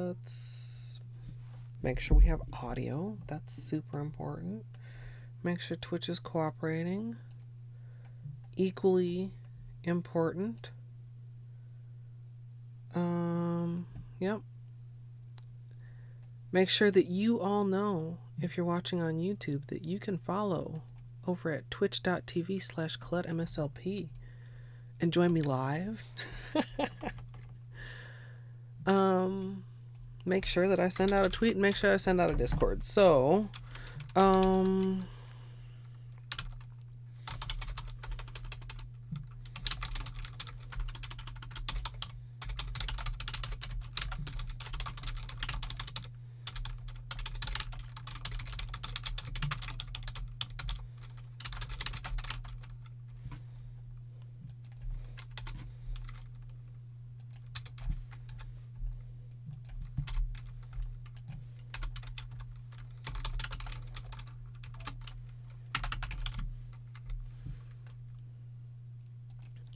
let's make sure we have audio. That's super important. Make sure Twitch is cooperating. Equally important. Yep. Make sure that you all know, if you're watching on YouTube, that you can follow over at twitch.tv/ColletteMSLP and join me live. Make sure that I send out a tweet and make sure I send out a Discord. So,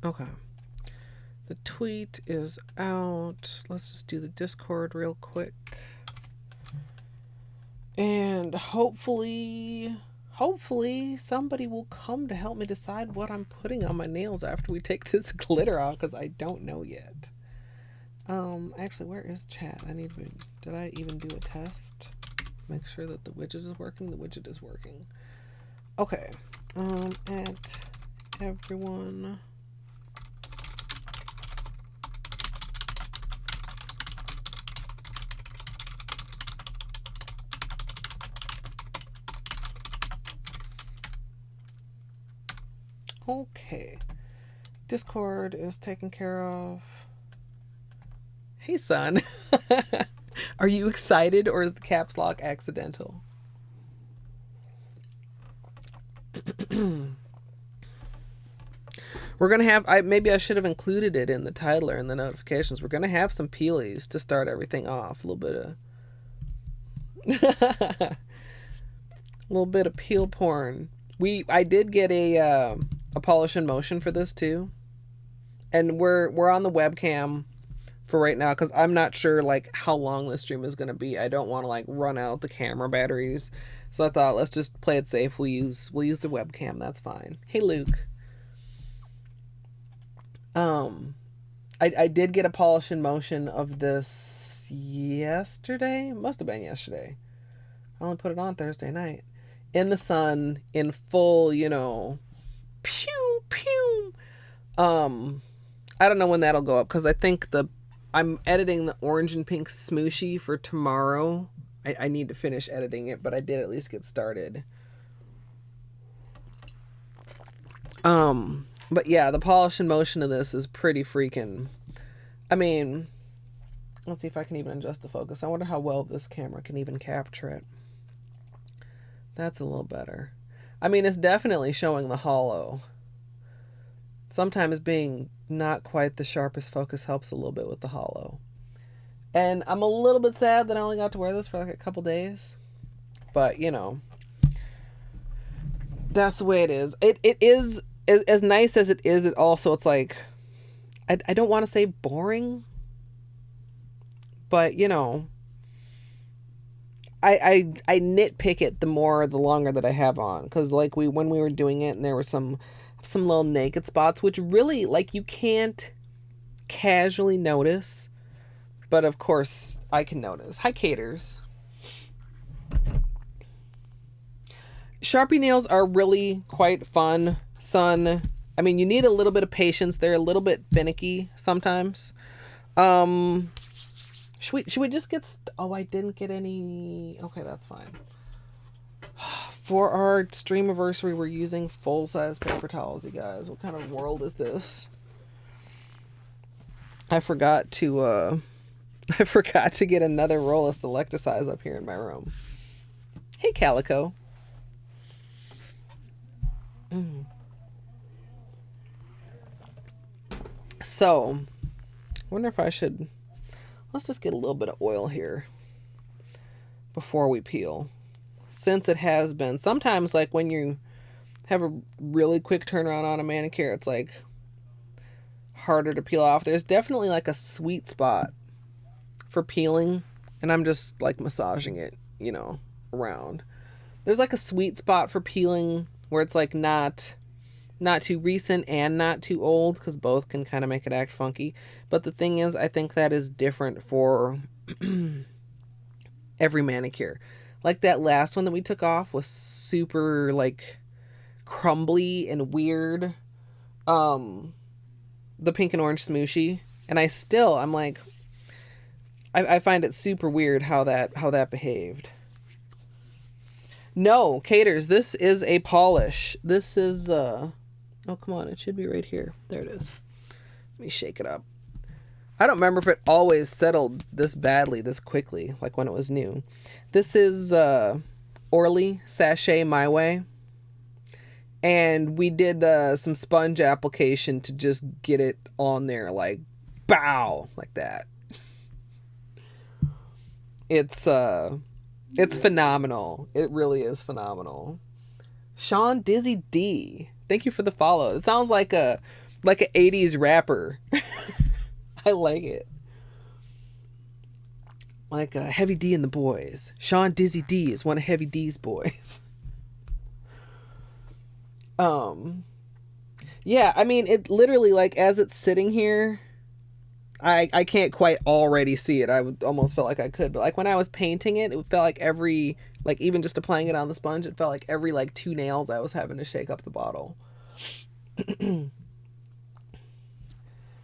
okay. The tweet is out. Let's just do the Discord real quick. And hopefully somebody will come to help me decide what I'm putting on my nails after we take this glitter off, because I don't know yet. Actually, where is chat? Did I even do a test? Make sure that the widget is working. The widget is working. Okay. At everyone. Okay. Discord is taken care of. Hey, son. Are you excited, or is the caps lock accidental? We're going to have, maybe I should have included it in the title or in the notifications. We're going to have some Peelies to start everything off. A little bit of peel porn. I did get a polish in motion for this too. And we're on the webcam for right now, because I'm not sure like how long this stream is going to be. I don't want to like run out the camera batteries. So I thought, let's just play it safe. We'll use the webcam. That's fine. Hey, Luke. I did get a polish in motion of this yesterday. It must have been yesterday. I only put it on Thursday night. In the sun, in full, pew, pew. I don't know when that'll go up, because I think I'm editing the orange and pink smooshy for tomorrow. I need to finish editing it, but I did at least get started. But yeah, the polish in motion of this is pretty freaking... I mean, let's see if I can even adjust the focus. I wonder how well this camera can even capture it. That's a little better. I mean, it's definitely showing the hollow. Sometimes being not quite the sharpest focus helps a little bit with the hollow. And I'm a little bit sad that I only got to wear this for like a couple days. But, that's the way it is. It is, as nice as it is, it's like, I don't want to say boring. But, I nitpick it the longer that I have on. Because like when we were doing it and there were some little naked spots, which really, like, you can't casually notice, but of course I can notice. Hi, Caters. Sharpie nails are really quite fun, son. I mean, you need a little bit of patience. They're a little bit finicky sometimes. Should we just get... Oh, I didn't get any... Okay, that's fine. For our stream anniversary, we're using full-size paper towels, you guys. What kind of world is this? I forgot to get another roll of Selecticize up here in my room. Hey, Calico. So, I wonder if I should... Let's just get a little bit of oil here before we peel. Since it has been... Sometimes, like, when you have a really quick turnaround on a manicure, it's, like, harder to peel off. There's definitely, like, a sweet spot for peeling And I'm just like massaging it, you know, around. There's like a sweet spot for peeling where it's like not too recent and not too old, because both can kind of make it act funky. But the thing is, I think that is different for every manicure. Like that last one that we took off was super like crumbly and weird. The pink and orange smooshy. And I'm like, I find it super weird how that behaved. No, Caters, this is a polish. This is, oh, come on, it should be right here. There it is. Let me shake it up. I don't remember if it always settled this badly, this quickly, like when it was new. This is Orly Sachet My Way. And we did some sponge application to just get it on there, like, bow, like that. It's phenomenal. It really is phenomenal. Sean Dizzy D, thank you for the follow. It sounds like a 80s rapper. I like it. Like Heavy D and the Boys. Sean Dizzy D is one of Heavy D's boys. Yeah, I mean, it literally, like, as it's sitting here, I can't quite already see it. I would almost feel like I could, but like when I was painting it, it felt like every, like even just applying it on the sponge, it felt like every like 2 nails I was having to shake up the bottle.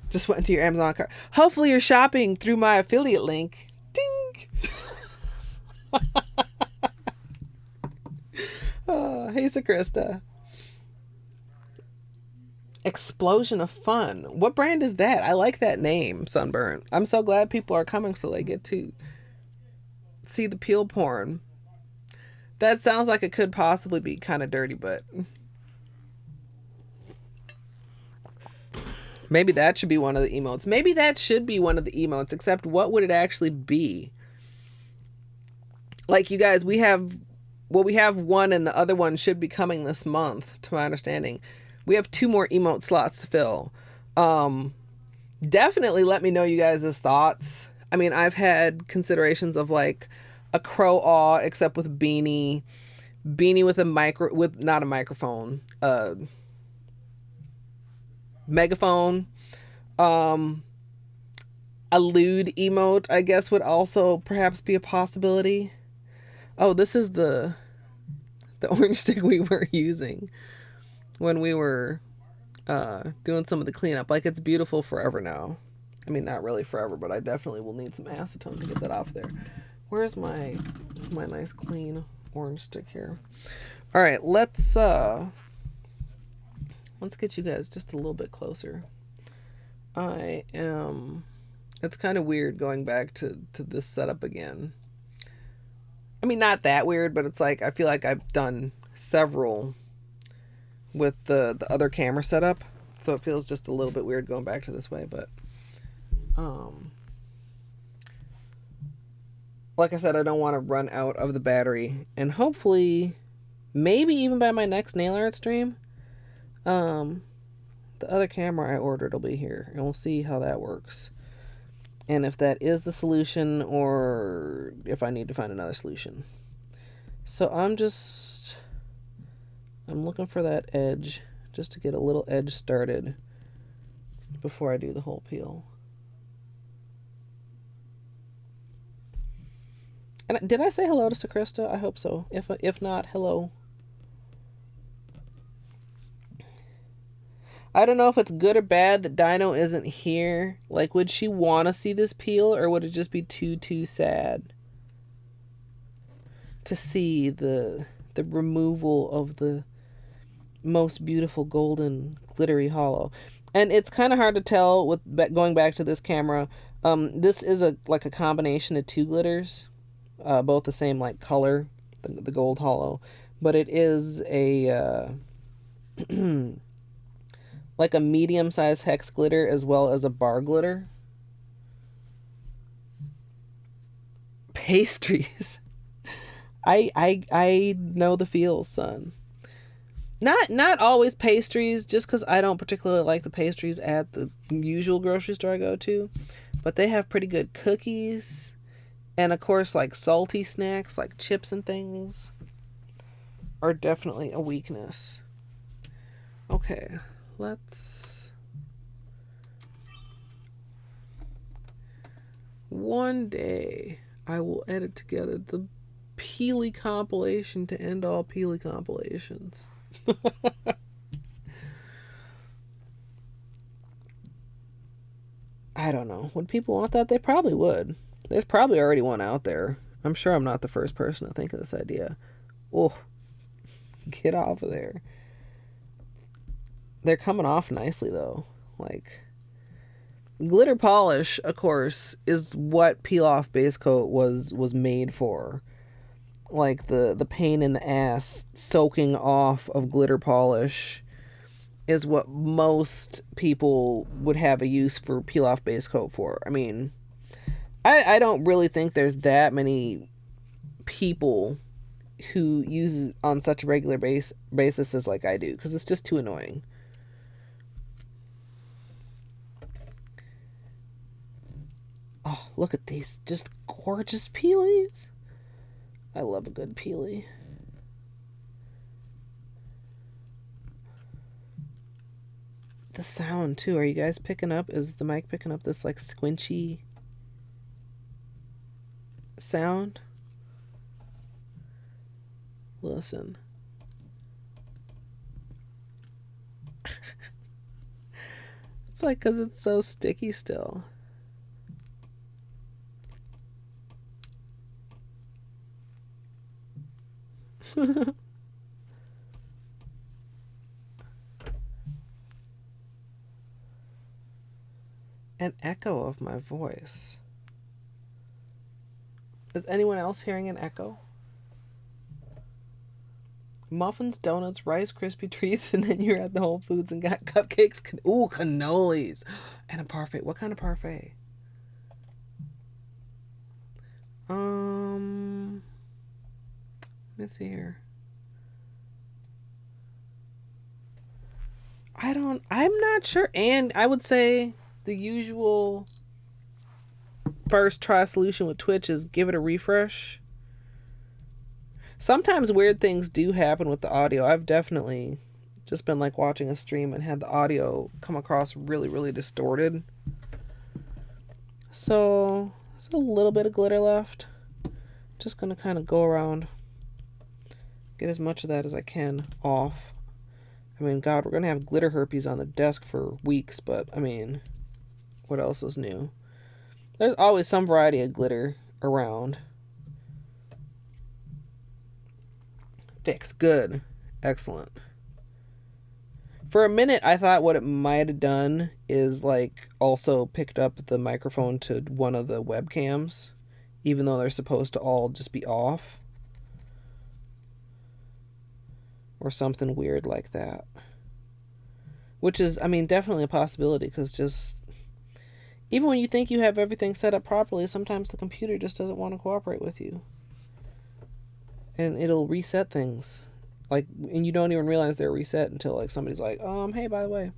Just went into your Amazon cart. Hopefully you're shopping through my affiliate link. Ding. Oh, hey, Sakrista. Explosion of Fun. What brand is that? I like that name, Sunburn. I'm so glad people are coming so they get to see the peel porn. That sounds like it could possibly be kind of dirty, but maybe that should be one of the emotes. Maybe that should be one of the emotes, except what would it actually be? Like, you guys, we have one and the other one should be coming this month, to my understanding. We have 2 more emote slots to fill. Definitely let me know you guys' thoughts. I mean, I've had considerations of like a crow awe, except with beanie with not a microphone, megaphone. A lewd emote, I guess, would also perhaps be a possibility. Oh, this is the orange stick we were using when we were doing some of the cleanup. Like, it's beautiful forever now. I mean, not really forever, but I definitely will need some acetone to get that off there. Where's my nice clean orange stick here? All right, let's get you guys just a little bit closer. It's kind of weird going back to this setup again. I mean, not that weird, but it's like, I feel like I've done several with the other camera setup, so it feels just a little bit weird going back to this way. But like I said, I don't want to run out of the battery, and hopefully maybe even by my next nail art stream, the other camera I ordered will be here, and we'll see how that works, and if that is the solution or if I need to find another solution. So I'm looking for that edge, just to get a little edge started before I do the whole peel. And did I say hello to Sakrista? I hope so. If not, hello. I don't know if it's good or bad that Dino isn't here. Like, would she want to see this peel, or would it just be too sad to see the removal of the most beautiful golden glittery hollow? And it's kind of hard to tell with going back to this camera. This is a combination of 2 glitters, both the same like color, the gold hollow, but it is a like a medium-sized hex glitter as well as a bar glitter. Pastries. I know the feels, son. Not always pastries, just because I don't particularly like the pastries at the usual grocery store I go to, but they have pretty good cookies And of course, like salty snacks, like chips and things, are definitely a weakness. Okay, let's... One day, I will edit together the Peely compilation to end all Peely compilations. I don't know. Would people want that? They probably would. There's probably already one out there. I'm sure I'm not the first person to think of this idea. Oh, get off of there. They're coming off nicely, though. Like, glitter polish, of course, is what peel-off base coat was made for. Like, the pain in the ass soaking off of glitter polish is what most people would have a use for peel-off base coat for. I mean, I don't really think there's that many people who use it on such a regular basis as like I do, because it's just too annoying. Oh, look at these just gorgeous peelies. I love a good peely. The sound too. Are you guys picking up? Is the mic picking up this like squinchy sound? Listen. It's like because it's so sticky still. An echo of my voice. Is anyone else hearing an echo? Muffins, donuts, Rice Krispie treats, and then you're at the Whole Foods and got cupcakes. Ooh, cannolis. And a parfait. What kind of parfait? Let me see here. I'm not sure. And I would say the usual first try solution with Twitch is give it a refresh. Sometimes weird things do happen with the audio. I've definitely just been like watching a stream and had the audio come across really, really distorted. So there's a little bit of glitter left. Just gonna kind of go around, get as much of that as I can off. I mean, God, we're gonna have glitter herpes on the desk for weeks, but I mean, what else is new? There's always some variety of glitter around. Fix. Good. Excellent. For a minute, I thought what it might have done is like also picked up the microphone to one of the webcams, even though they're supposed to all just be off. Or something weird like that. Which is, I mean, definitely a possibility, because just even when you think you have everything set up properly, sometimes the computer just doesn't want to cooperate with you. And it'll reset things. Like, and you don't even realize they're reset until like somebody's like, hey, by the way.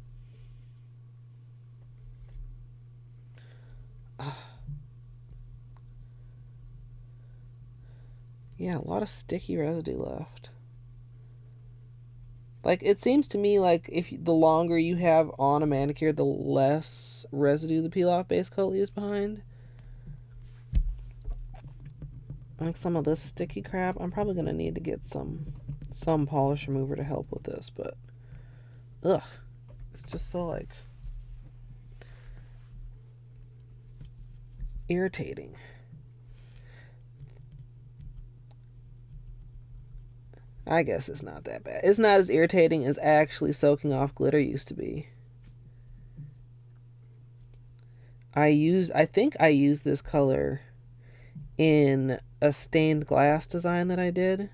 Yeah, a lot of sticky residue left. Like, it seems to me like if the longer you have on a manicure, the less residue the peel-off base coat leaves behind. Like some of this sticky crap, I'm probably going to need to get some polish remover to help with this, but ugh, it's just so like irritating. I guess it's not that bad. It's not as irritating as actually soaking off glitter used to be. I think I used this color in a stained glass design that I did.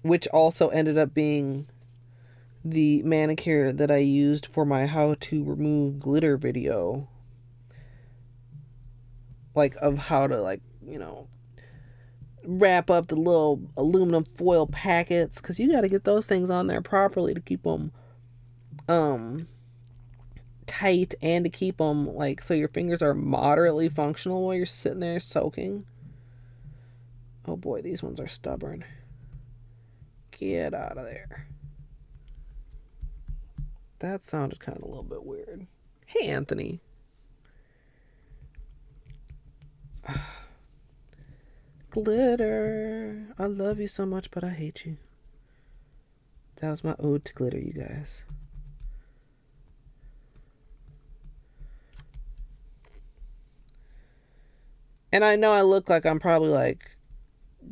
Which also ended up being the manicure that I used for my how to remove glitter video. Like, of how to, like, you know, wrap up the little aluminum foil packets, because you got to get those things on there properly to keep them tight and to keep them like so your fingers are moderately functional while you're sitting there soaking. Oh boy, these ones are stubborn. Get out of there. That sounded kind of a little bit weird. Hey, Anthony. Glitter. I love you so much, but I hate you. That was my ode to glitter, you guys. And I know I look like I'm probably like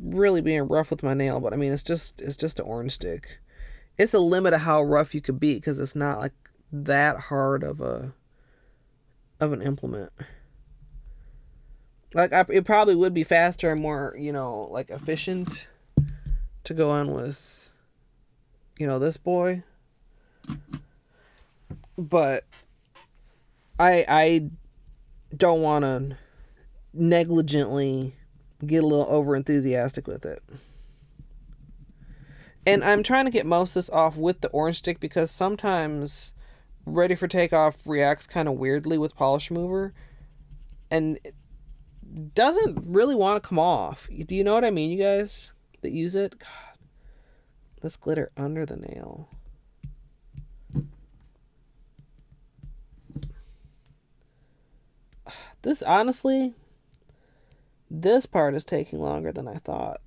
really being rough with my nail, but I mean it's just an orange stick. It's a limit of how rough you could be because it's not like that hard of an implement. Like it probably would be faster and more, like efficient to go on with, this boy. But I don't want to negligently get a little over enthusiastic with it. And I'm trying to get most of this off with the orange stick because sometimes Ready for Takeoff reacts kind of weirdly with polish remover and it doesn't really want to come off. Do you know what I mean, you guys that use it? God, this glitter under the nail. This, honestly, this part is taking longer than I thought.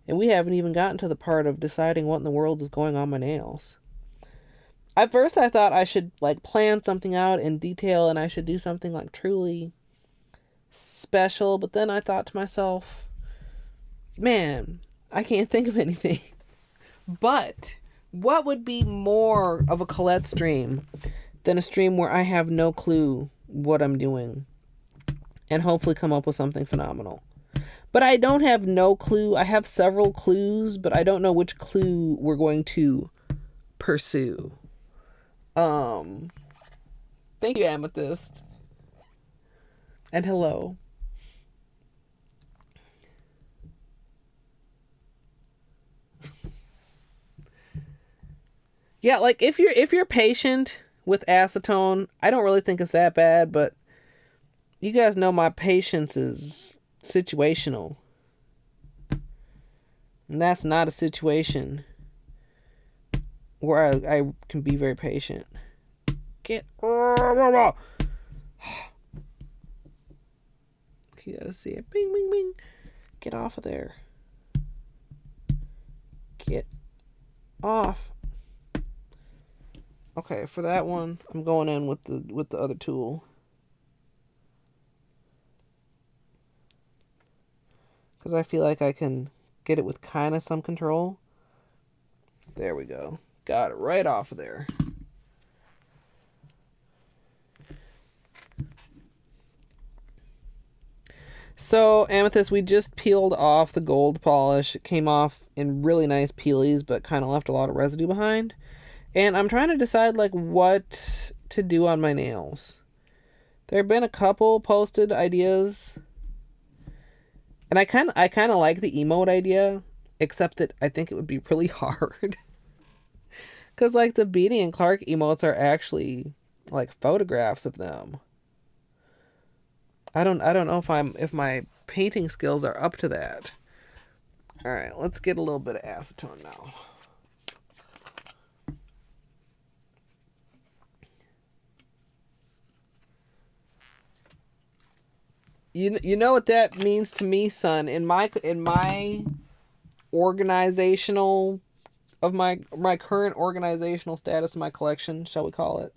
And we haven't even gotten to the part of deciding what in the world is going on my nails. At first I thought I should like plan something out in detail and I should do something like truly special. But then I thought to myself, man, I can't think of anything. But what would be more of a Colette stream than a stream where I have no clue what I'm doing and hopefully come up with something phenomenal? But I don't have no clue. I have several clues, but I don't know which clue we're going to pursue. Thank you, Amethyst. And hello. Yeah, like if you're patient with acetone, I don't really think it's that bad, but you guys know my patience is situational. And that's not a situation where I can be very patient. You gotta see it. Bing, bing, bing. Get off of there. Get off. Okay, for that one, I'm going in with the other tool. Because I feel like I can get it with kind of some control. There we go. Got it right off of there. So, Amethyst, we just peeled off the gold polish. It came off in really nice peelies, but kind of left a lot of residue behind. And I'm trying to decide, like, what to do on my nails. There have been a couple posted ideas. And I kind of like the emote idea, except that I think it would be really hard. Because, like, the Beanie and Clark emotes are actually, like, photographs of them. I don't know if my painting skills are up to that. All right, let's get a little bit of acetone now. You know what that means to me, son. In my organizational of my current organizational status of my collection, shall we call it?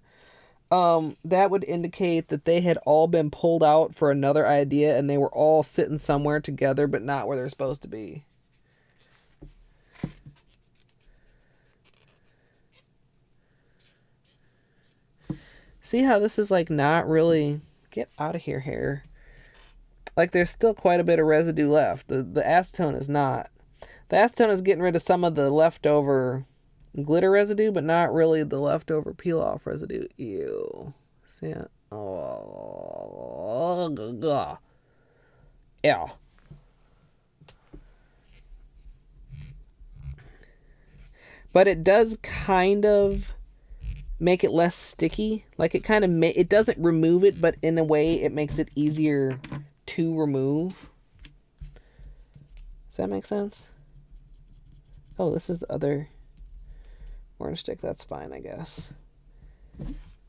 That would indicate that they had all been pulled out for another idea and they were all sitting somewhere together but not where they're supposed to be. See how this is like not really... Get out of here, hair. Like there's still quite a bit of residue left. The acetone is not. The acetone is getting rid of some of the leftover glitter residue, but not really the leftover peel off residue. Ew. See it? Oh. Ew. But it does kind of make it less sticky. Like it kind of it doesn't remove it, but in a way it makes it easier to remove. Does that make sense? Oh, this is the other orange stick. That's fine, I guess.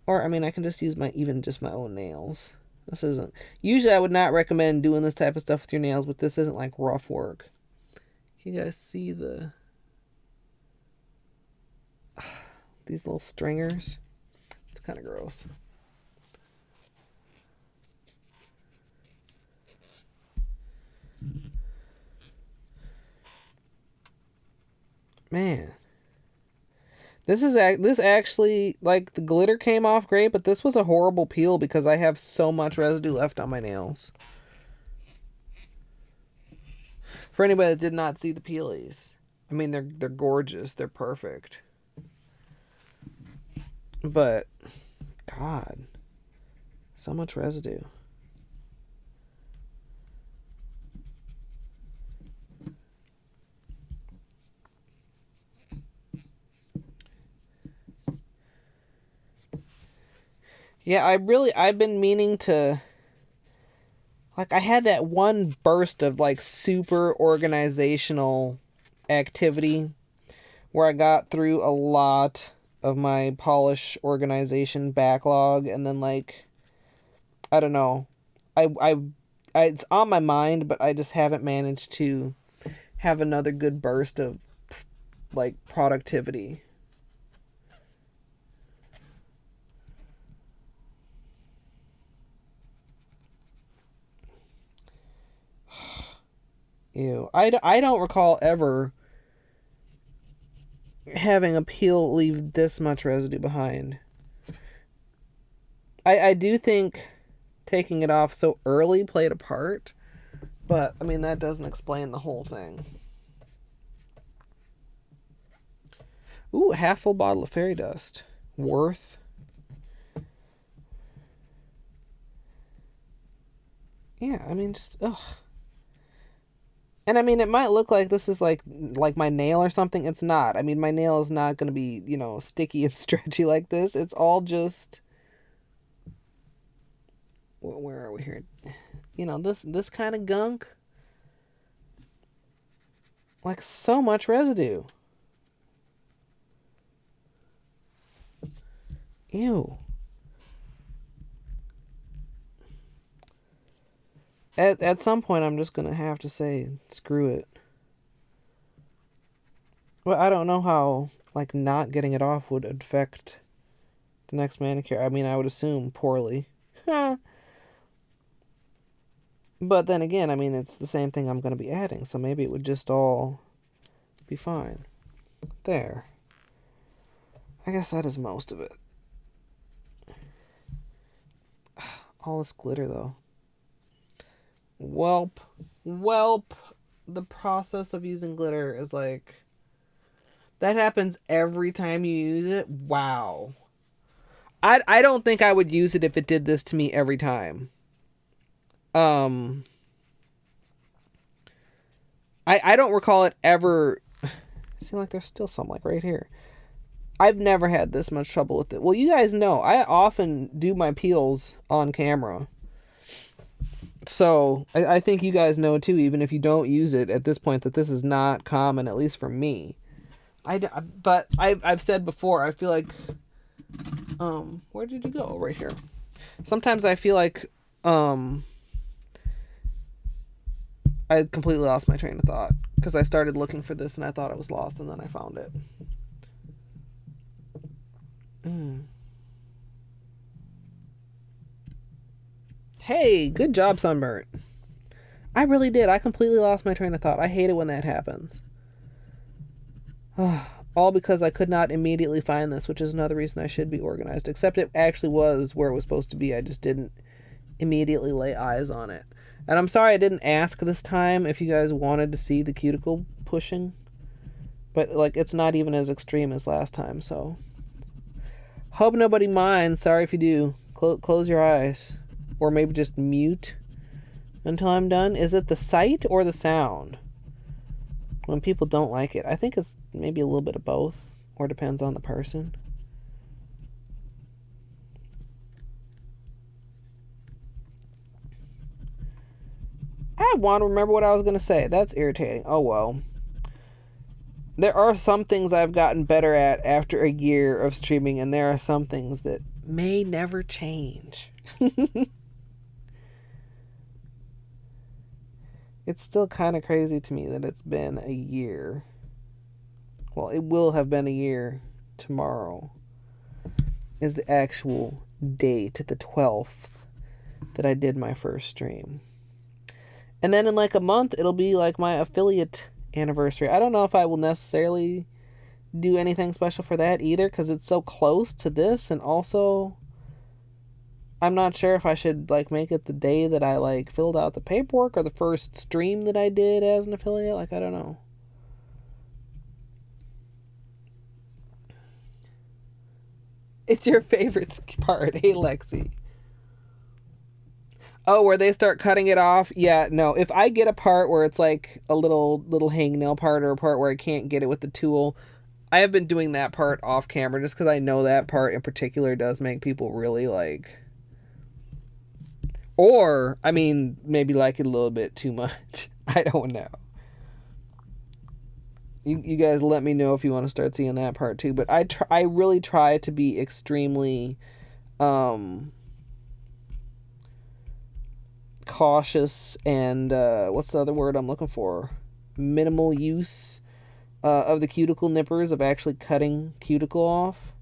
Or I mean, I can just use my own nails. This isn't, usually I would not recommend doing this type of stuff with your nails, but this isn't like rough work. You guys see these little stringers? It's kind of gross. Man. This actually, like, the glitter came off great, but this was a horrible peel because I have so much residue left on my nails. For anybody that did not see the Peelies, I mean, they're gorgeous. They're perfect. But, God, so much residue. Yeah, I've been meaning to, like, I had that one burst of, like, super organizational activity where I got through a lot of my polish organization backlog, and then, like, I don't know, it's on my mind, but I just haven't managed to have another good burst of, like, productivity. Ew. I don't recall ever having a peel leave this much residue behind. I do think taking it off so early played a part, but, I mean, that doesn't explain the whole thing. Ooh, a half full bottle of fairy dust. Worth. Yeah, I mean, just, ugh. And I mean, it might look like this is like my nail or something. It's not. I mean, my nail is not going to be, sticky and stretchy like this. It's all just, where are we here? This kind of gunk. Like, so much residue. Ew. At some point, I'm just going to have to say, screw it. Well, I don't know how, like, not getting it off would affect the next manicure. I mean, I would assume poorly. But then again, I mean, it's the same thing I'm going to be adding, so maybe it would just all be fine. There. I guess that is most of it. All this glitter, though. Welp. The process of using glitter is like, that happens every time you use it. Wow. I don't think I would use it if it did this to me every time. I don't recall it ever. See, like, there's still some, like, right here. I've never had this much trouble with it. Well, you guys know, I often do my peels on camera. So, I think you guys know, too, even if you don't use it at this point, that this is not common, at least for me. But I've said before, I feel like, where did you go? Right here. Sometimes I feel like, I completely lost my train of thought, because I started looking for this and I thought I was lost, and then I found it. Hey, good job, Sunburnt. I really did. I completely lost my train of thought. I hate it when that happens. All because I could not immediately find this, which is another reason I should be organized. Except it actually was where it was supposed to be. I just didn't immediately lay eyes on it. And I'm sorry I didn't ask this time if you guys wanted to see the cuticle pushing. But, like, it's not even as extreme as last time, so. Hope nobody minds. Sorry if you do. Close your eyes. Or maybe just mute until I'm done. Is it the sight or the sound when people don't like it? I think it's maybe a little bit of both, or depends on the person. I want to remember what I was going to say. That's irritating. Oh, well. There are some things I've gotten better at after a year of streaming, and there are some things that may never change. It's still kind of crazy to me that it's been a year. Well, it will have been a year. Tomorrow is the actual date, the 12th, that I did my first stream. And then in like a month, it'll be like my affiliate anniversary. I don't know if I will necessarily do anything special for that either, because it's so close to this, and also I'm not sure if I should like make it the day that I like filled out the paperwork or the first stream that I did as an affiliate. Like, I don't know. It's your favorite part. Hey, Lexi. Oh, where they start cutting it off? Yeah, no. If I get a part where it's like a little hangnail part, or a part where I can't get it with the tool, I have been doing that part off camera just because I know that part in particular does make people really like... Or, I mean, maybe like it a little bit too much. I don't know. You guys let me know if you want to start seeing that part too. But I really try to be extremely cautious and what's the other word I'm looking for? Minimal use of the cuticle nippers, of actually cutting cuticle off.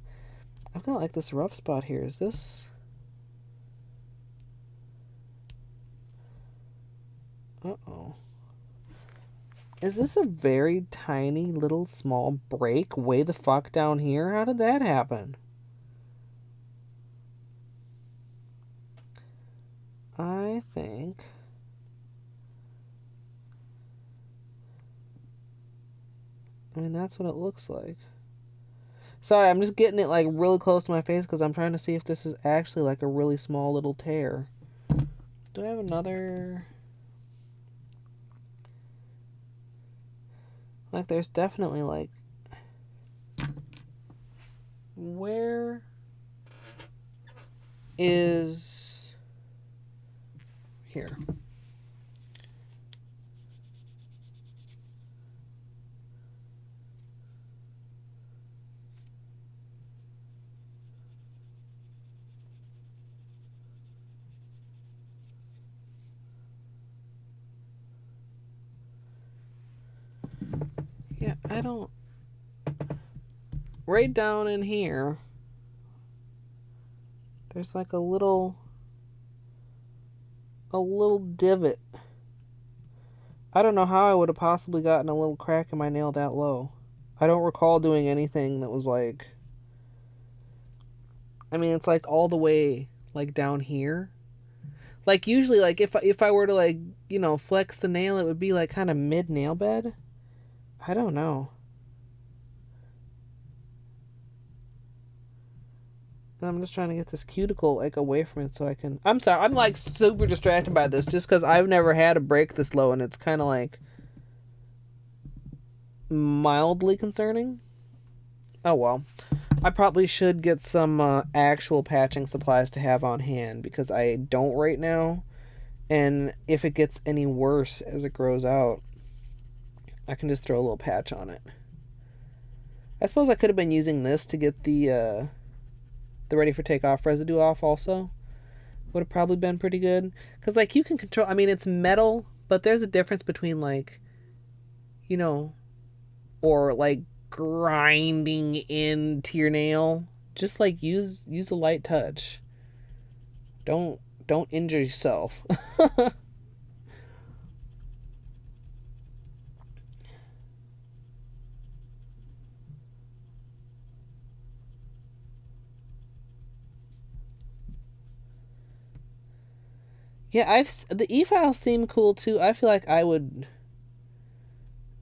I've got like this rough spot here. Is this... Uh-oh. Is this a very tiny little small break way the fuck down here? How did that happen? I think... I mean, that's what it looks like. Sorry, I'm just getting it like really close to my face because I'm trying to see if this is actually like a really small little tear. Do I have another... Like, there's definitely, like... Where is... Here. Yeah, I don't... Right down in here, there's like a little divot. I don't know how I would have possibly gotten a little crack in my nail that low. I don't recall doing anything that was like... I mean, it's like all the way like down here. Like usually, like if I were to like, you know, flex the nail, it would be like kind of mid nail bed. I don't know. And I'm just trying to get this cuticle like away from it so I can... I'm sorry, I'm like super distracted by this just because I've never had a break this low, and it's kind of like mildly concerning. Oh well. I probably should get some actual patching supplies to have on hand because I don't right now. And if it gets any worse as it grows out, I can just throw a little patch on it. I suppose I could have been using this to get the ready for takeoff residue off also. Would have probably been pretty good. Because, like, you can control... I mean, it's metal, but there's a difference between, like, you know, or, like, grinding into your nail. Just, like, use a light touch. Don't injure yourself. Yeah, the e-files seem cool too. I feel like I would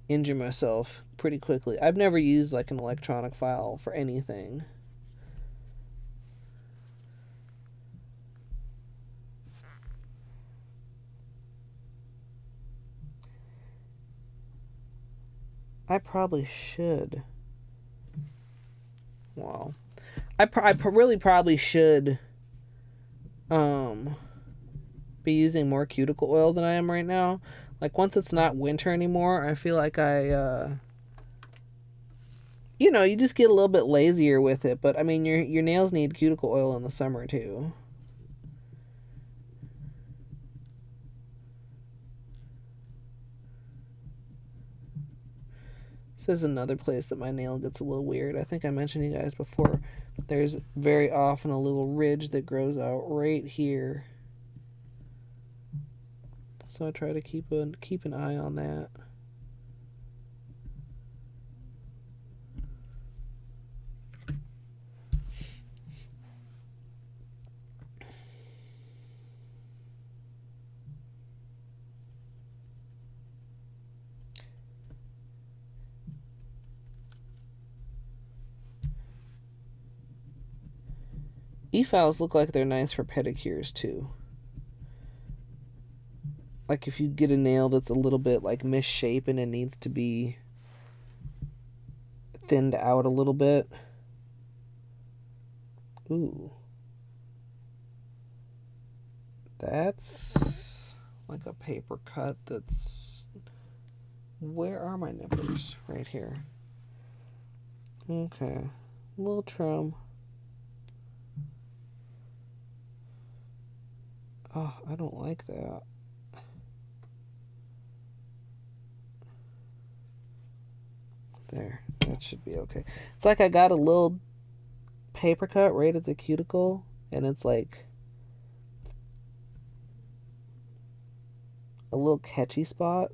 injure myself pretty quickly. I've never used like an electronic file for anything. I probably should. Well, I really probably should be using more cuticle oil than I am right now. Like, once it's not winter anymore, I feel like you know, you just get a little bit lazier with it. But, I mean, your nails need cuticle oil in the summer, too. This is another place that my nail gets a little weird. I think I mentioned to you guys before, there's very often a little ridge that grows out right here. So I try to keep an eye on that. E-files look like they're nice for pedicures too. Like if you get a nail that's a little bit like misshapen and needs to be thinned out a little bit. Ooh. That's like a paper cut that's... Where are my nippers? Right here. Okay. A little trim. Oh, I don't like that. There. That should be okay. It's like I got a little paper cut right at the cuticle, and it's like a little catchy spot.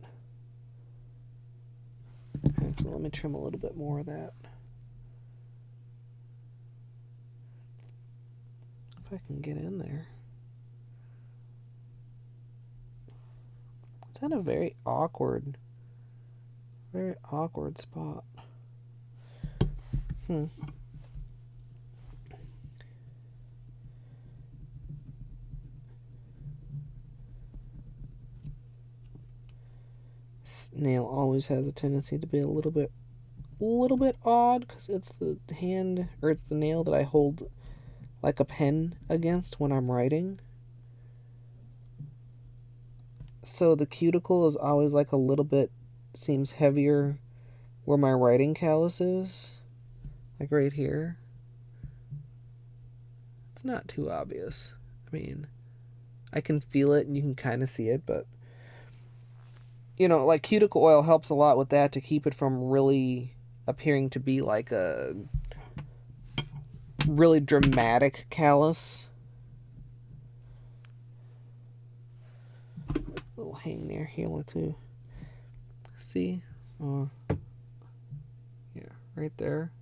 Actually, let me trim a little bit more of that. If I can get in there. It's at a very awkward spot. This nail always has a tendency to be a little bit odd because it's the hand, or it's the nail that I hold like a pen against when I'm writing. So the cuticle is always like a little bit, seems heavier where my writing callus is. Like right here. It's not too obvious. I mean, I can feel it and you can kind of see it, but you know, like cuticle oil helps a lot with that to keep it from really appearing to be like a really dramatic callus. Little hang there here too. See? Yeah, right there.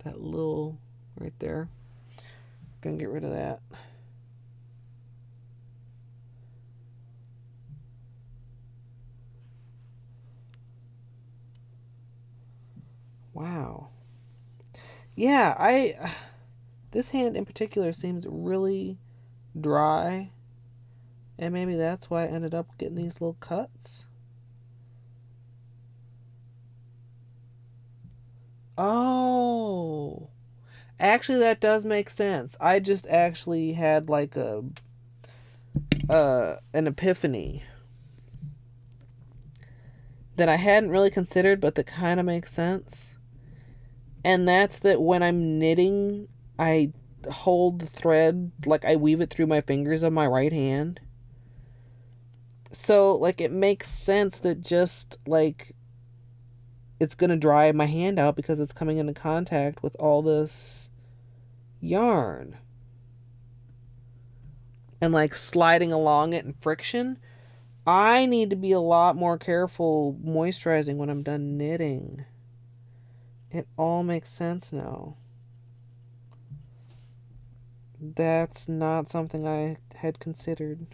That little right there. Gonna get rid of that. Wow. Yeah, this hand in particular seems really dry. And maybe that's why I ended up getting these little cuts. Oh. Actually, that does make sense. I just actually had like an epiphany that I hadn't really considered, but that kind of makes sense. And that's that when I'm knitting, I hold the thread, like I weave it through my fingers of my right hand. So, like, it makes sense that just, like, it's going to dry my hand out because it's coming into contact with all this yarn. And, like, sliding along it in friction. I need to be a lot more careful moisturizing when I'm done knitting. It all makes sense now. That's not something I had considered.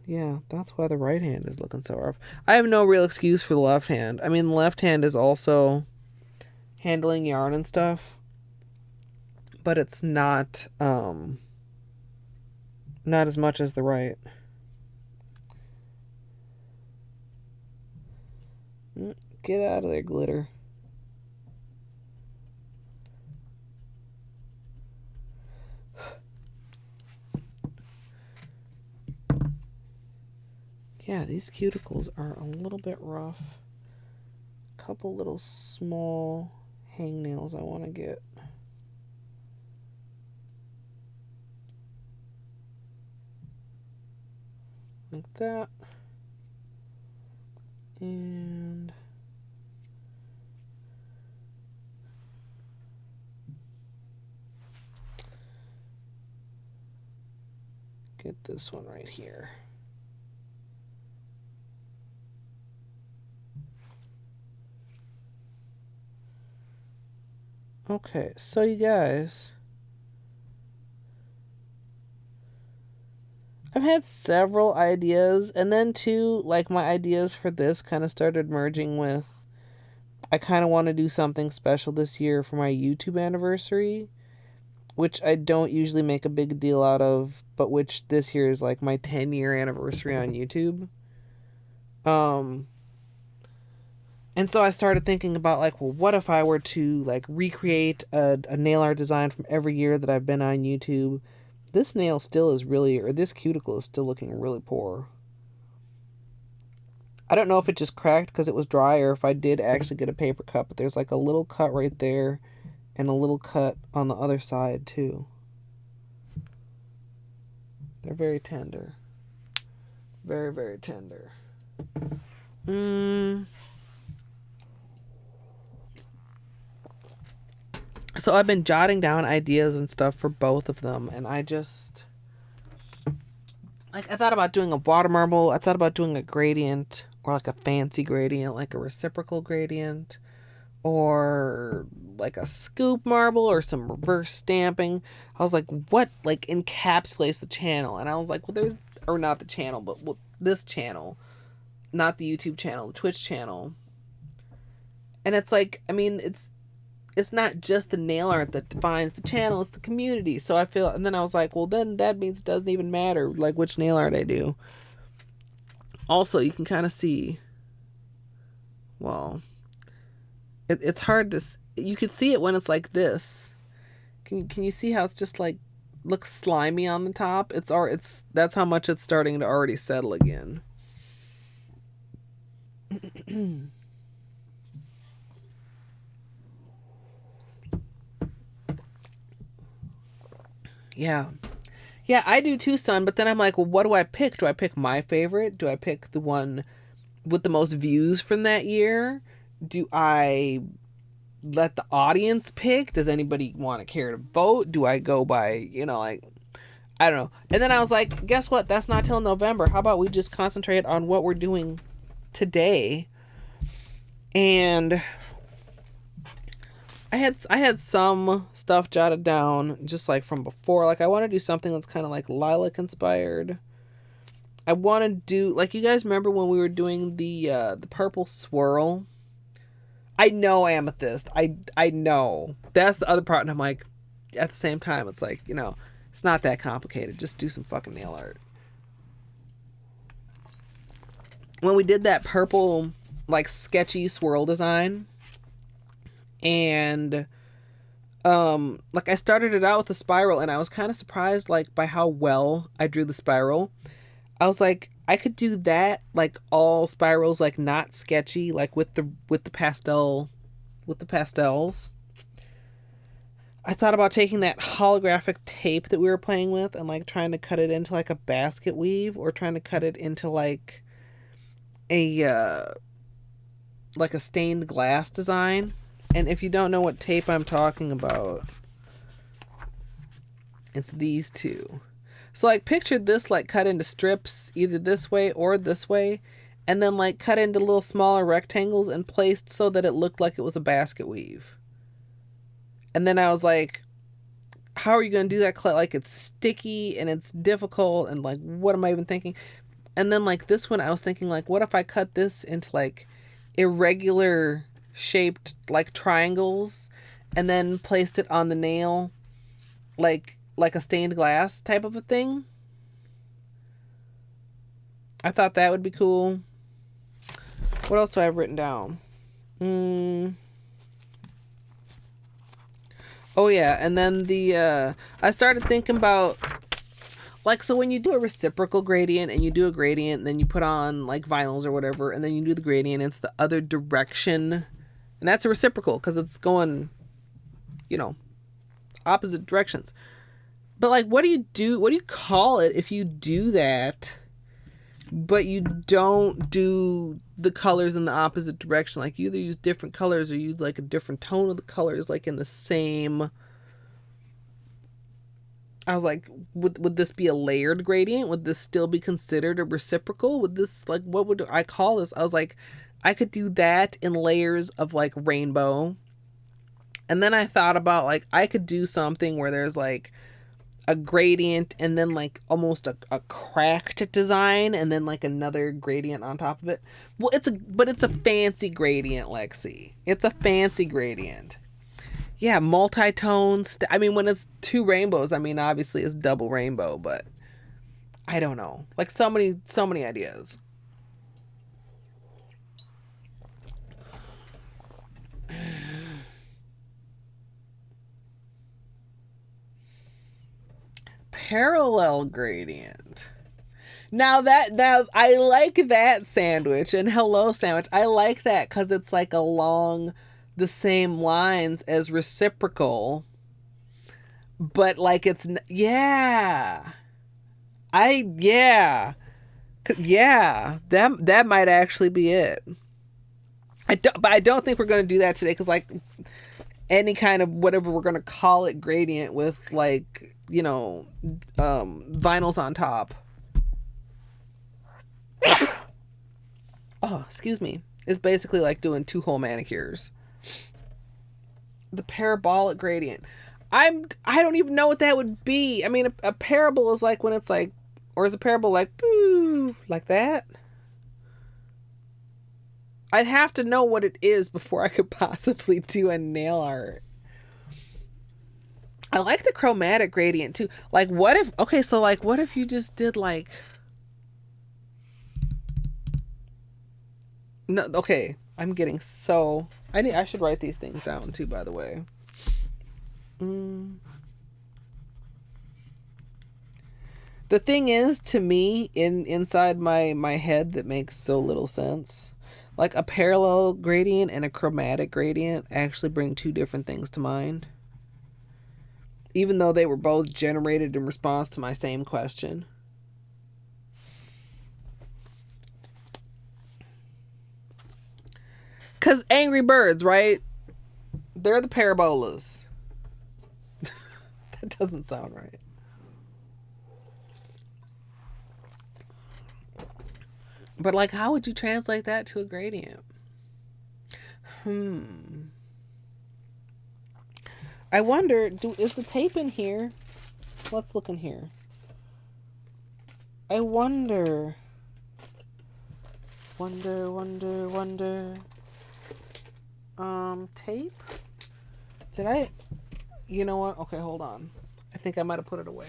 Yeah, that's why the right hand is looking so rough. I have no real excuse for the left hand. I mean, the left hand is also handling yarn and stuff, but it's not as much as the right. Get out of there, glitter. Yeah, these cuticles are a little bit rough. Couple little small hangnails I want to get. Like that. And get this one right here. Okay, so you guys, I've had several ideas, and then too, like, my ideas for this kind of started merging with, I kind of want to do something special this year for my YouTube anniversary, which I don't usually make a big deal out of, but which this year is like my 10-year anniversary on YouTube. And so I started thinking about, like, well, what if I were to, like, recreate a nail art design from every year that I've been on YouTube? This nail still is really, or this cuticle is still looking really poor. I don't know if it just cracked because it was dry or if I did actually get a paper cut, but there's like a little cut right there and a little cut on the other side too. They're very tender. Very, very tender. So I've been jotting down ideas and stuff for both of them, and I just, like, I thought about doing a water marble. I thought about doing a gradient, or like a fancy gradient, like a reciprocal gradient, or like a scoop marble, or some reverse stamping. I was like, what, like, encapsulates the channel? And I was like, well, there's, or not the channel, but this channel, not the YouTube channel, the Twitch channel. And it's like, I mean, it's not just the nail art that defines the channel, it's the community. So I feel, and then I was like, well, then that means it doesn't even matter, like, which nail art I do. Also, you can kind of see, well, it's hard to, you can see it when it's like this. Can you see how it's just like, looks slimy on the top? That's how much it's starting to already settle again. Yeah, I do too, son. But then I'm like, well, what do I pick? Do I pick my favorite? Do I pick the one with the most views from that year? Do I let the audience pick? Does anybody want to care to vote? Do I go by, like, I don't know. And then I was like, guess what? That's not till November. How about we just concentrate on what we're doing today? And I had some stuff jotted down just like from before. Like, I want to do something that's kind of like lilac inspired. I want to do, like, you guys remember when we were doing the purple swirl? I know amethyst. I know. That's the other part. And I'm like, at the same time, it's like, it's not that complicated. Just do some fucking nail art. When we did that purple, like, sketchy swirl design, and like, I started it out with a spiral, and I was kind of surprised, like, by how well I drew the spiral. I was like, I could do that, like, all spirals, like, not sketchy, like, with the pastels. I thought about taking that holographic tape that we were playing with and, like, trying to cut it into, like, a basket weave, or trying to cut it into, like, a stained glass design. And if you don't know what tape I'm talking about, it's these two. So, like, picture this, like, cut into strips, either this way or this way, and then, like, cut into little smaller rectangles and placed so that it looked like it was a basket weave. And then I was like, how are you going to do that? Like, it's sticky and it's difficult, and, like, what am I even thinking? And then, like, this one, I was thinking, like, what if I cut this into, like, irregular shaped, like, triangles, and then placed it on the nail, like a stained glass type of a thing? I thought that would be cool. What else do I have written down? Oh yeah, and then I started thinking about, Like, so when you do a reciprocal gradient and you do a gradient and then you put on like vinyls or whatever, and then you do the gradient, it's the other direction. And that's a reciprocal because it's going, you know, opposite directions. But like, what do you call it if you do that, but you don't do the colors in the opposite direction? Like, you either use different colors or use like a different tone of the colors, like in the same... I was like, would this be a layered gradient? Would this still be considered a reciprocal? Would this, like, what would I call this? I was like, I could do that in layers of like rainbow. And then I thought about like, I could do something where there's like a gradient and then like almost a cracked design and then like another gradient on top of it. Well, it's a fancy gradient, Lexi. It's a fancy gradient. Yeah, multi-tones. I mean, when it's two rainbows, I mean, obviously it's double rainbow, but I don't know. Like, so many ideas. Parallel gradient. Now I like that sandwich, and hello sandwich. I like that because it's like along the same lines as reciprocal, but like it's that might actually be it. But I don't think we're going to do that today because like any kind of whatever we're going to call it gradient with like, you know, vinyls on top. Oh, excuse me. It's basically like doing 2-hole manicures. The parabolic gradient. I don't even know what that would be. I mean, a parable is like when it's like, or is a parable like, boo, like that? I'd have to know what it is before I could possibly do a nail art. I like the chromatic gradient too. Like, what if you just did like, no, okay, I'm getting so... I should write these things down too, by the way. The thing is, to me, inside my head that makes so little sense, like a parallel gradient and a chromatic gradient actually bring two different things to mind, even though they were both generated in response to my same question. Because Angry Birds, right? They're the parabolas. That doesn't sound right. But like, how would you translate that to a gradient? I wonder, is the tape in here? Let's look in here. I wonder. Wonder. Tape? Did I? You know what? Okay, hold on. I think I might have put it away.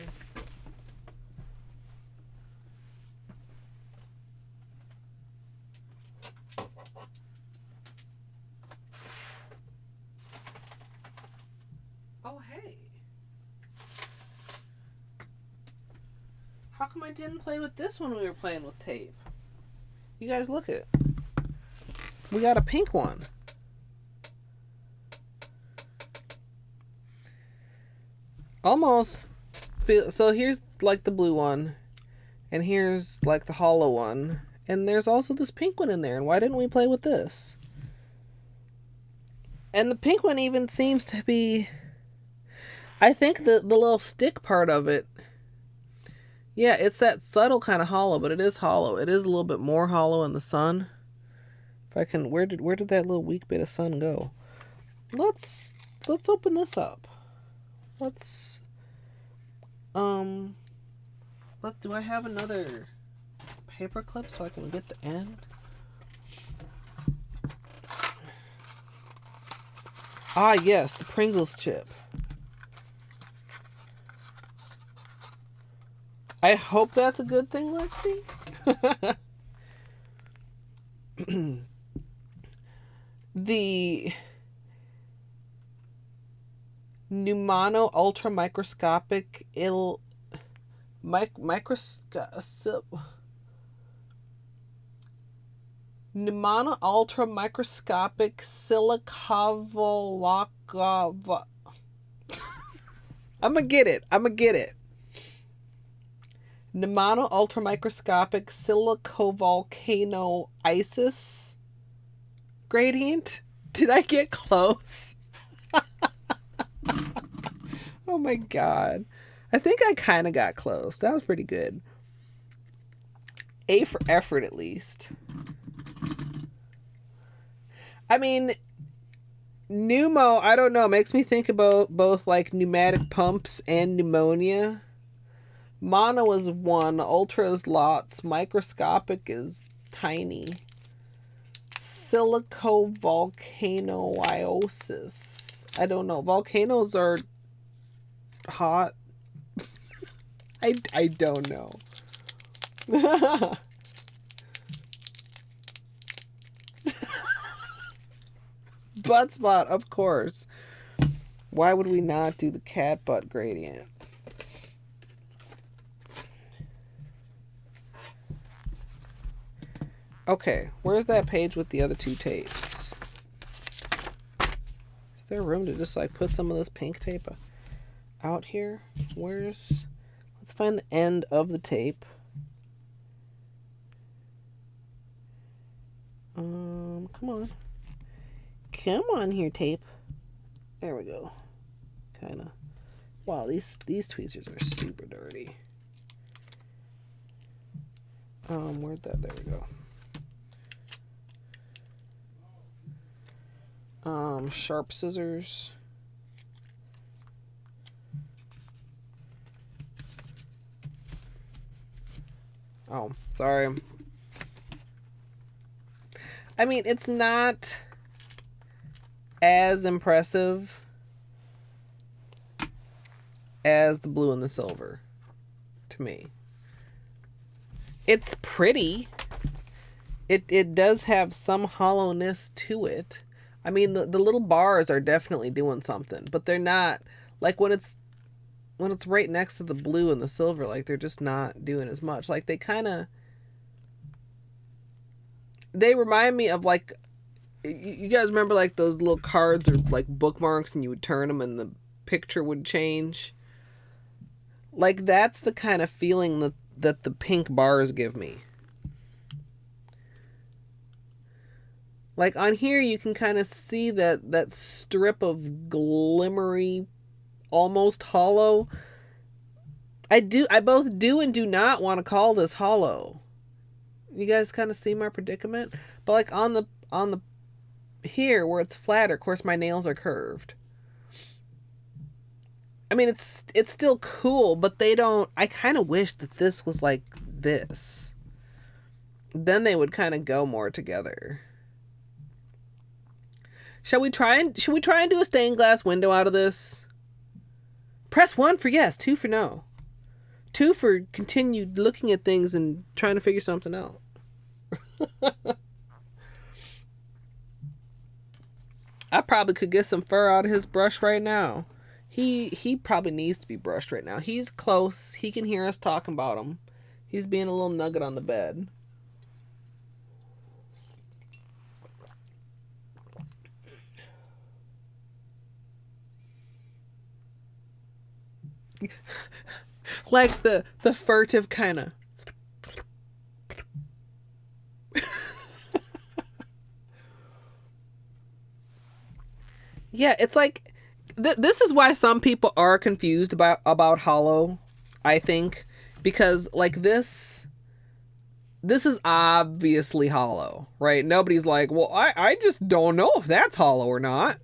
Oh, hey. How come I didn't play with this when we were playing with tape? You guys look it. We got a pink one. Almost feel so. Here's like the blue one, and here's like the hollow one, and there's also this pink one in there. And why didn't we play with this? And the pink one even seems to be, I think the little stick part of it, yeah, it's that subtle kind of hollow, but it is hollow. It is a little bit more hollow in the sun. If I can, where did that little weak bit of sun go? Let's open this up. Do I have another paper clip so I can get the end? Ah, yes, the Pringles chip. I hope that's a good thing, Lexi. The Numano ultra microscopic microscopic pneumona ultra microscopic silicovolcano. I'm gonna get it. Pneumona ultra microscopic silicovolcano isis gradient. Did I get close? Oh my god. I think I kind of got close. That was pretty good. A for effort, at least. I mean, pneumo, I don't know, makes me think about both like pneumatic pumps and pneumonia. Mono is one, ultra is lots, microscopic is tiny. Silicovolcanoiosis. I don't know. Volcanoes are hot. I don't know. Butt spot, of course. Why would we not do the cat butt gradient? Okay, where's that page with the other two tapes? Is there room to just like put some of this pink tape out here? Let's find the end of the tape. Come on. Come on here, tape. There we go. Kind of. Wow, these tweezers are super dirty. Where'd that? There we go. Sharp scissors. Oh, sorry. I mean, it's not as impressive as the blue and the silver to me. It's pretty. It does have some hollowness to it. I mean, the little bars are definitely doing something, but they're not like when it's right next to the blue and the silver, like they're just not doing as much. Like they remind me of like, you guys remember like those little cards or like bookmarks and you would turn them and the picture would change? Like that's the kind of feeling that the pink bars give me. Like on here you can kind of see that strip of glimmery, almost hollow. I both do and do not want to call this hollow. You guys kind of see my predicament? But like on the here where it's flatter, of course my nails are curved. I mean it's still cool, but they don't. I kind of wish that this was like this. Then they would kind of go more together. Should we try and do a stained glass window out of this? Press 1 for yes, 2 for no. 2 for continued looking at things and trying to figure something out. I probably could get some fur out of his brush right now. He probably needs to be brushed right now. He's close. He can hear us talking about him. He's being a little nugget on the bed. Like the furtive kind of. Yeah, it's like this is why some people are confused about hollow, I think, because like this is obviously hollow, right? Nobody's like, well, I just don't know if that's hollow or not.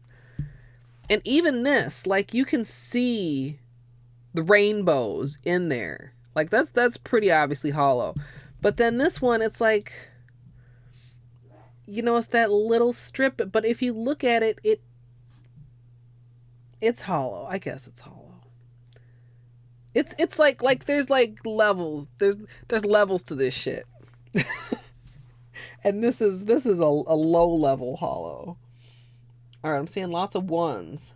And even this, like you can see the rainbows in there. Like that's pretty obviously hollow. But then this one, it's like, you know, it's that little strip, but if you look at it, it's hollow. I guess it's hollow. It's like there's like levels. There's levels to this shit. And this is a low level hollow. All right, I'm seeing lots of ones.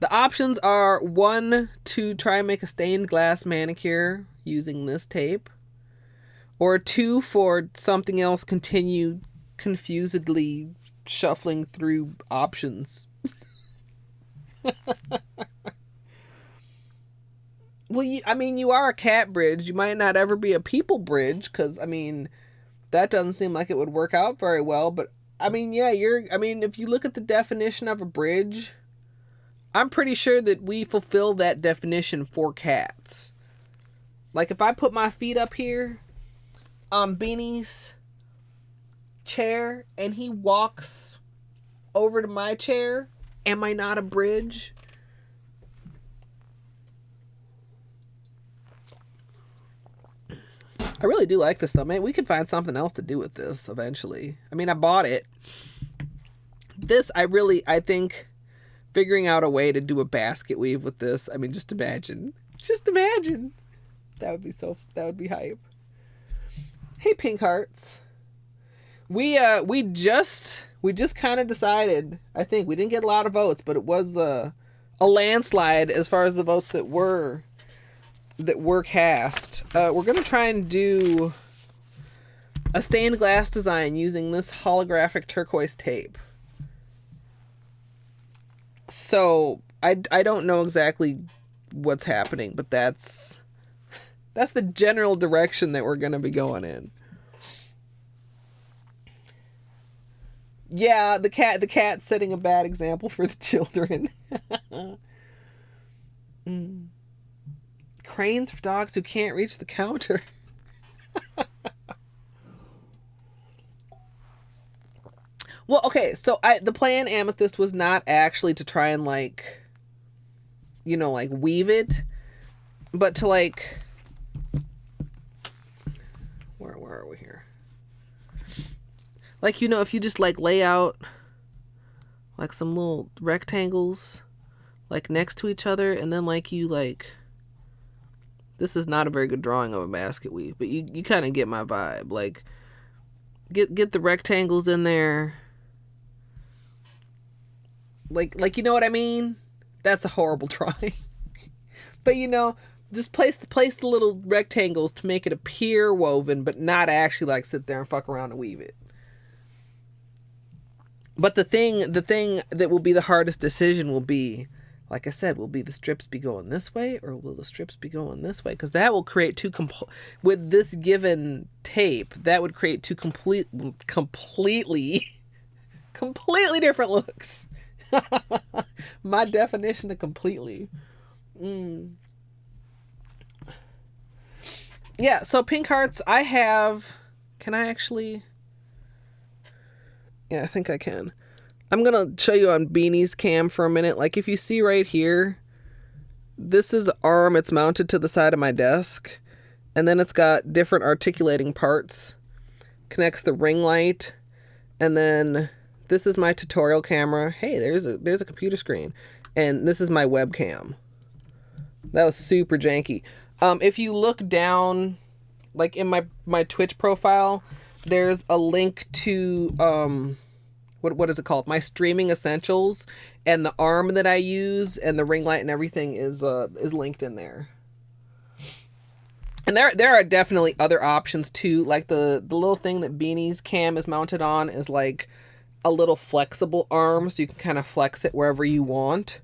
The options are 1, to try and make a stained glass manicure using this tape, or 2, for something else, continue confusedly shuffling through options. Well, you are a cat bridge. You might not ever be a people bridge, because, that doesn't seem like it would work out very well. But, yeah, if you look at the definition of a bridge, I'm pretty sure that we fulfill that definition for cats. Like, if I put my feet up here on Beanie's chair and he walks over to my chair, am I not a bridge? I really do like this though, man. We could find something else to do with this eventually. I bought it. This, I think figuring out a way to do a basket weave with this, just imagine. Just imagine. That would be hype. Hey, Pink Hearts. We just kind of decided, I think we didn't get a lot of votes, but it was a landslide as far as the votes that were cast. We're going to try and do a stained glass design using this holographic turquoise tape. So I don't know exactly what's happening, but that's the general direction that we're going to be going in. Yeah, the cat setting a bad example for the children. Cranes for dogs who can't reach the counter. Well, okay, so the plan, Amethyst, was not actually to try and weave it, but to where are we here? If you just lay out some little rectangles next to each other, and then this is not a very good drawing of a basket weave, but you kind of get my vibe. Get the rectangles in there. You know what I mean? That's a horrible drawing. But just place the little rectangles to make it appear woven, but not actually sit there and fuck around and weave it. But the thing that will be the hardest decision will be, like I said, will be the strips be going this way or will the strips be going this way? Because that will create with this given tape, that would create two completely different looks. My definition of completely. Yeah, so Pink Hearts, can I actually? Yeah, I think I can. I'm going to show you on Beanie's cam for a minute. If you see right here, this is arm. It's mounted to the side of my desk. And then it's got different articulating parts. Connects the ring light. And then this is my tutorial camera. Hey, there's a computer screen. And this is my webcam. That was super janky. If you look down, in my Twitch profile, there's a link to what is it called? My streaming essentials, and the arm that I use and the ring light and everything is linked in there. And there are definitely other options too. The little thing that Beanie's cam is mounted on is a little flexible arm, so you can kind of flex it wherever you want.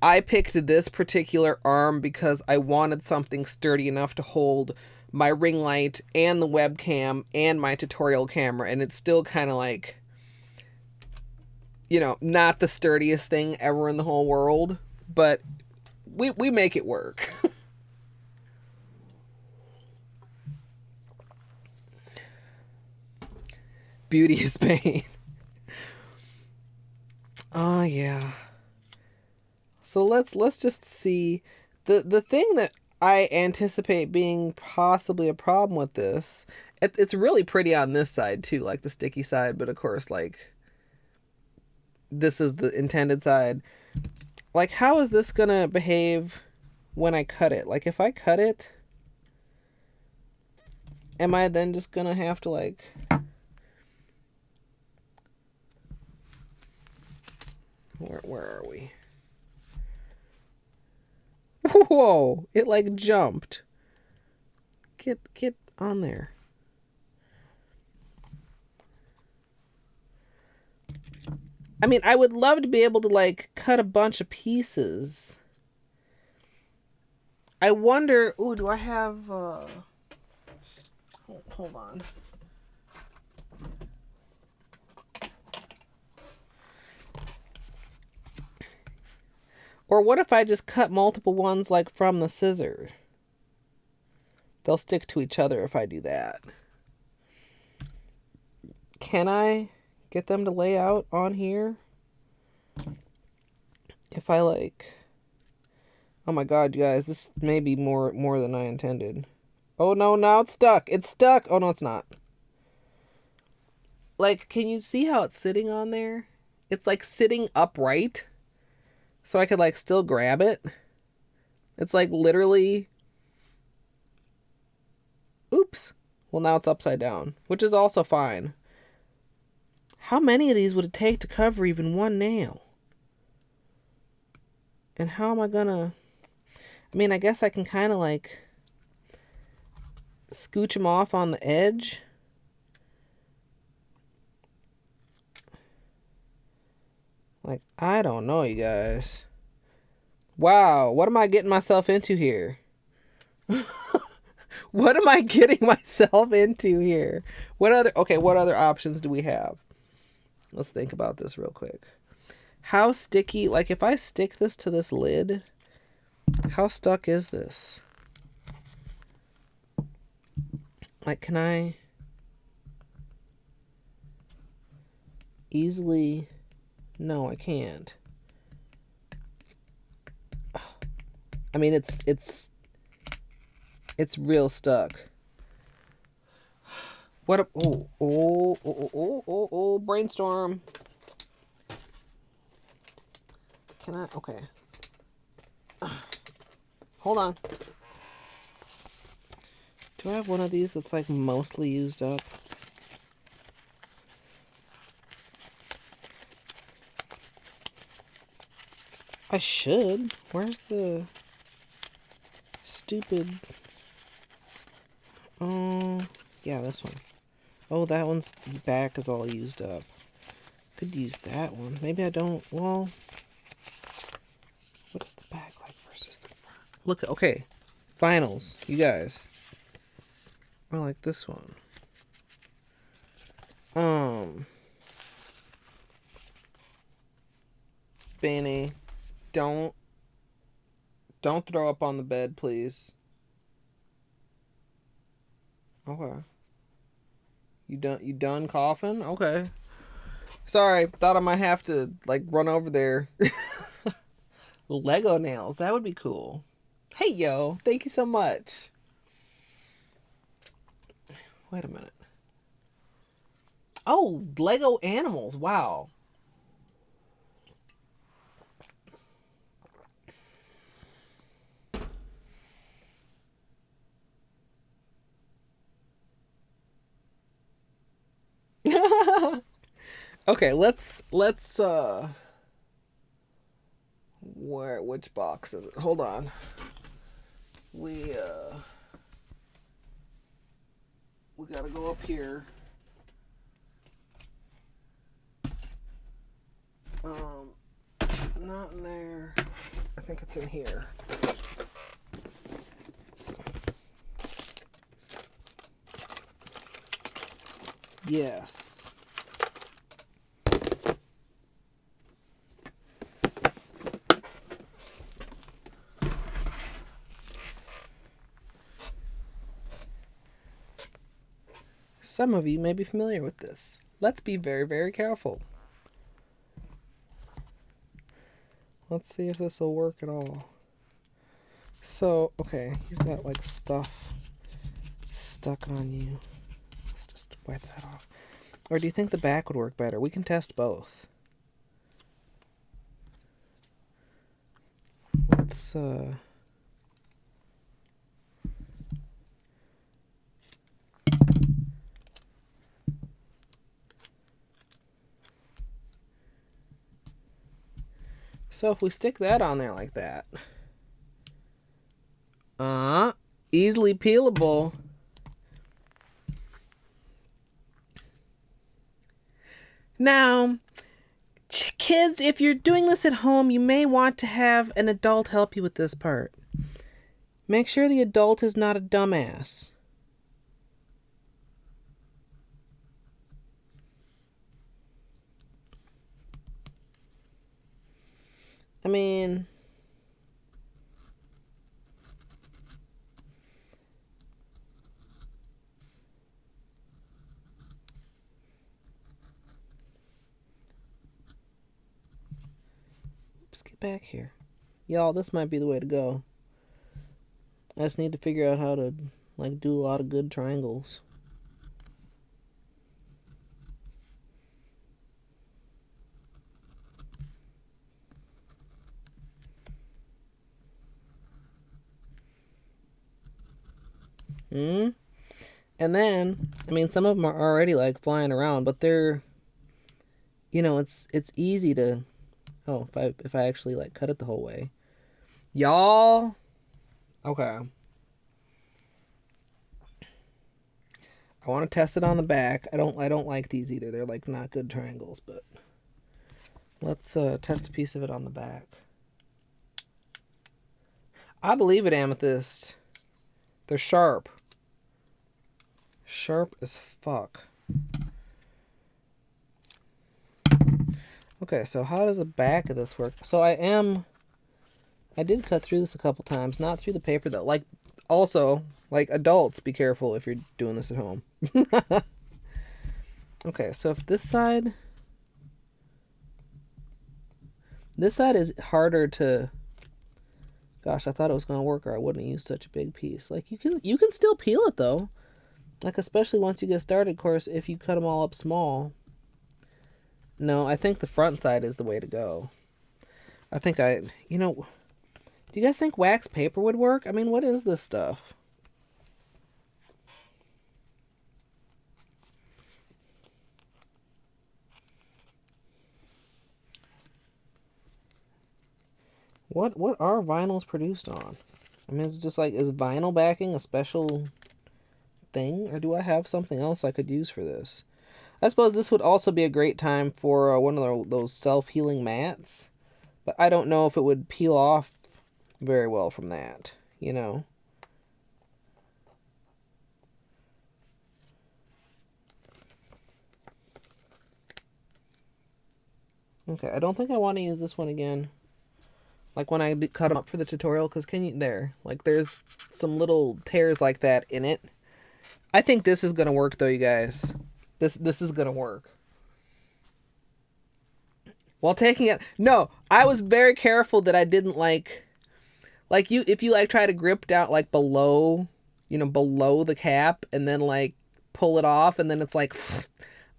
I picked this particular arm because I wanted something sturdy enough to hold my ring light and the webcam and my tutorial camera, and it's still kind of not the sturdiest thing ever in the whole world, but we make it work. Beauty is pain. Oh yeah. So let's just see the thing that I anticipate being possibly a problem with this. It's really pretty on this side too, the sticky side, but of course this is the intended side. How is this gonna behave when I cut it? If I cut it, am I then just gonna have to where are we? Whoa, it like jumped. Get on there. I mean, I would love to be able to like cut a bunch of pieces. I wonder, ooh, do I have hold on. Or what if I just cut multiple ones like from the scissor? They'll stick to each other if I do that. Can I get them to lay out on here? If I like... Oh my god, you guys, this may be more than I intended. Oh no, now it's stuck. It's stuck. Oh no, it's not. Like, can you see how it's sitting on there? It's like sitting upright. So I could like still grab it. It's like literally... Oops. Well, now it's upside down, which is also fine. How many of these would it take to cover even one nail? And how am I gonna... I mean, I guess I can kind of like scooch them off on the edge. Like, I don't know, you guys. Wow, what am I getting myself into here? What am I getting myself into here? What other options do we have? Let's think about this real quick. How sticky, like if I stick this to this lid, how stuck is this? Like, can I easily... No, I can't. I mean, it's real stuck. What a... Oh, brainstorm. Can I... Okay. Hold on. Do I have one of these that's like mostly used up? I should. Where's the stupid... Oh, yeah, this one. Oh, that one's back is all used up. Could use that one. Maybe I don't. Well, what is the back like versus the front? Look, okay. Finals, you guys. I like this one. Benny, don't throw up on the bed, please. Okay. You done coughing? Okay. Sorry, thought I might have to like run over there. Lego nails, that would be cool. Hey yo, thank you so much. Wait a minute. Oh, Lego animals. Wow. Okay, let's which box is it? Hold on. We gotta go up here. Not in there. I think it's in here. Yes. Some of you may be familiar with this. Let's be very, very careful. Let's see if this will work at all. So, okay, you've got like stuff stuck on you. Let's just wipe that off. Or do you think the back would work better? We can test both. Let's so if we stick that on there like that, Easily peelable. Now, kids, if you're doing this at home, you may want to have an adult help you with this part. Make sure the adult is not a dumbass. I mean, oops, get back here. Y'all, this might be the way to go. I just need to figure out how to, like, do a lot of good triangles. And then, I mean, some of them are already like flying around, but they're, you know, it's easy to, oh, if I actually like cut it the whole way, y'all. Okay. I want to test it on the back. I don't like these either. They're like not good triangles, but let's test a piece of it on the back. I believe it, Amethyst. They're sharp. Sharp as fuck. Okay, so how does the back of this work? So I did cut through this a couple times, not through the paper though. Like, also, like, adults, be careful if you're doing this at home. Okay, so if this side is harder to, gosh, I thought it was gonna work, or I wouldn't have used such a big piece. Like, you can still peel it though. Like, especially once you get started, of course, if you cut them all up small. No, I think the front side is the way to go. I think you know, do you guys think wax paper would work? I mean, what is this stuff? What are vinyls produced on? I mean, it's just like, is vinyl backing a special thing, or do I have something else I could use for this? I suppose this would also be a great time for one of those self-healing mats, but I don't know if it would peel off very well from that, you know? Okay, I don't think I want to use this one again. Like when I cut them up for the tutorial, because like there's some little tears like that in it. I think this is going to work though, you guys. This is going to work. While taking it, no, I was very careful that I didn't if you like try to grip down like below the cap and then like pull it off and then it's like,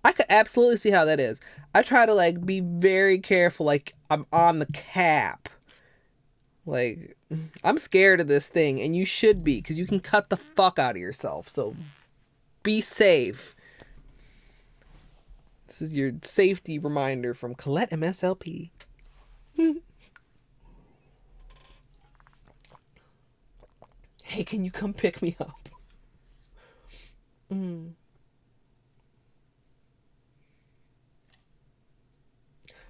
I could absolutely see how that is. I try to like be very careful, like I'm on the cap. Like, I'm scared of this thing, and you should be, because you can cut the fuck out of yourself, so be safe. This is your safety reminder from Colette MSLP. Hey, can you come pick me up?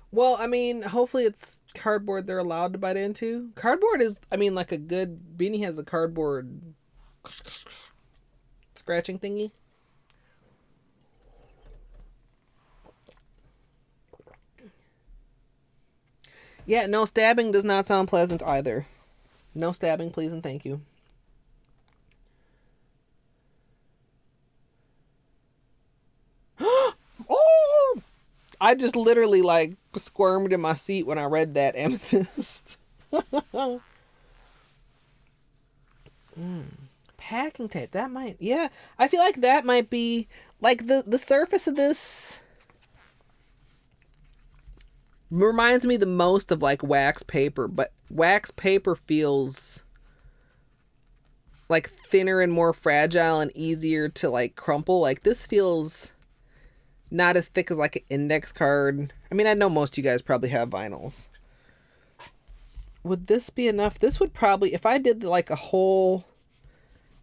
Well, I mean, hopefully it's cardboard they're allowed to bite into. Cardboard is, I mean, like a good... Beanie has a cardboard scratching thingy. Yeah, no, stabbing does not sound pleasant either. No stabbing, please and thank you. Oh! I just literally, like, squirmed in my seat when I read that, Amethyst. Packing tape, that might... Yeah, I feel like that might be... Like, the surface of this... reminds me the most of, like, wax paper, but wax paper feels... like, thinner and more fragile and easier to, like, crumple. Like, this feels... not as thick as like an index card. I mean, I know most of you guys probably have vinyls. would this be enough? This would probably, if I did like this whole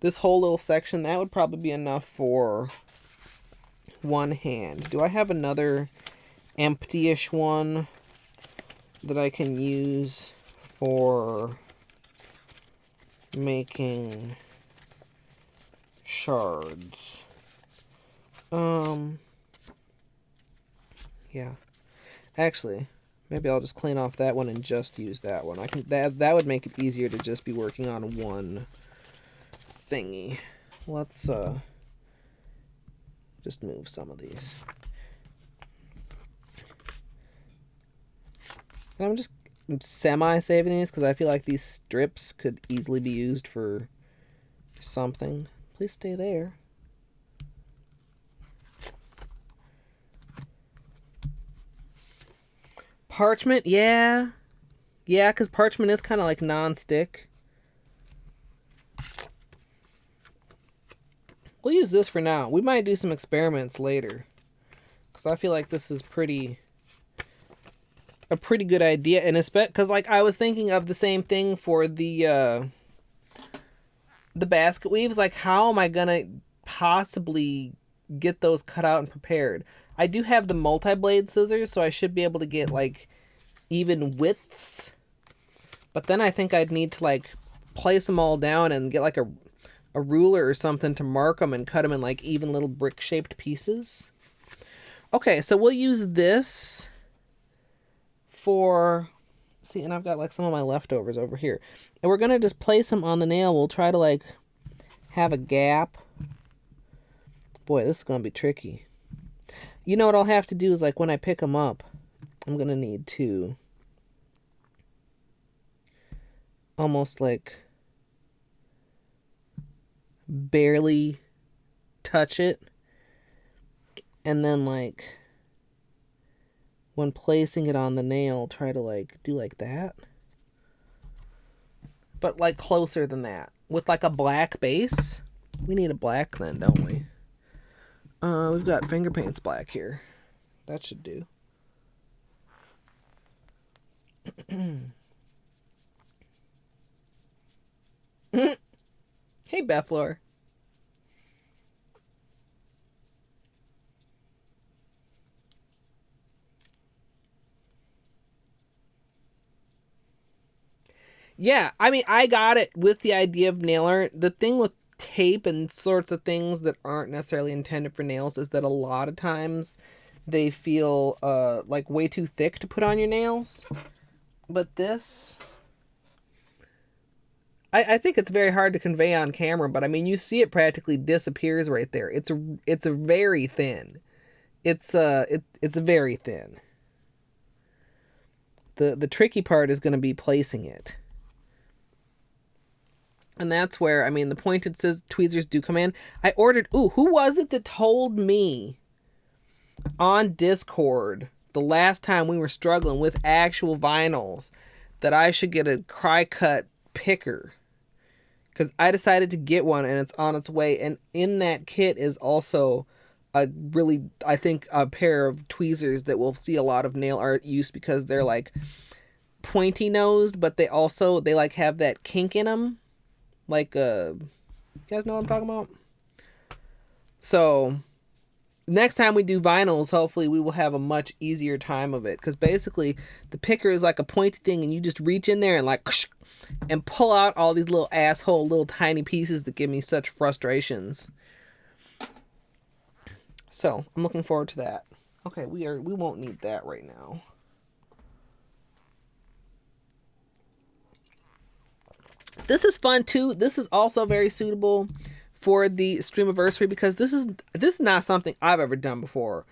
little section, that would probably be enough for one hand. Do I have another empty-ish one that I can use for making shards? Yeah. Actually, maybe I'll just clean off that one and just use that one. I can that would make it easier to just be working on one thingy. Let's just move some of these. And I'm just semi-saving these because I feel like these strips could easily be used for something. Please stay there. Parchment, yeah. Yeah, because parchment is kind of like non-stick. We'll use this for now. We might do some experiments later. Because I feel like this is a pretty good idea. And because like I was thinking of the same thing for the basket weaves. Like, how am I going to possibly get those cut out and prepared? I do have the multi-blade scissors, so I should be able to get like even widths. But then I think I'd need to like place them all down and get like a ruler or something to mark them and cut them in like even little brick-shaped pieces. Okay, so we'll use this for... See, and I've got like some of my leftovers over here. And we're going to just place them on the nail. We'll try to like have a gap. Boy, this is going to be tricky. You know what I'll have to do is like when I pick them up, I'm going to need to almost like barely touch it. And then like when placing it on the nail, try to like do like that. But like closer than that. With like a black base. We need a black then, don't we? We've got finger paints black here. That should do. Hey, Bethler. Yeah, I mean, I got it with the idea of nail art. The thing with tape and sorts of things that aren't necessarily intended for nails is that a lot of times they feel like way too thick to put on your nails. But this, I think it's very hard to convey on camera, but I mean, you see it practically disappears right there. It's a very thin. It's very thin. The tricky part is going to be placing it. And that's where, I mean, the pointed tweezers do come in. I ordered, who was it that told me on Discord the last time we were struggling with actual vinyls that I should get a Cry-Cut picker? Because I decided to get one and it's on its way. And in that kit is also a really, I think, a pair of tweezers that will see a lot of nail art use because they're like pointy nosed, but they like have that kink in them. Like, you guys know what I'm talking about? So, next time we do vinyls, hopefully we will have a much easier time of it. Because basically, the picker is like a pointy thing, and you just reach in there and like, and pull out all these little tiny pieces that give me such frustrations. So, I'm looking forward to that. Okay, we won't need that right now. This is fun too. This is also very suitable for the streamiversary because this is not something I've ever done before.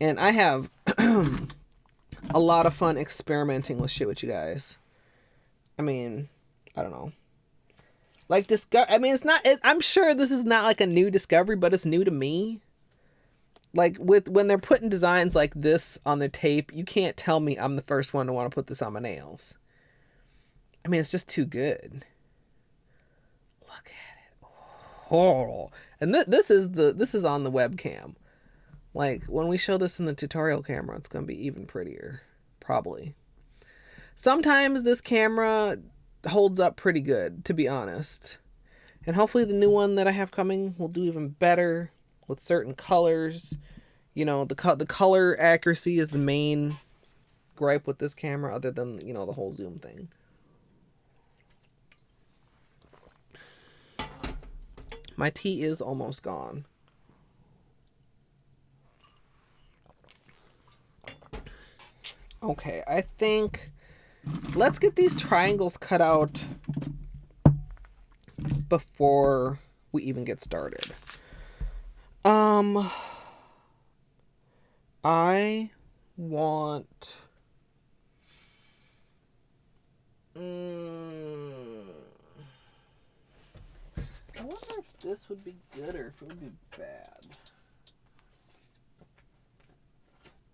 And I have a lot of fun experimenting with shit with you guys. I mean, I don't know. Like I'm sure this is not like a new discovery, but it's new to me. Like when they're putting designs like this on their tape, you can't tell me I'm the first one to want to put this on my nails. I mean, it's just too good. Look at it. Oh. And this is on the webcam. Like when we show this in the tutorial camera, it's going to be even prettier, probably. Sometimes this camera holds up pretty good, to be honest. And hopefully the new one that I have coming will do even better with certain colors. You know, the color accuracy is the main gripe with this camera, other than, you know, the whole zoom thing. My tea is almost gone. Okay, I think let's get these triangles cut out before we even get started. I want I wonder if this would be good or if it would be bad.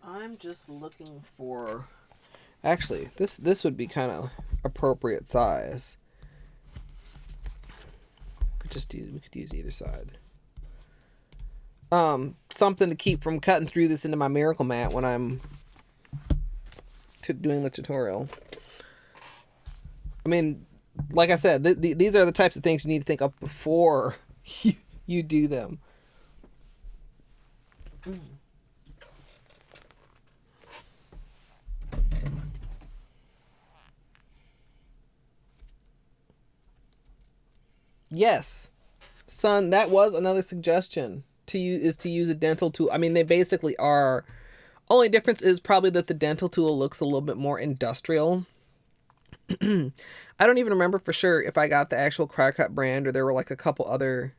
I'm just looking for... Actually, this would be kind of appropriate size. We could use either side. Something to keep from cutting through this into my miracle mat when I'm doing the tutorial. I mean, like I said, these are the types of things you need to think of before you do them. Yes, son, that was another suggestion to use a dental tool. I mean, they basically are. Only difference is probably that the dental tool looks a little bit more industrial. I don't even remember for sure if I got the actual Cricut brand or there were like a couple other.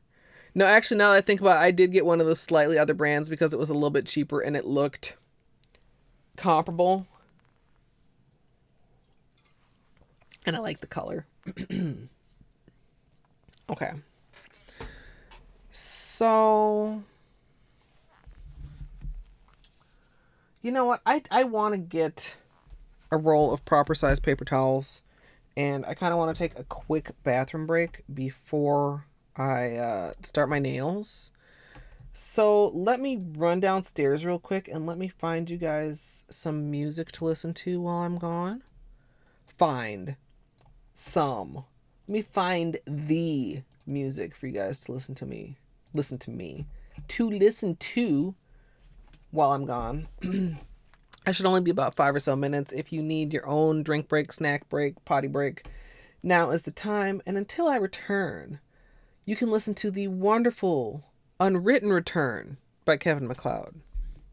No, actually, now that I think about it, I did get one of the slightly other brands because it was a little bit cheaper and it looked comparable. And I like the color. Okay. So, you know what? I want to get a roll of proper size paper towels, and I kind of want to take a quick bathroom break before I start my nails. So let me run downstairs real quick and let me find you guys some music to listen to while I'm gone. Find some. Let me find the music for you guys to listen to while I'm gone. I should only be about 5 or so minutes. If you need your own drink break, snack break, potty break, now is the time. And until I return, you can listen to the wonderful Unwritten Return by Kevin MacLeod.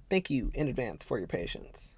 Thank you in advance for your patience.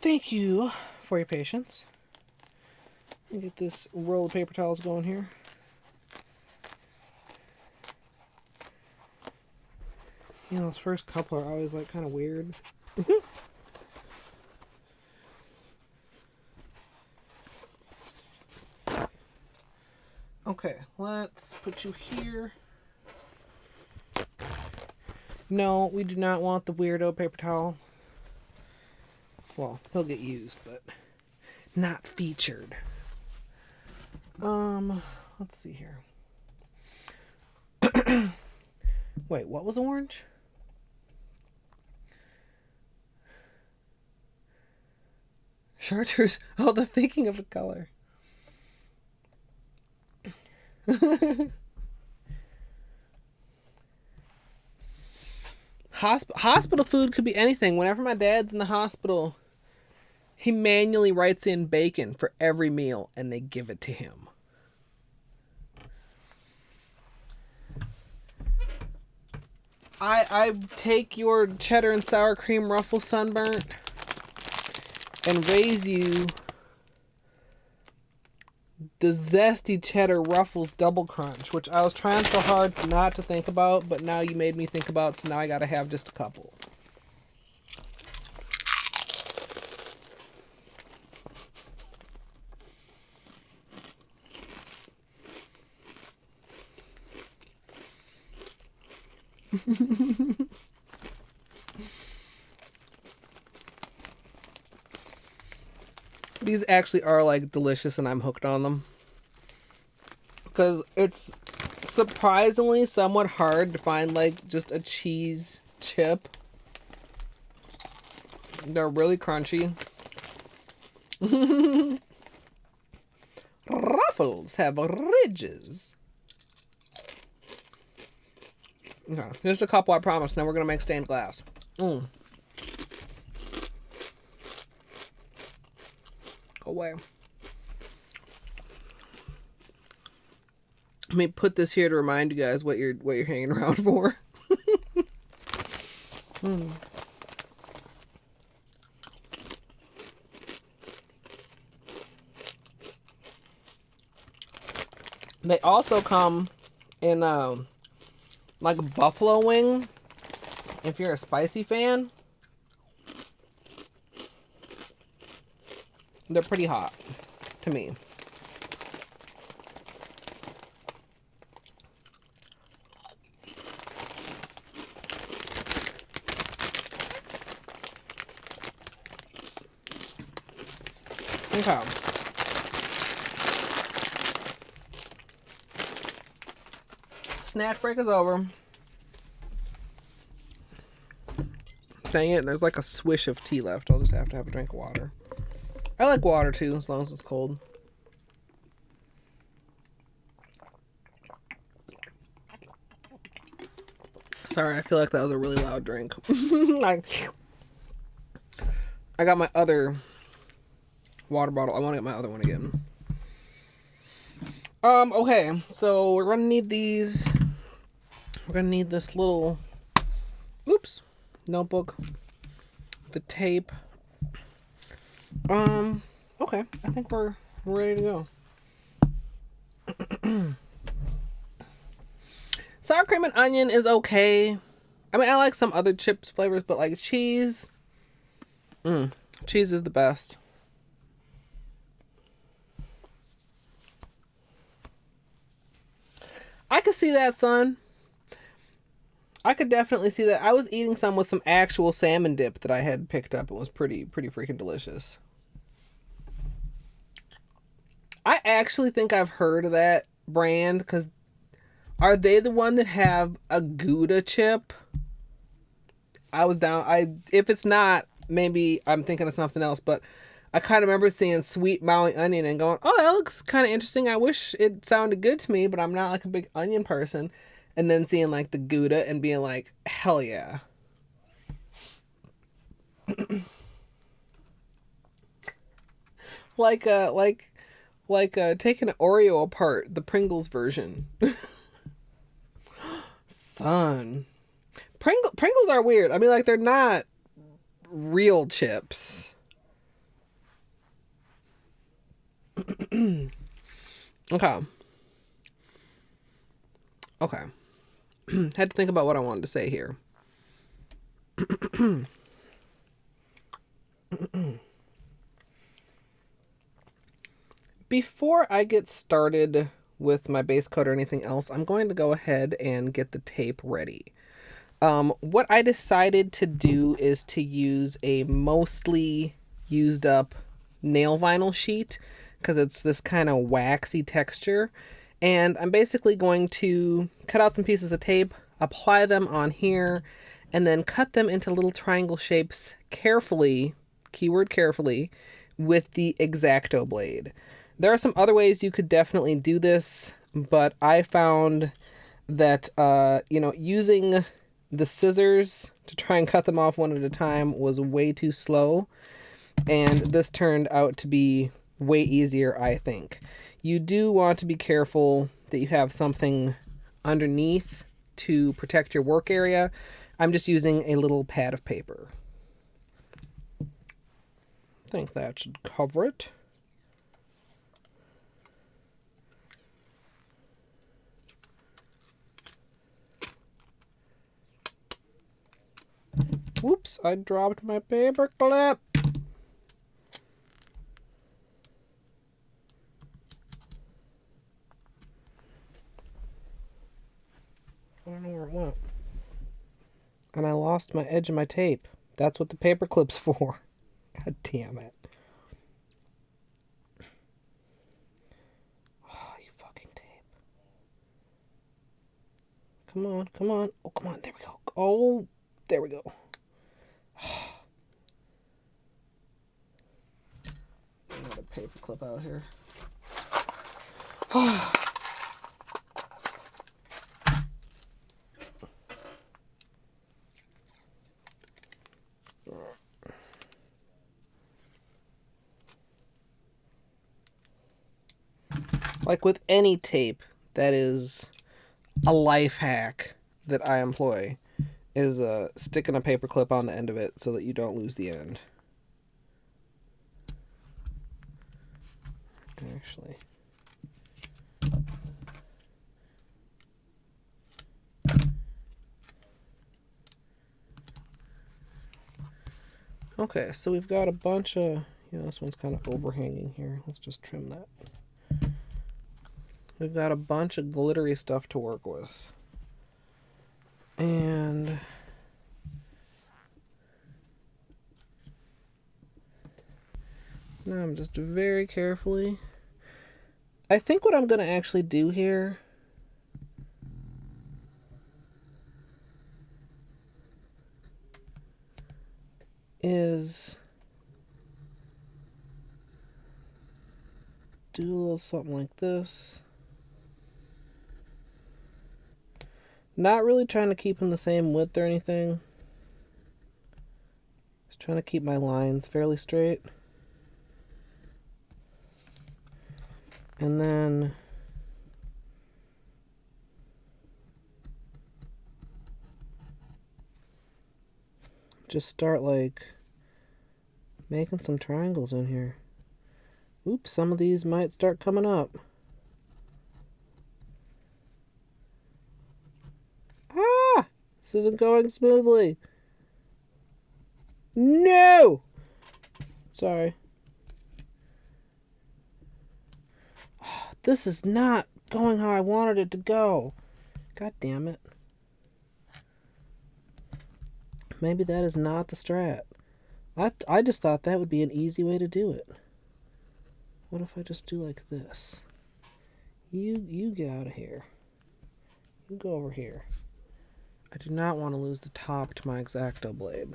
Thank you for your patience. Let me get this roll of paper towels going here. You know, those first couple are always like kind of weird. Okay, let's put you here. No, we do not want the weirdo paper towel. Well, he'll get used, but not featured. Let's see here. Wait, what was orange? Chartreuse. Oh, the thinking of a color. Hospital food could be anything. Whenever my dad's in the hospital, he manually writes in bacon for every meal and they give it to him. I take your cheddar and sour cream ruffle sunburnt and raise you the zesty cheddar ruffles double crunch, which I was trying so hard not to think about, but now you made me think about, so now I gotta have just a couple. These actually are like delicious and I'm hooked on them. Because it's surprisingly somewhat hard to find like just a cheese chip. They're really crunchy. Ruffles have ridges. Okay, just a couple, I promise. Now we're going to make stained glass. Go away. Let me put this here to remind you guys what you're hanging around for. They also come in like a buffalo wing. If you're a spicy fan, they're pretty hot to me. Okay. Snack break is over. Dang it, there's like a swish of tea left. I'll just have to have a drink of water. I like water too, as long as it's cold. Sorry, I feel like that was a really loud drink. I got my other water bottle. I want to get my other one again. Okay, so we're gonna need these. We're gonna need this little, notebook, the tape. Okay, I think we're ready to go. Sour cream and onion is okay. I mean, I like some other chips flavors, but like cheese, cheese is the best. I could see that, son. I could definitely see that. I was eating some with some actual salmon dip that I had picked up. It was pretty freaking delicious. I actually think I've heard of that brand, because are they the one that have a Gouda chip? I was down. If it's not, maybe I'm thinking of something else, but I kind of remember seeing sweet Maui onion and going, oh, that looks kind of interesting. I wish it sounded good to me, but I'm not like a big onion person. And then seeing like the Gouda and being like, hell yeah. like taking an Oreo apart, the Pringles version. Son. Pringles are weird. I mean, like, they're not real chips. Okay. Okay. Had to think about what I wanted to say here. Before I get started with my base coat or anything else, I'm going to go ahead and get the tape ready. What I decided to do is to use a mostly used up nail vinyl sheet because it's this kind of waxy texture. And I'm basically going to cut out some pieces of tape, apply them on here, and then cut them into little triangle shapes carefully, keyword carefully, with the X-Acto blade. There are some other ways you could definitely do this, but I found that, using the scissors to try and cut them off one at a time was way too slow, and this turned out to be way easier, I think. You do want to be careful that you have something underneath to protect your work area. I'm just using a little pad of paper. I think that should cover it. Whoops, I dropped my paper clip. I don't know where it went. And I lost my edge of my tape. That's what the paper clip's for. God damn it. Oh, you fucking tape. Come on, come on. Oh, come on. There we go. Oh, there we go. Another paper clip out here. Like with any tape, that is a life hack that I employ, is sticking a paper clip on the end of it so that you don't lose the end. Actually, okay, so we've got a bunch of, this one's kind of overhanging here. Let's just trim that. We've got a bunch of glittery stuff to work with. And now I'm just very carefully. I think what I'm going to actually do here is do a little something like this. Not really trying to keep them the same width or anything. Just trying to keep my lines fairly straight. And then just start like making some triangles in here. Oops, some of these might start coming up. Ah! This isn't going smoothly. No! Sorry. This is not going how I wanted it to go. God damn it. Maybe that is not the strat. I just thought that would be an easy way to do it. What if I just do like this? You get out of here. You go over here. I do not want to lose the top to my X-Acto blade.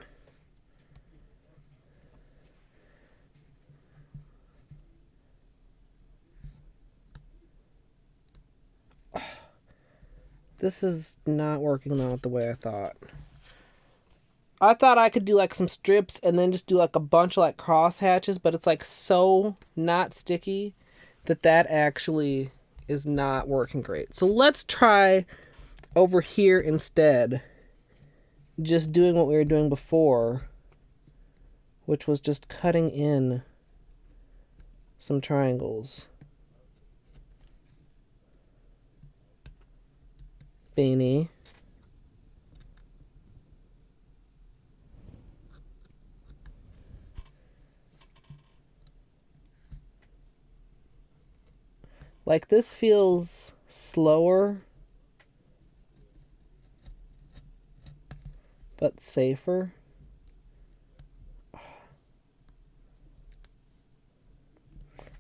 This is not working out the way I thought. I thought I could do like some strips and then just do like a bunch of like cross hatches, but it's like so not sticky that actually is not working great. So let's try over here instead, just doing what we were doing before, which was just cutting in some triangles. Beanie. Like, this feels slower, but safer.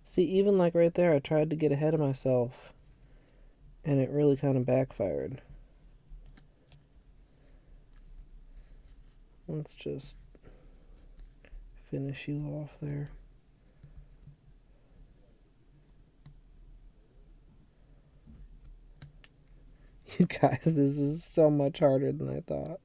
See, even like right there, I tried to get ahead of myself, and it really kind of backfired. Let's just finish you off there. You guys, this is so much harder than I thought.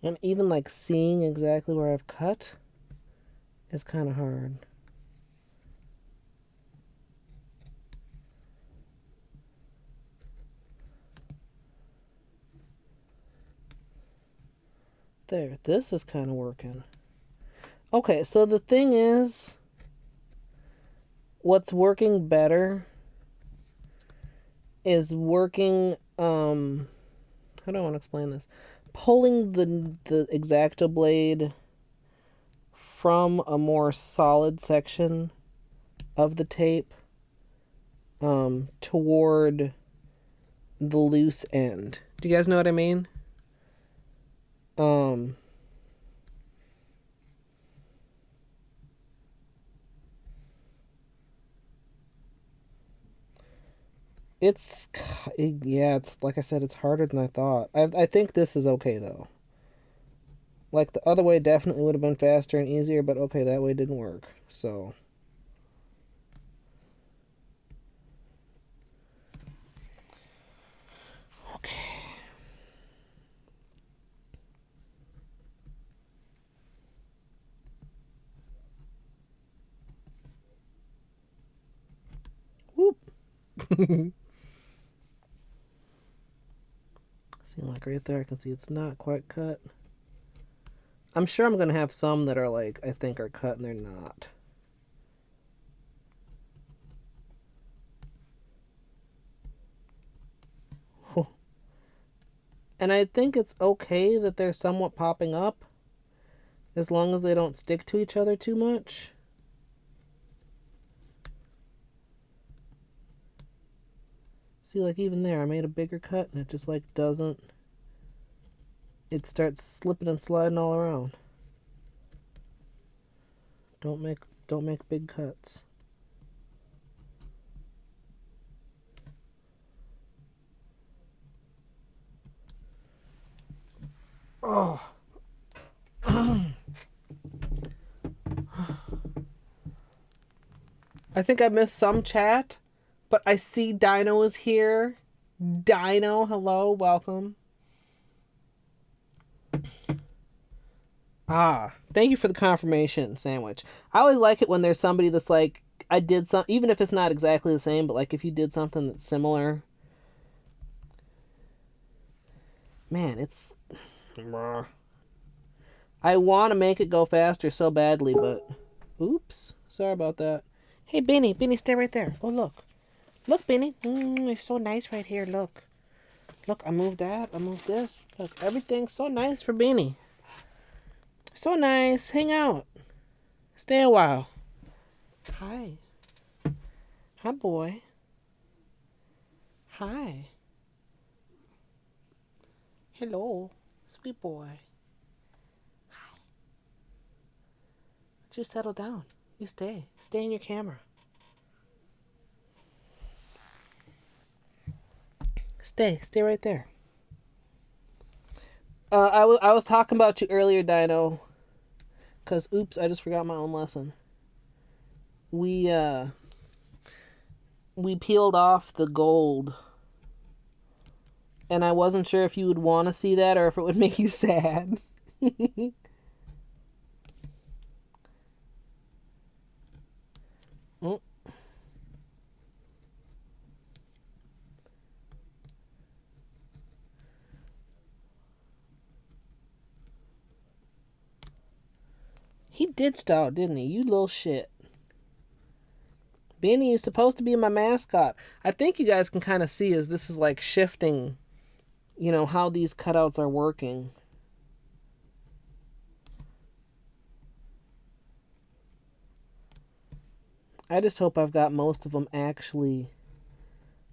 And even like seeing exactly where I've cut is kind of hard. There, this is kind of working. Okay, so the thing is, what's working better is working, how do I want to explain this? Pulling the X-Acto blade from a more solid section of the tape toward the loose end. Do you guys know what I mean? It's like I said, it's harder than I thought. I think this is okay though. Like, the other way definitely would have been faster and easier, but okay, that way didn't work. So okay. Whoop. See, like right there, I can see it's not quite cut. I'm sure I'm gonna have some that are like, I think are cut and they're not. And I think it's okay that they're somewhat popping up, as long as they don't stick to each other too much. See, like even there, I made a bigger cut and it just like doesn't. It starts slipping and sliding all around. Don't make big cuts. Oh. I think I missed some chat, but I see Dino is here. Dino, hello, welcome. Thank you for the confirmation sandwich. I always like it when there's somebody that's like, I did some, even if it's not exactly the same, but like if you did something that's similar. Man, it's... I want to make it go faster so badly, but... Oops, sorry about that. Hey, Benny, stay right there. Oh, look. Look, Benny. It's so nice right here, look. Look, I moved that, I moved this. Look, everything's so nice for Benny. So nice. Hang out. Stay a while. Hi. Hi, boy. Hi. Hello. Sweet boy. Hi. Just settle down. You stay. Stay in your camera. Stay right there. I was talking about you earlier, Dino. Because, oops, I just forgot my own lesson. We peeled off the gold. And I wasn't sure if you would want to see that or if it would make you sad. Oh. ditched out, didn't he? You little shit. Benny is supposed to be my mascot. I think you guys can kind of see as this is like shifting, you know, how these cutouts are working. I just hope I've got most of them actually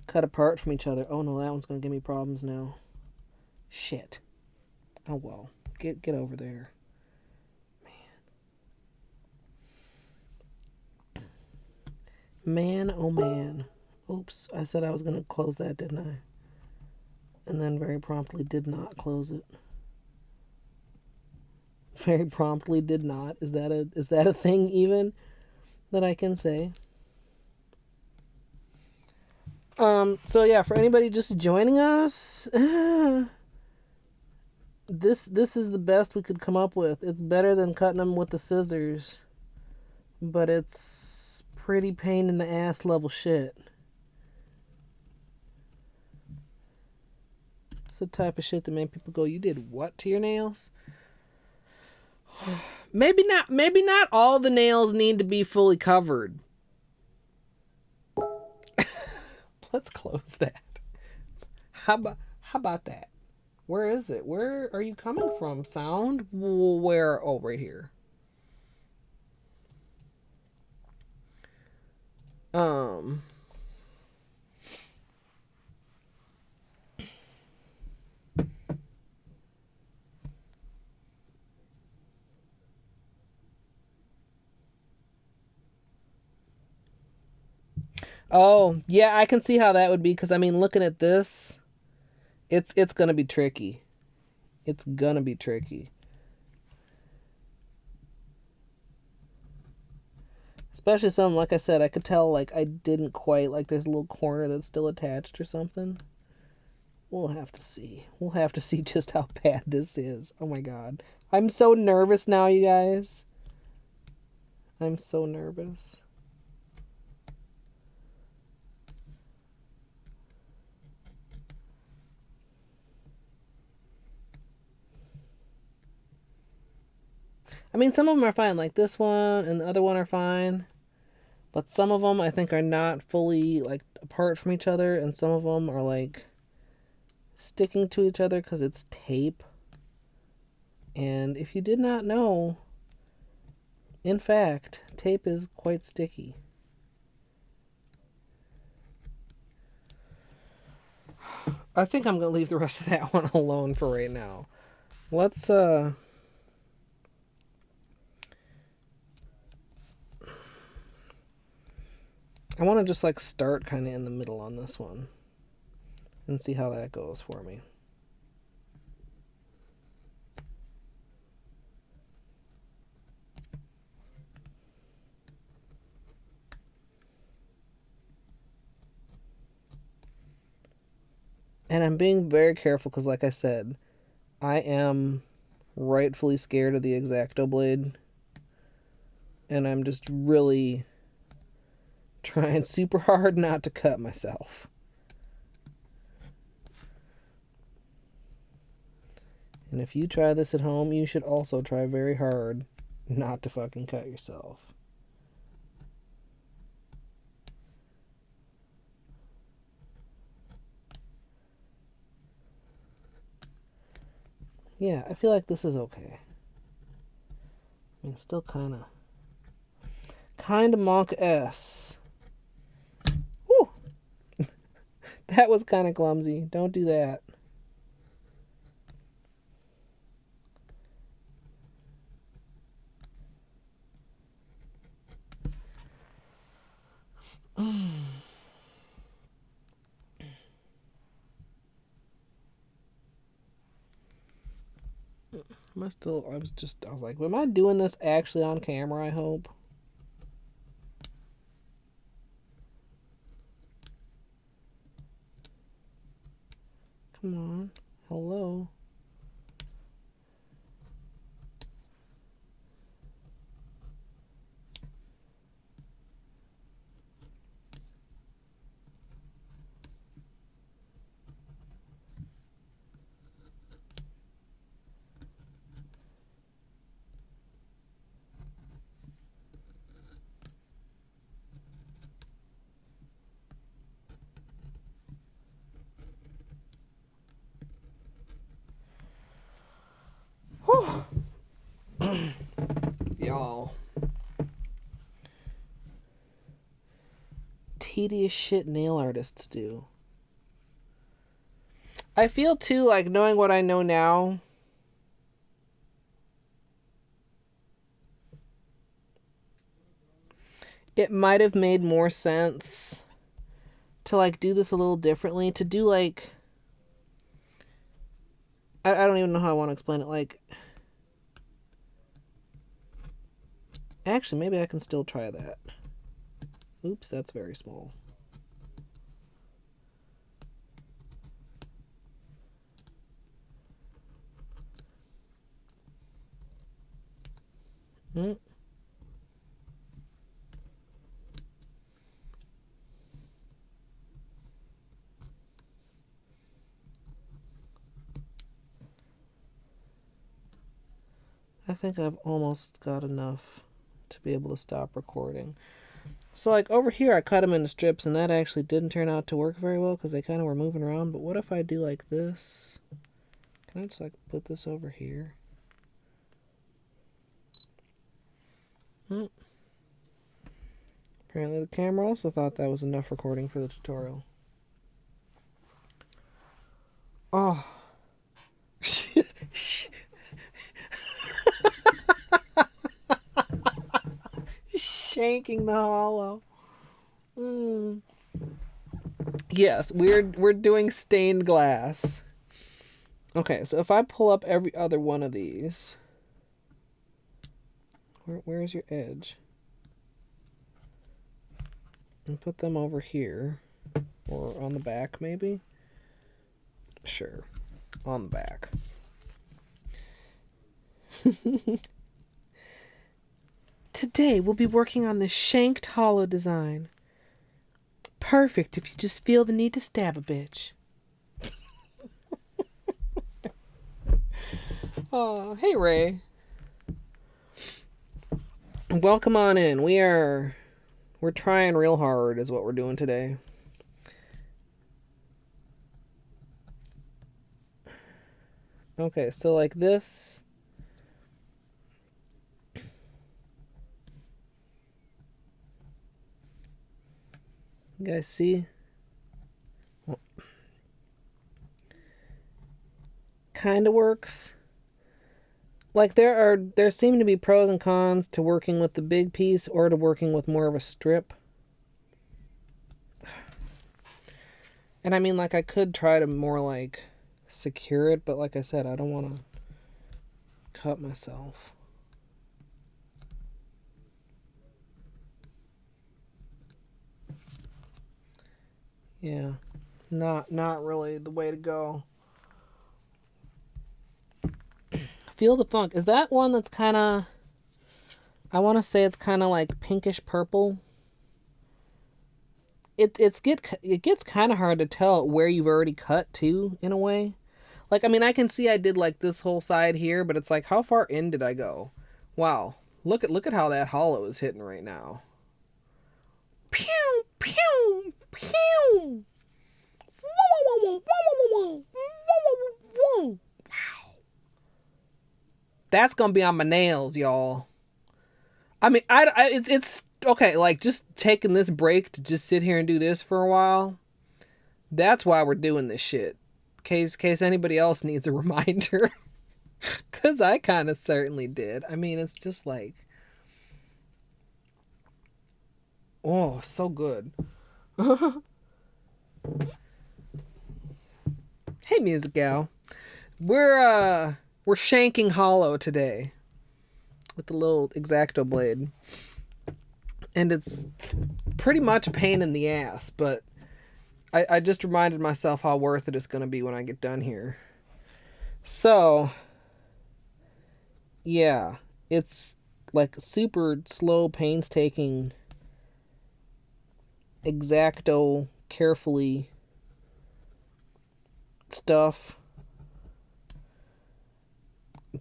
cut apart from each other. Oh no, that one's going to give me problems now. Shit. Oh well. Get over there. Man, oh man. Oops, I said I was going to close that, didn't I? And then very promptly did not close it. Very promptly did not. Is that a thing even that I can say? So yeah, for anybody just joining us, this is the best we could come up with. It's better than cutting them with the scissors, but it's pretty pain in the ass level shit. It's the type of shit that made people go, "You did what to your nails?" Maybe not all the nails need to be fully covered. Let's close that. How about that? Where is it? Where are you coming from? Sound? Where? Oh, right here. Oh, yeah, I can see how that would be, because I mean, looking at this, it's gonna be tricky. It's gonna be tricky. Especially some, like I said, I could tell, like, I didn't quite, like, there's a little corner that's still attached or something. We'll have to see. We'll have to see just how bad this is. Oh my god. I'm so nervous now, you guys. I'm so nervous. I mean, some of them are fine, like this one and the other one are fine. But some of them I think are not fully, like, apart from each other, and some of them are, like, sticking to each other because it's tape. And if you did not know, in fact, tape is quite sticky. I think I'm going to leave the rest of that one alone for right now. Let's, I want to just, like, start kind of in the middle on this one and see how that goes for me. And I'm being very careful because, like I said, I am rightfully scared of the X-Acto blade. And I'm just really trying super hard not to cut myself. And if you try this at home, you should also try very hard not to fucking cut yourself. Yeah, I feel like this is okay. I mean, still kind of Monk S. Whew. That was kind of clumsy. Don't do that. I was like, am I doing this actually on camera, I hope? Come on. Hello. Whew. Y'all. Tedious shit nail artists do. I feel too like, knowing what I know now, it might have made more sense to like do this a little differently, to do like, I don't even know how I want to explain it. Like, actually, maybe I can still try that. Oops, that's very small. I think I've almost got enough to be able to stop recording. So like over here I cut them into strips, and that actually didn't turn out to work very well because they kind of were moving around. But what if I do like this? Can I just like put this over here? Apparently the camera also thought that was enough recording for the tutorial. Oh. Shanking the hollow. Yes, we're doing stained glass. Okay, so if I pull up every other one of these, where's your edge? And put them over here, or on the back maybe? Sure, on the back. Today we'll be working on the shanked hollow design. Perfect if you just feel the need to stab a bitch. Oh, hey Ray. Welcome on in. We're trying real hard is what we're doing today. Okay, so like this. You guys see? Well, kind of works. Like there seem to be pros and cons to working with the big piece or to working with more of a strip. And I mean, like, I could try to more like secure it, but like I said, I don't want to cut myself. Yeah, not really the way to go. Feel the funk. Is that one that's kind of, I want to say it's kind of like pinkish purple. It gets kind of hard to tell where you've already cut to, in a way. Like, I mean, I can see I did like this whole side here, but it's like, how far in did I go? Wow, look at how that hollow is hitting right now. Pew pew pew. Wow. That's gonna be on my nails, y'all. I mean, it's okay. Like, just taking this break to just sit here and do this for a while. That's why we're doing this shit. Case anybody else needs a reminder, because I kind of certainly did. I mean, it's just like, oh, so good. Hey, music gal. We're shanking hollow today with the little X-Acto blade. And it's pretty much a pain in the ass, but I just reminded myself how worth it it's going to be when I get done here. So, yeah, it's like super slow, painstaking, X-Acto, carefully stuff.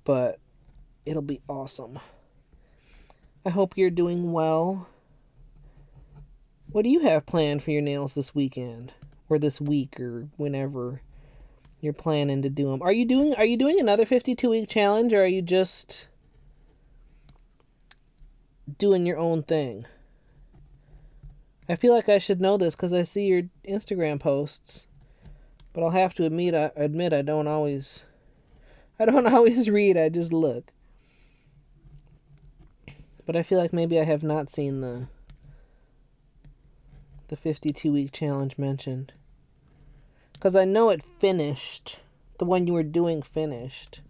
But it'll be awesome. I hope you're doing well. What do you have planned for your nails this weekend? Or this week, or whenever you're planning to do them. Are you doing another 52-week challenge, or are you just doing your own thing? I feel like I should know this because I see your Instagram posts, but I'll have to admit I don't always read. I just look. But I feel like maybe I have not seen the 52-week challenge mentioned. Because I know it finished. The one you were doing finished.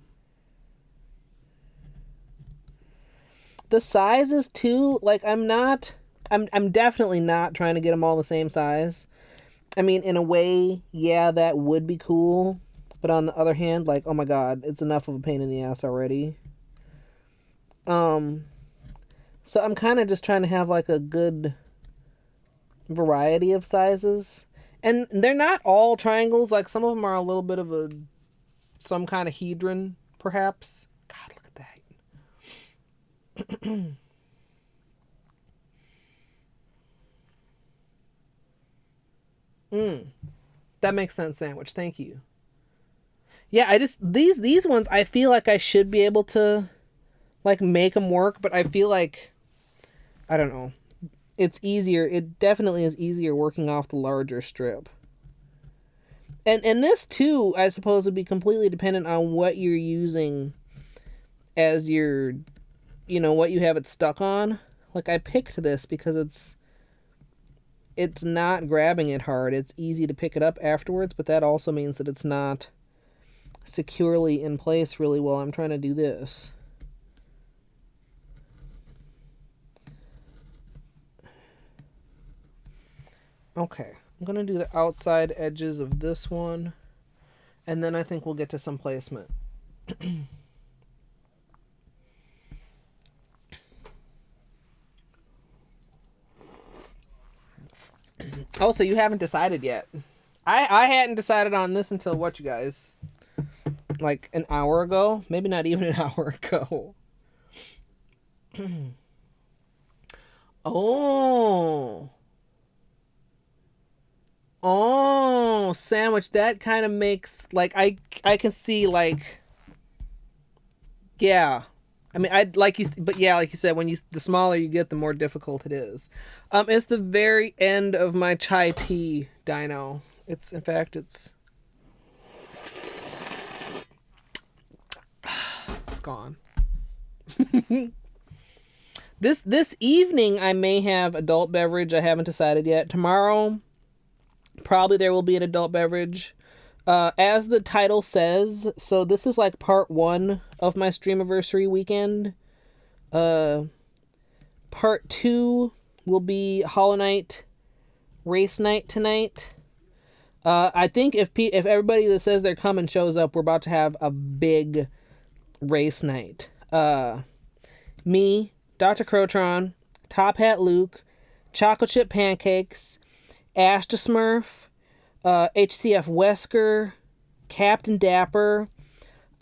The sizes too, like I'm definitely not trying to get them all the same size. I mean, in a way, yeah, that would be cool. But on the other hand, like, oh my god, it's enough of a pain in the ass already. So I'm kind of just trying to have like a good variety of sizes. And they're not all triangles. Like some of them are a little bit of some kind of hedron, perhaps. God, look at that. That makes sense, sandwich. Thank you. Yeah, these ones I feel like I should be able to like make them work, but I feel like I don't know. It's easier. It definitely is easier working off the larger strip. And this too, I suppose, would be completely dependent on what you're using as your, what you have it stuck on. Like I picked this because it's not grabbing it hard. It's easy to pick it up afterwards, but that also means that it's not securely in place really well. I'm trying to do this. Okay, I'm going to do the outside edges of this one, and then I think we'll get to some placement. Oh, so you haven't decided yet. I hadn't decided on this until what, you guys? Like an hour ago? Maybe not even an hour ago. Oh. Oh, sandwich. That kind of makes like I can see like yeah. I mean, but yeah, like you said, the smaller you get, the more difficult it is. It's the very end of my chai tea dino. It's gone. This evening I may have adult beverage. I haven't decided yet. Tomorrow, probably there will be an adult beverage. As the title says, so this is like part 1 of my Streamiversary weekend. Part 2 will be Hollow Knight race night tonight. I think if everybody that says they're coming shows up, we're about to have a big race night. Me, Dr. Crotron, Top Hat Luke, Chocolate Chip Pancakes, Ashta Smurf, HCF Wesker, Captain Dapper.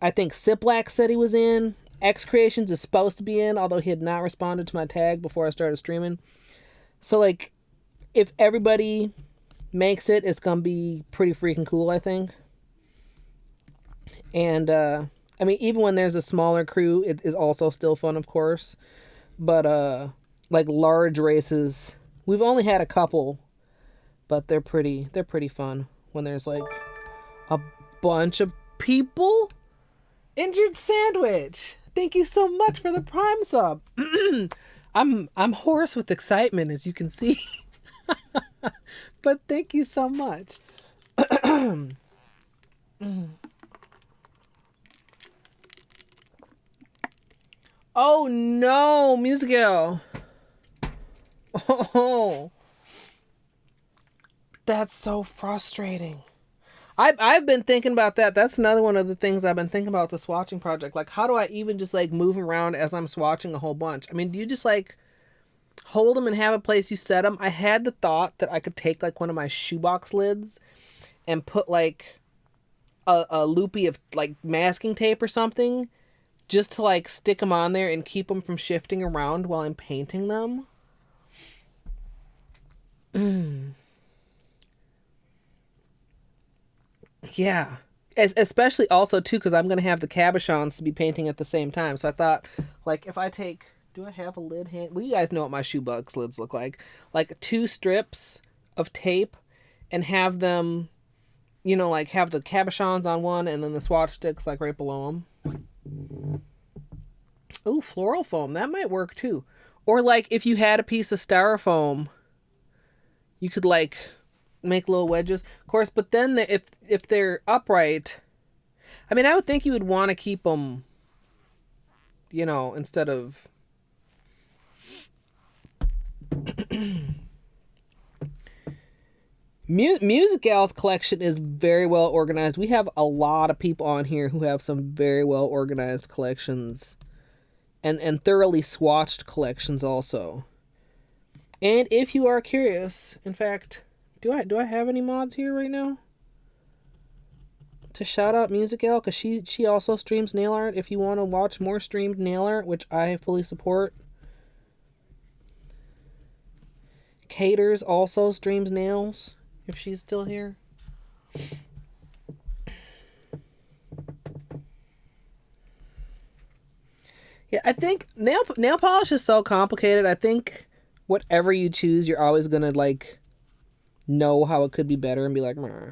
I think Siplack said he was in. X Creations is supposed to be in, although he had not responded to my tag before I started streaming. So, like, if everybody makes it, it's gonna be pretty freaking cool, I think. And, I mean, even when there's a smaller crew, it is also still fun, of course. But, like, large races, we've only had a couple, but they're pretty fun when there's like a bunch of people. Injured Sandwich, thank you so much for the Prime sub. I'm hoarse with excitement, as you can see. But thank you so much. Oh no, Musical. Oh, that's so frustrating. I've been thinking about that. That's another one of the things I've been thinking about this swatching project. Like, how do I even just like move around as I'm swatching a whole bunch? I mean, do you just like hold them and have a place you set them? I had the thought that I could take like one of my shoebox lids and put like a loopy of like masking tape or something just to like stick them on there and keep them from shifting around while I'm painting them. Yeah. Especially also too because I'm gonna have the cabochons to be painting at the same time. So I thought, like, if I take, do I have a lid hand? Well, you guys know what my shoebox lids look like. Like 2 strips of tape, and have them, like have the cabochons on one, and then the swatch sticks like right below them. Ooh, floral foam, that might work too. Or like if you had a piece of styrofoam, you could like make little wedges, of course. But then if they're upright, I mean, I would think you would want to keep them, instead of. Music Gal's collection is very well organized. We have a lot of people on here who have some very well organized collections, and thoroughly swatched collections also. And if you are curious, in fact, do I have any mods here right now to shout out Music Gal? Because she also streams nail art. If you want to watch more streamed nail art, which I fully support. Caters also streams nails, if she's still here. Yeah, I think nail polish is so complicated. I think whatever you choose, you're always gonna like know how it could be better and be like, meh.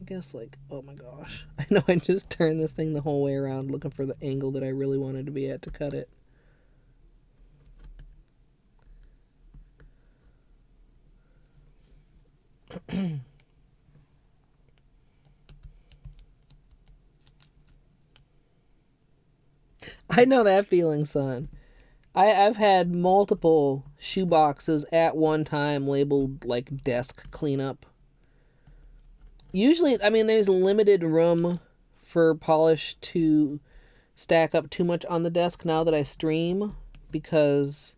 I guess like, oh my gosh. I know I just turned this thing the whole way around looking for the angle that I really wanted to be at to cut it. I know that feeling, son. I've had multiple shoe boxes at one time labeled like desk cleanup. Usually, I mean, there's limited room for polish to stack up too much on the desk now that I stream, because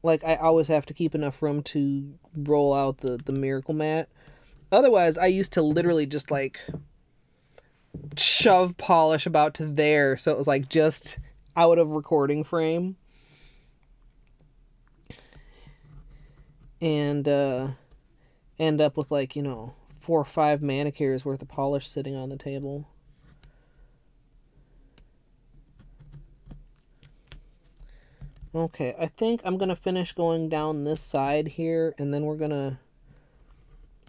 like I always have to keep enough room to roll out the miracle mat. Otherwise, I used to literally just like shove polish about to there, so it was like just out of recording frame. And end up with like, 4 or 5 manicures worth of polish sitting on the table. Okay, I think I'm gonna finish going down this side here, and then we're gonna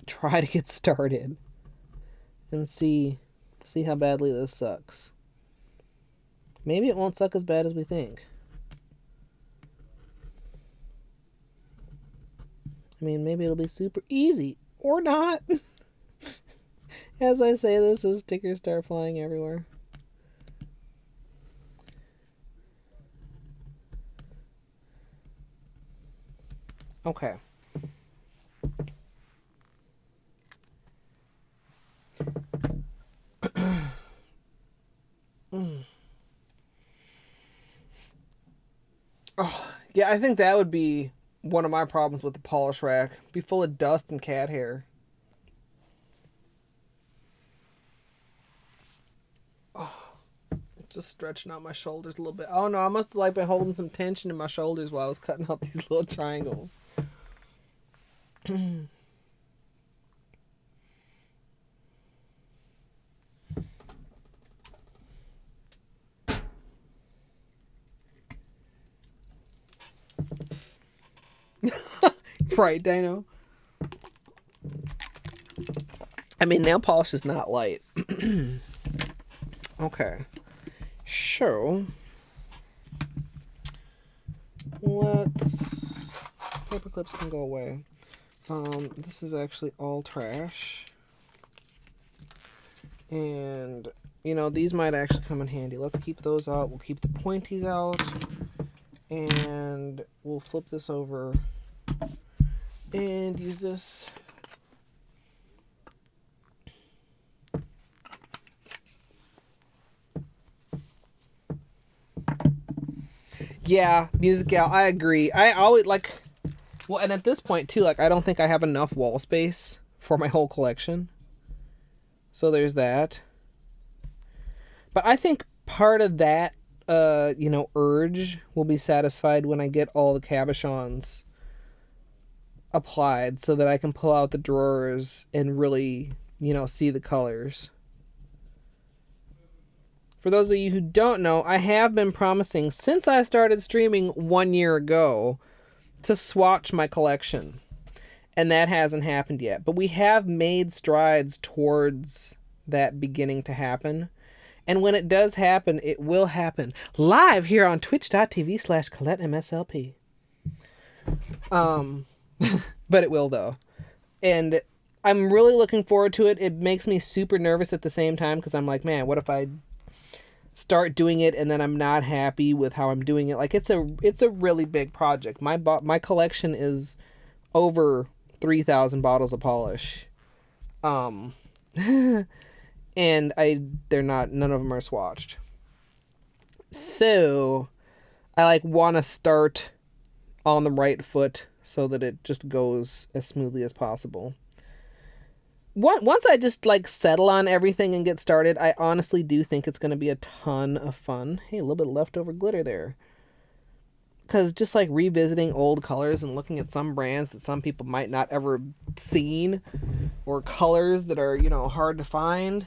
try to get started and see how badly this sucks. Maybe it won't suck as bad as we think. I mean, maybe it'll be super easy, or not. As I say this, as stickers start flying everywhere. Okay. Oh, yeah, I think that would be one of my problems with the polish rack. Be full of dust and cat hair. Oh, just stretching out my shoulders a little bit. Oh no, I must have like been holding some tension in my shoulders while I was cutting out these little triangles. Right, Dino. I mean, nail polish is not light. Okay. So, let's... Paper clips can go away. This is actually all trash. And, these might actually come in handy. Let's keep those out. We'll keep the pointies out. And we'll flip this over and use this. Yeah, Music Gal, I agree. I always like, well, and at this point too, like I don't think I have enough wall space for my whole collection. So there's that. But I think part of that urge will be satisfied when I get all the cabochons applied so that I can pull out the drawers and really, see the colors. For those of you who don't know, I have been promising since I started streaming 1 year ago to swatch my collection. And that hasn't happened yet. But we have made strides towards that beginning to happen. And when it does happen, it will happen live here on twitch.tv/ColetteMSLP. But it will, though. And I'm really looking forward to it. It makes me super nervous at the same time because I'm like, man, what if I start doing it and then I'm not happy with how I'm doing it? Like, it's a really big project. My collection is over 3,000 bottles of polish. And none of them are swatched. So I want to start on the right foot so that it just goes as smoothly as possible. Once I just settle on everything and get started, I honestly do think it's going to be a ton of fun. Hey, a little bit of leftover glitter there. Because just revisiting old colors and looking at some brands that some people might not ever seen, or colors that are, hard to find,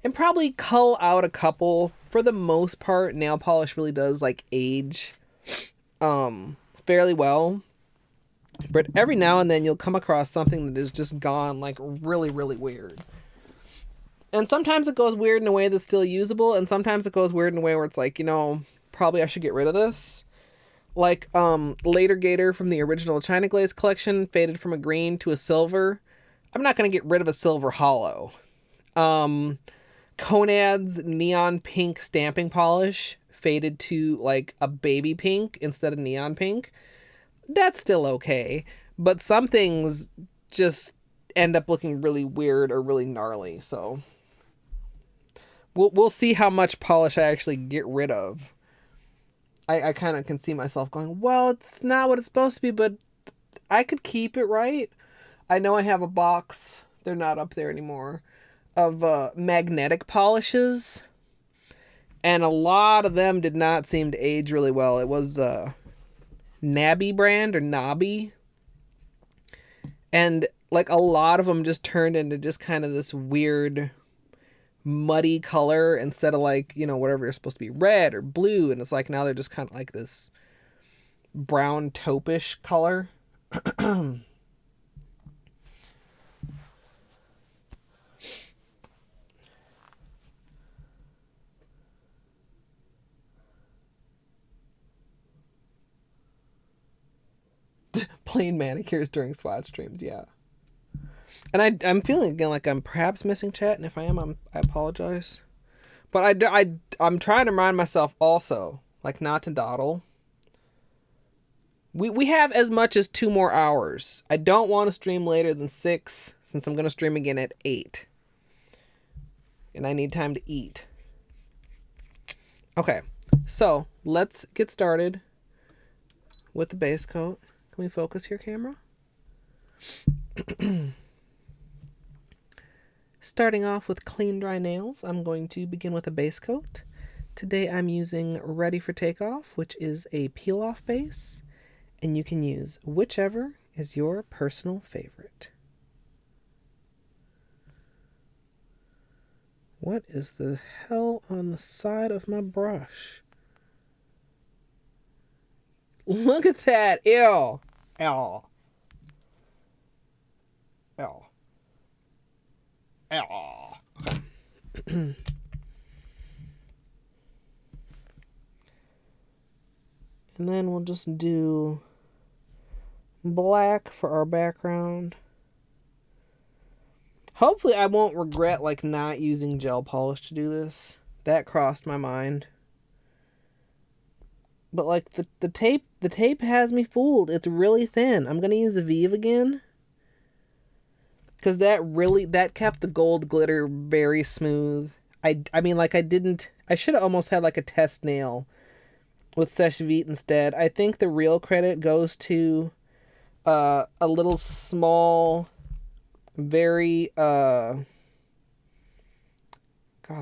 and probably cull out a couple. For the most part, nail polish really does age fairly well. But every now and then you'll come across something that is just gone really, really weird. And sometimes it goes weird in a way that's still usable, and sometimes it goes weird in a way where it's probably I should get rid of this. Later Gator from the original China Glaze collection faded from a green to a silver. I'm not going to get rid of a silver hollow. Conad's neon pink stamping polish faded to a baby pink instead of neon pink. That's still okay, but some things just end up looking really weird or really gnarly, so we'll see how much polish I actually get rid of. I kind of can see myself going, well, it's not what it's supposed to be, but I could keep it, right? I know I have a box, they're not up there anymore, of magnetic polishes, and a lot of them did not seem to age really well. It was Nabby brand, or Nobby, and a lot of them just turned into just kind of this weird muddy color instead of whatever you're supposed to be, red or blue, and it's now they're just kind of this brown taupe-ish color. Plain manicures during swatch streams, yeah. And I'm feeling again I'm perhaps missing chat, and if I am, I apologize. But I'm trying to remind myself also, not to dawdle. We have as much as 2 more hours. I don't want to stream later than 6, since I'm going to stream again at 8. And I need time to eat. Okay, so let's get started with the base coat. Can we focus here, camera? Starting off with clean, dry nails, I'm going to begin with a base coat. Today I'm using Ready for Takeoff, which is a peel-off base, and you can use whichever is your personal favorite. What is the hell on the side of my brush? Look at that! Ew! Ew. Ew. And then we'll just do black for our background. Hopefully I won't regret not using gel polish to do this. That crossed my mind. But the tape has me fooled. It's really thin. I'm gonna use Aviv again, because that kept the gold glitter very smooth. I should have almost had a test nail with Seshevit instead. I think the real credit goes to a little small, very gosh,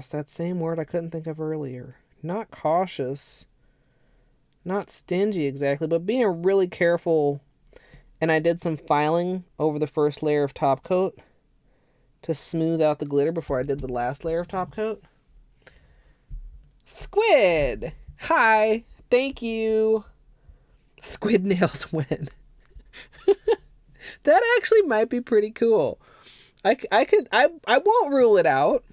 that same word I couldn't think of earlier. not cautious, not stingy exactly, but being really careful. And I did some filing over the first layer of top coat to smooth out the glitter before I did the last layer of top coat. Squid! Hi! Thank you! Squid nails win. That actually might be pretty cool. I won't rule it out.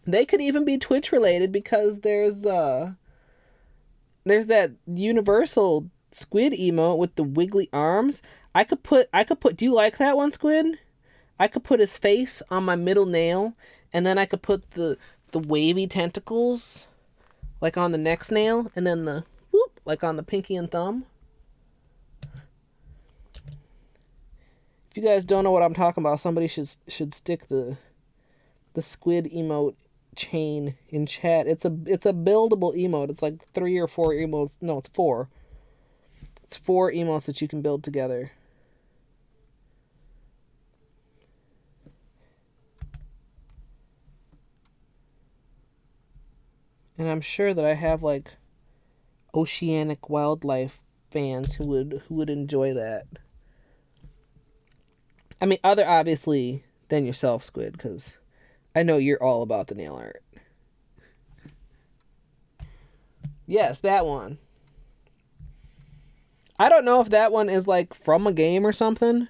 They could even be Twitch related because there's that universal squid emote with the wiggly arms. I could put do you like that one, Squid? I could put his face on my middle nail, and then I could put the wavy tentacles like on the next nail, and then the whoop like on the pinky and thumb. If you guys don't know what I'm talking about, somebody should stick the squid emote chain in chat. It's a buildable emote. It's like 3 or 4 emotes. No, it's 4. It's 4 emotes that you can build together. And I'm sure that I have like oceanic wildlife fans who would enjoy that. I mean, other obviously than yourself, Squid, because I know you're all about the nail art. Yes, that one. I don't know if that one is like from a game or something.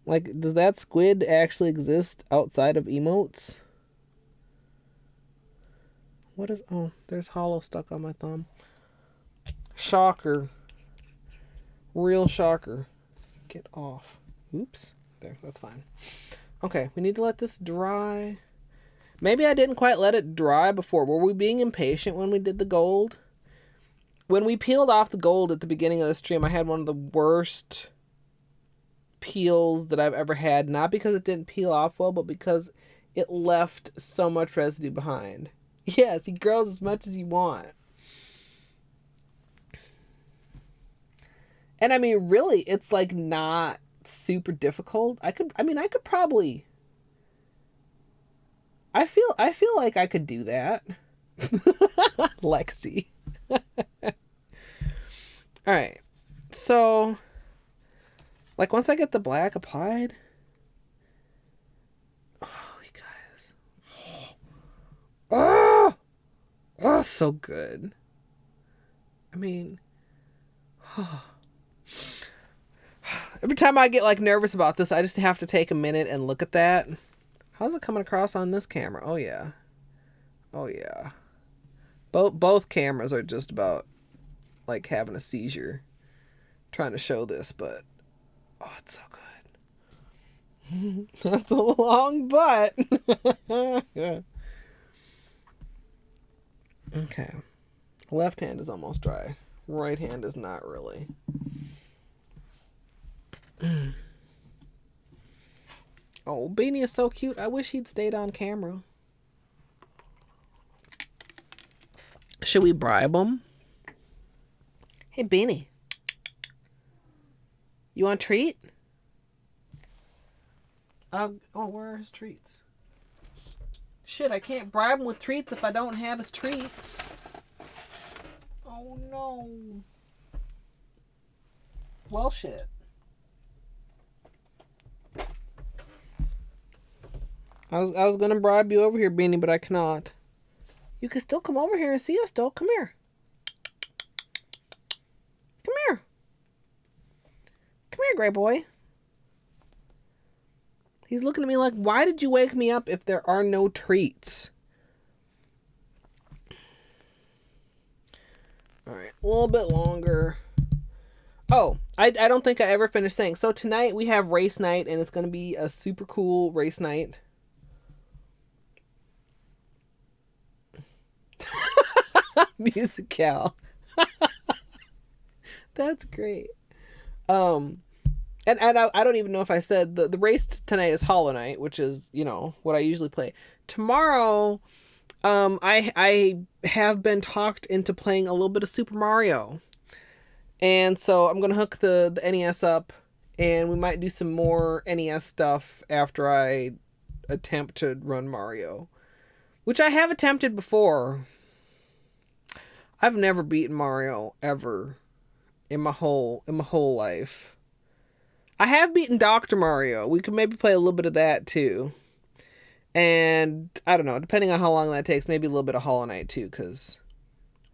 Like, does that squid actually exist outside of emotes? What is... Oh, there's hollow stuck on my thumb. Shocker. Real shocker. Get off. Oops. There, that's fine. Okay, we need to let this dry. Maybe I didn't quite let it dry before. Were we being impatient when we did the gold? When we peeled off the gold at the beginning of the stream, I had one of the worst peels that I've ever had. Not because it didn't peel off well, but because it left so much residue behind. Yes, he grows as much as you want. And I mean, really, it's like not super difficult. I could probably... I feel like I could do that. Lexi. Alright. So, like, once I get the black applied... Oh, you guys. Oh! Oh, so good. I mean... Oh. Every time I get, like, nervous about this, I just have to take a minute and look at that. How's it coming across on this camera? Oh, yeah. Oh, yeah. Both cameras are just about, like, having a seizure trying to show this, but... Oh, it's so good. That's a long butt. Okay. Left hand is almost dry. Right hand is not really. Oh, Beanie is so cute. I wish he'd stayed on camera. Should we bribe him? Hey, Beanie. You want a treat? Oh, where are his treats? Shit, I can't bribe him with treats if I don't have his treats. Oh, no. Well, shit. I was gonna bribe you over here, Beanie, but I cannot. You can still come over here and see us, though. Come here. Come here. Come here, gray boy. He's looking at me like, why did you wake me up if there are no treats? Alright, a little bit longer. Oh, I don't think I ever finished saying. So tonight we have race night, and it's going to be a super cool race night. Musical. That's great. And I don't even know if I said the race tonight is Hollow Knight, which is, you know, what I usually play. Tomorrow, I have been talked into playing a little bit of Super Mario. And so I'm going to hook the NES up, and we might do some more NES stuff after I attempt to run Mario. which I have attempted before. I've never beaten Mario ever in my whole life. I have beaten Dr. Mario. We could maybe play a little bit of that too. And I don't know, depending on how long that takes, maybe a little bit of Hollow Knight too, because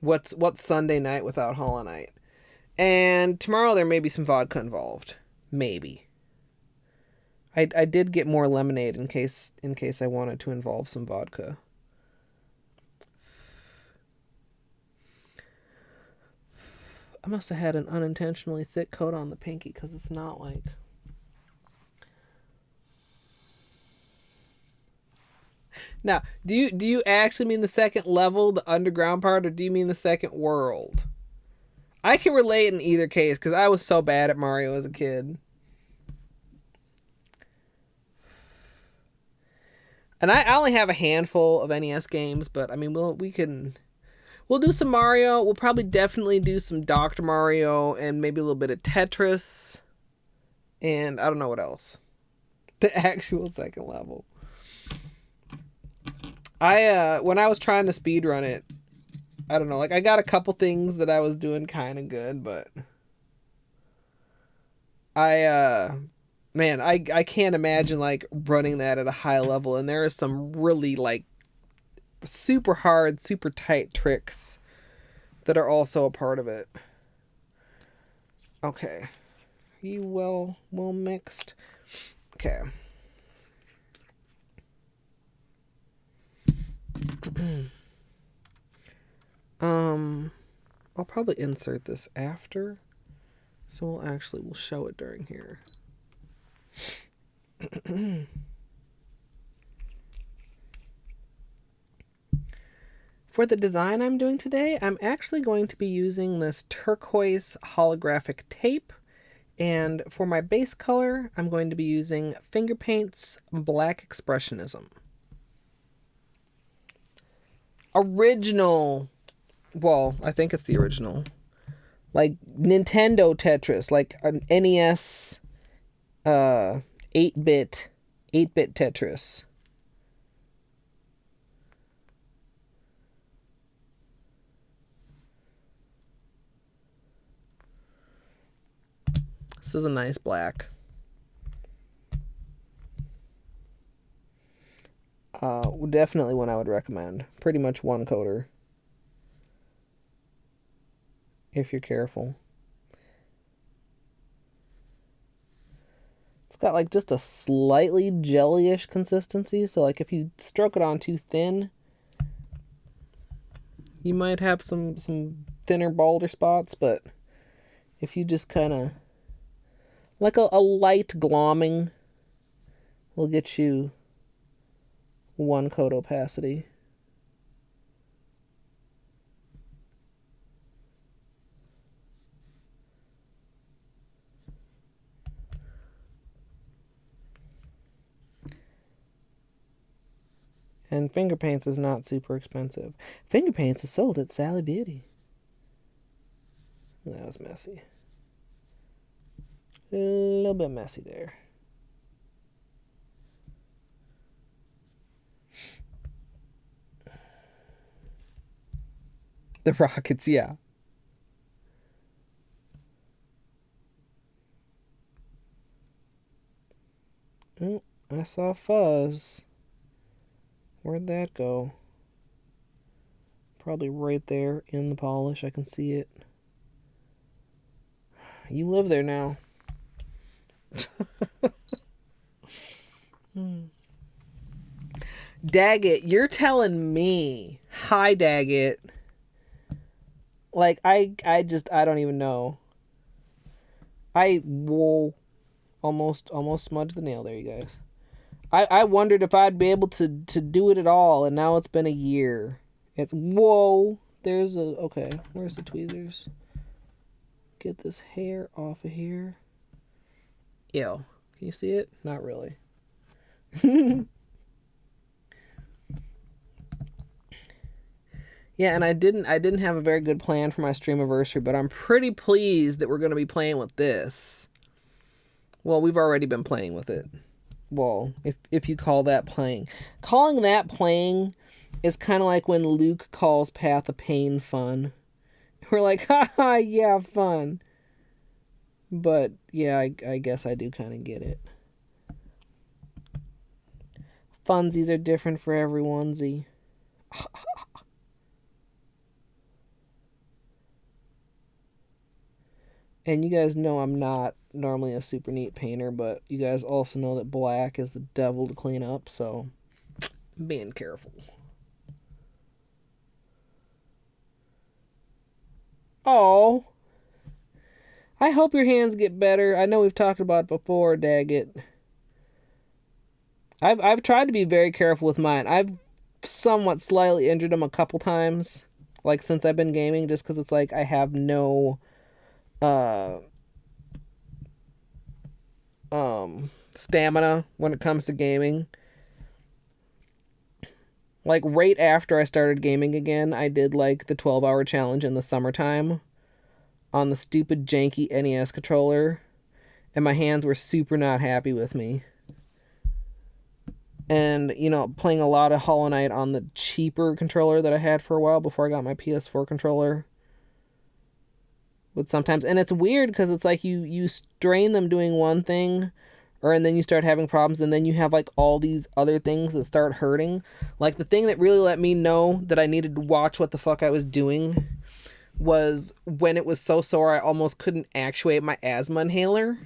what's Sunday night without Hollow Knight? And tomorrow there may be some vodka involved. Maybe. I did get more lemonade in case I wanted to involve some vodka. I must have had an unintentionally thick coat on the pinky, because it's not like... Now, do you actually mean the second level, the underground part, or do you mean the second world? I can relate in either case, because I was so bad at Mario as a kid. And I only have a handful of NES games, but I mean, we'll do some Mario. We'll probably definitely do some Dr. Mario and maybe a little bit of Tetris. And I don't know what else. The actual second level. When I was trying to speedrun it, I don't know, like I got a couple things that I was doing kind of good, but I can't imagine like running that at a high level, and there is some really like super hard, super tight tricks that are also a part of it. Okay. Are you well mixed? Okay. I'll probably insert this after, so we'll show it during here. For the design I'm doing today, I'm actually going to be using this turquoise holographic tape, and for my base color, I'm going to be using Finger Paint's Black Expressionism. Original, well, I think it's the original, like Nintendo Tetris, like an NES 8-bit Tetris. This is a nice black. Definitely one I would recommend. Pretty much one coater, if you're careful. It's got like just a slightly jellyish consistency, so like if you stroke it on too thin, you might have some thinner, balder spots, but if you just kind of like a light glomming will get you one coat opacity. And Finger Paints is not super expensive. Finger Paints is sold at Sally Beauty. That was messy. A little bit messy there. The rockets, yeah. Oh, I saw fuzz. Where'd that go? Probably right there in the polish. I can see it. You live there now. Daggett, you're telling me. Hi, Daggett. Like, I don't even know. Whoa. Almost smudged the nail there, you guys. I wondered if I'd be able to do it at all, and now it's been a year. Whoa. Okay, where's the tweezers? Get this hair off of here. Ew. Can you see it? Not really. Yeah, and I didn't have a very good plan for my stream anniversary, but I'm pretty pleased that we're going to be playing with this. Well, we've already been playing with it. Well, if you call that playing. Calling that playing is kind of like when Luke calls Path of Pain fun. We're like, haha, yeah, fun. But yeah, I guess I do kind of get it. Funsies are different for every onesie. And you guys know I'm not normally a super neat painter, but you guys also know that black is the devil to clean up, so being careful. Oh, I hope your hands get better. I know we've talked about it before, Daggett. I've tried to be very careful with mine. I've somewhat slightly injured them a couple times, like since I've been gaming, just because it's like I have no stamina when it comes to gaming. Like right after I started gaming again, I did like the 12-hour challenge in the summertime on the stupid janky NES controller, and my hands were super not happy with me. And, you know, playing a lot of Hollow Knight on the cheaper controller that I had for a while before I got my PS4 controller would sometimes, and it's weird because it's like you strain them doing one thing, and then you start having problems, and then you have like all these other things that start hurting. Like the thing that really let me know that I needed to watch what the fuck I was doing was when it was so sore I almost couldn't actuate my asthma inhaler.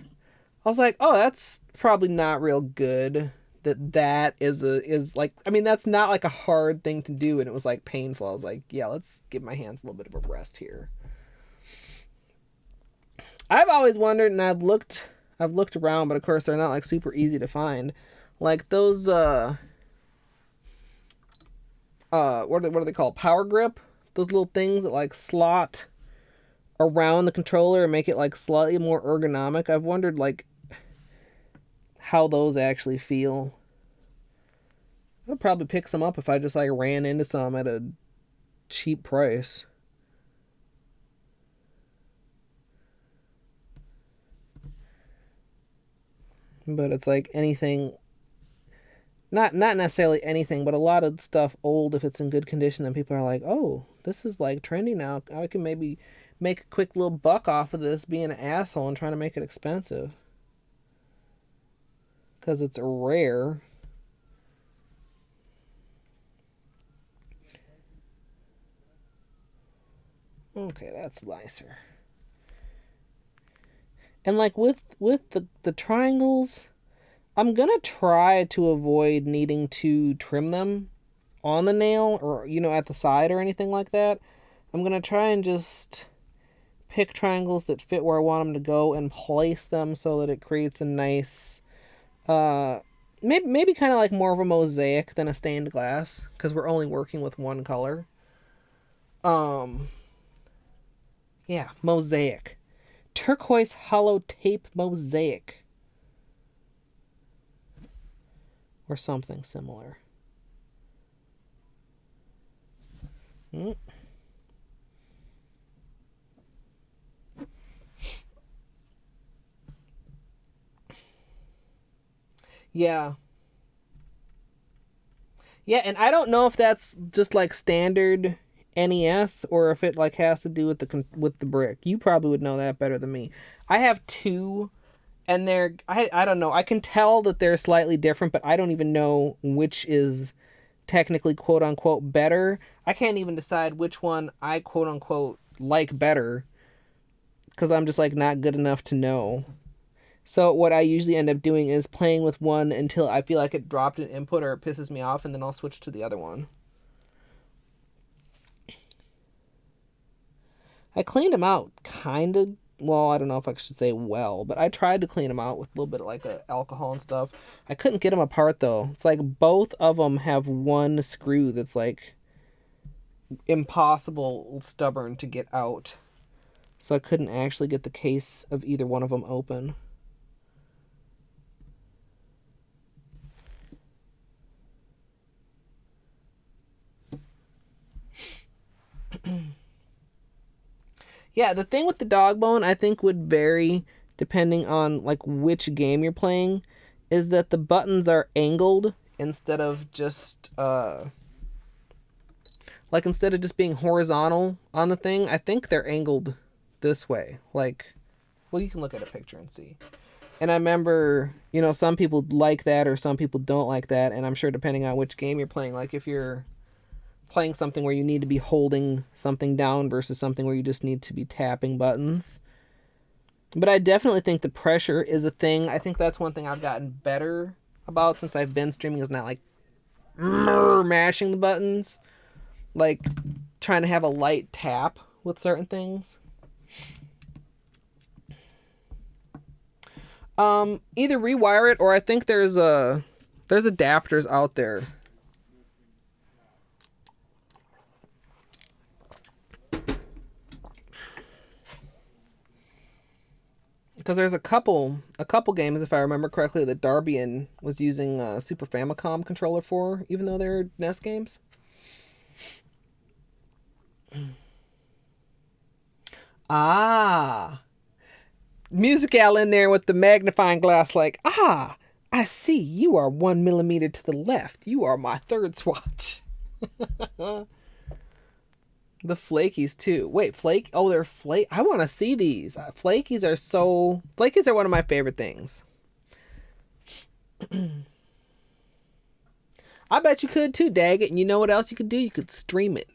I was like, oh, that's probably not real good. That is like, I mean, that's not like a hard thing to do, and it was like painful. I was like, yeah, let's give my hands a little bit of a rest here. I've always wondered, and I've looked around, but of course they're not like super easy to find. Like those what are they called? Power grip? Those little things that like slot around the controller and make it like slightly more ergonomic. I've wondered like how those actually feel. I'd probably pick some up if I just like ran into some at a cheap price. But it's like anything, not necessarily anything, but a lot of stuff old, if it's in good condition, then people are like, oh, this is like trendy now. I can maybe make a quick little buck off of this being an asshole and trying to make it expensive. Because it's rare. Okay, that's nicer. And like with the triangles, I'm gonna try to avoid needing to trim them on the nail or, you know, at the side or anything like that. I'm gonna try and just pick triangles that fit where I want them to go and place them so that it creates a nice, maybe kind of like more of a mosaic than a stained glass, because we're only working with one color. Yeah, mosaic. Turquoise Holo Tape Mosaic. Or something similar. Yeah. Yeah, and I don't know if that's just like standard NES or if it like has to do with the brick. You probably would know that better than me. I have two, and I don't know. I can tell that they're slightly different, but I don't even know which is technically quote unquote better. I can't even decide which one I quote unquote like better because I'm just like not good enough to know. So what I usually end up doing is playing with one until I feel like it dropped an input or it pisses me off, and then I'll switch to the other one. I cleaned them out kind of, well, I don't know if I should say well, but I tried to clean them out with a little bit of like alcohol and stuff. I couldn't get them apart though. It's like both of them have one screw that's like impossible stubborn to get out. So I couldn't actually get the case of either one of them open. Yeah, the thing with the dog bone I think would vary depending on like which game you're playing, is that the buttons are angled instead of just Like, instead of just being horizontal on the thing, I think they're angled this way. Like, well, you can look at a picture and see. And I remember, you know, some people like that or some people don't like that. And I'm sure depending on which game you're playing, like if you're playing something where you need to be holding something down versus something where you just need to be tapping buttons. But I definitely think the pressure is a thing. I think that's one thing I've gotten better about since I've been streaming, is not like mashing the buttons. Like trying to have a light tap with certain things. Either rewire it, or I think there's adapters out there. Because there's a couple games, if I remember correctly, that Darbian was using a Super Famicom controller for, even though they're NES games. Ah. Musical in there with the magnifying glass, like, ah, I see you are 1 millimeter to the left. You are my third swatch. The flakies too. Wait, flake? Oh, they're flake. I want to see these. Flakies are one of my favorite things. I bet you could too, dag it. And you know what else you could do? You could stream it.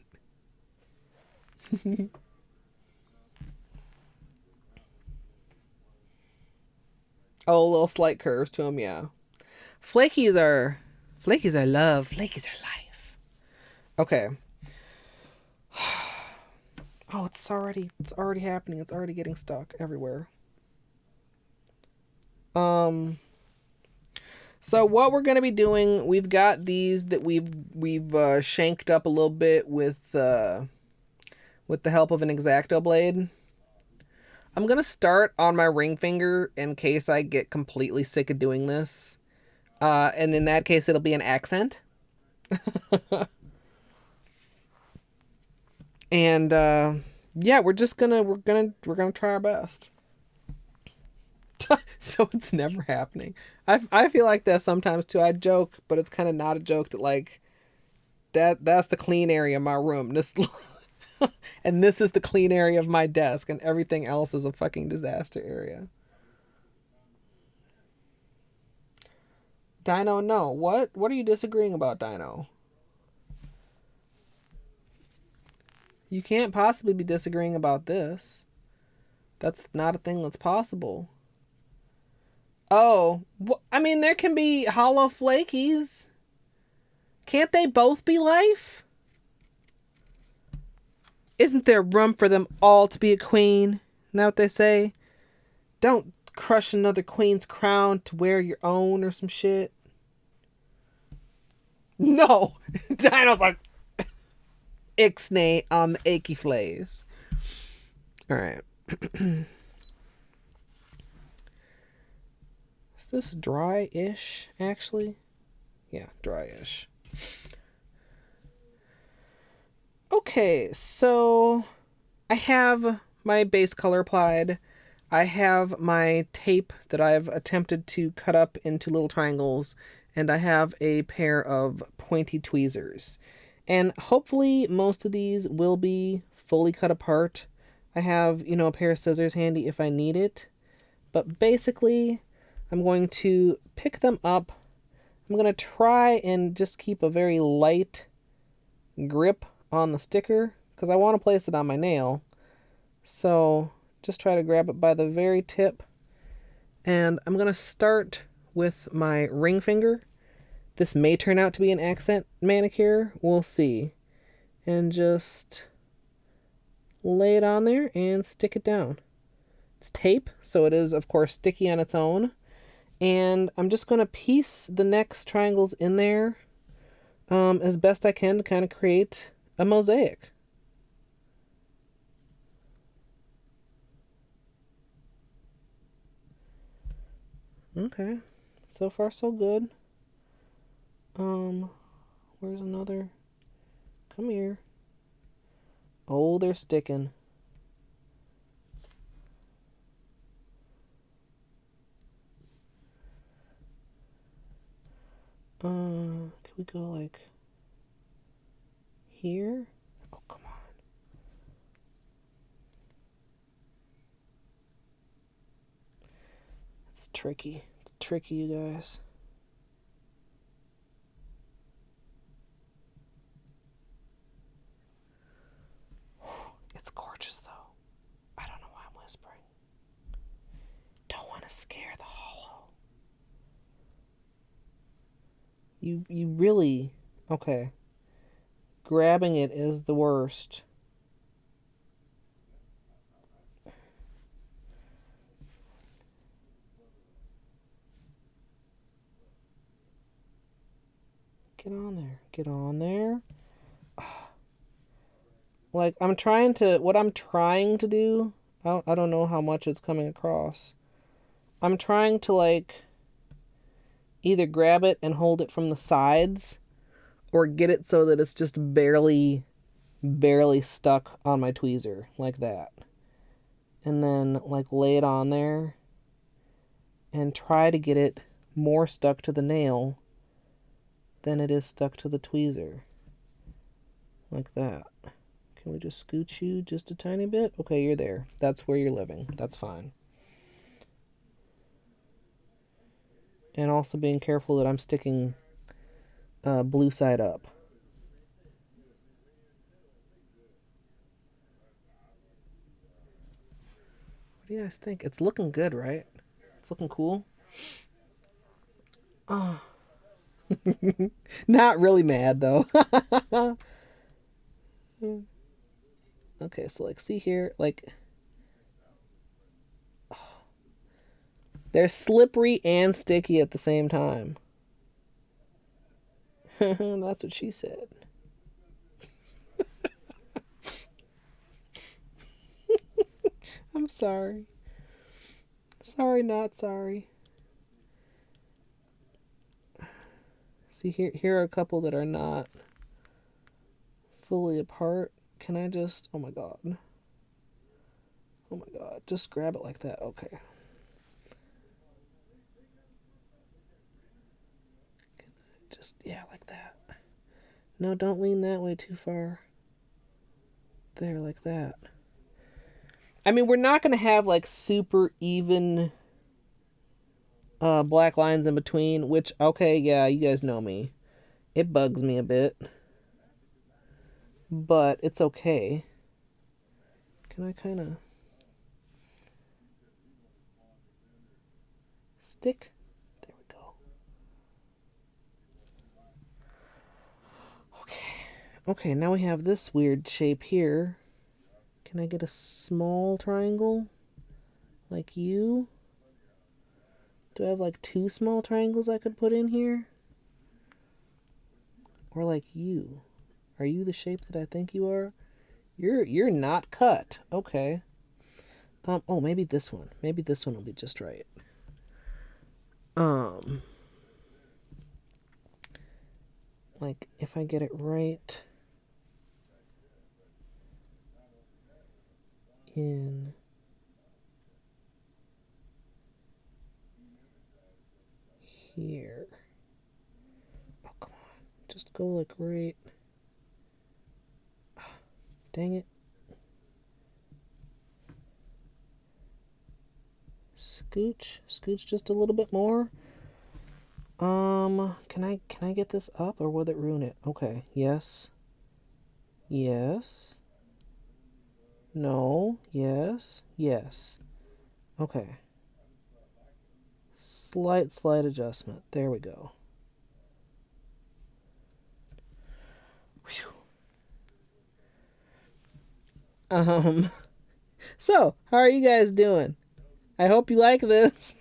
Oh, little slight curves to them, yeah. Flakies are love. Flakies are life. Okay. Oh, it's already happening. It's already getting stuck everywhere. So what we're gonna be doing, we've got these that we've shanked up a little bit with the help of an X-Acto blade. I'm gonna start on my ring finger in case I get completely sick of doing this, and in that case, it'll be an accent. And yeah, we're gonna try our best. So it's never happening. I feel like that sometimes too. I joke, but it's kind of not a joke that like that's the clean area of my room. This and this is the clean area of my desk, and everything else is a fucking disaster area. Dino, no. What are you disagreeing about, Dino? You can't possibly be disagreeing about this. That's not a thing that's possible. Oh, I mean, there can be hollow flakies. Can't they both be life? Isn't there room for them all to be a queen? Know what they say? Don't crush another queen's crown to wear your own or some shit. No. Dino's like, Ixnay on the achy flays. Alright. Is this dry-ish, actually? Yeah, dry-ish. Okay, so I have my base color applied. I have my tape that I've attempted to cut up into little triangles, and I have a pair of pointy tweezers. And hopefully most of these will be fully cut apart. I have, a pair of scissors handy if I need it. But basically, I'm going to pick them up. I'm going to try and just keep a very light grip on the sticker because I want to place it on my nail. So just try to grab it by the very tip. And I'm going to start with my ring finger. This may turn out to be an accent manicure. We'll see. And just lay it on there and stick it down. It's tape, so it is, of course, sticky on its own. And I'm just going to piece the next triangles in there as best I can to kind of create a mosaic. Okay, so far so good. Where's another? Come here. Oh, they're sticking. Can we go like here? It's tricky. It's tricky, you guys. It's gorgeous, though. I don't know why I'm whispering. Don't want to scare the holo. You really... Okay. Grabbing it is the worst. Get on there. Get on there. Like, what I'm trying to do, I don't know how much it's coming across. I'm trying to, like, either grab it and hold it from the sides or get it so that it's just barely stuck on my tweezer, like that. And then, like, lay it on there and try to get it more stuck to the nail than it is stuck to the tweezer. Like that. Can we just scooch you just a tiny bit? Okay, you're there. That's where you're living. That's fine. And also being careful that I'm sticking blue side up. What do you guys think? It's looking good, right? It's looking cool. Oh. Not really mad, though. Okay, so, like, see here? Like, they're slippery and sticky at the same time. That's what she said. I'm sorry. Sorry, not sorry. See, here are a couple that are not fully apart. Can I just... Oh, my God. Oh, my God. Just grab it like that. Okay. Just, yeah, like that. No, don't lean that way too far. There, like that. I mean, we're not going to have, like, super even black lines in between, which, okay, yeah, you guys know me. It bugs me a bit. But it's okay. Can I kind of stick? There we go. Okay, now we have this weird shape here. Can I get a small triangle? Like you? Do I have like 2 small triangles I could put in here? Or like you? Are you the shape that I think you are? You're not cut. Okay. Oh, maybe this one. Maybe this one will be just right. Like if I get it right in here. Oh, come on. Just go like right. Dang it. Scooch just a little bit more. Can I get this up or will it ruin it? Okay, yes. Yes. No, yes, yes. Okay. Slight adjustment. There we go. Whew. So, how are you guys doing? I hope you like this.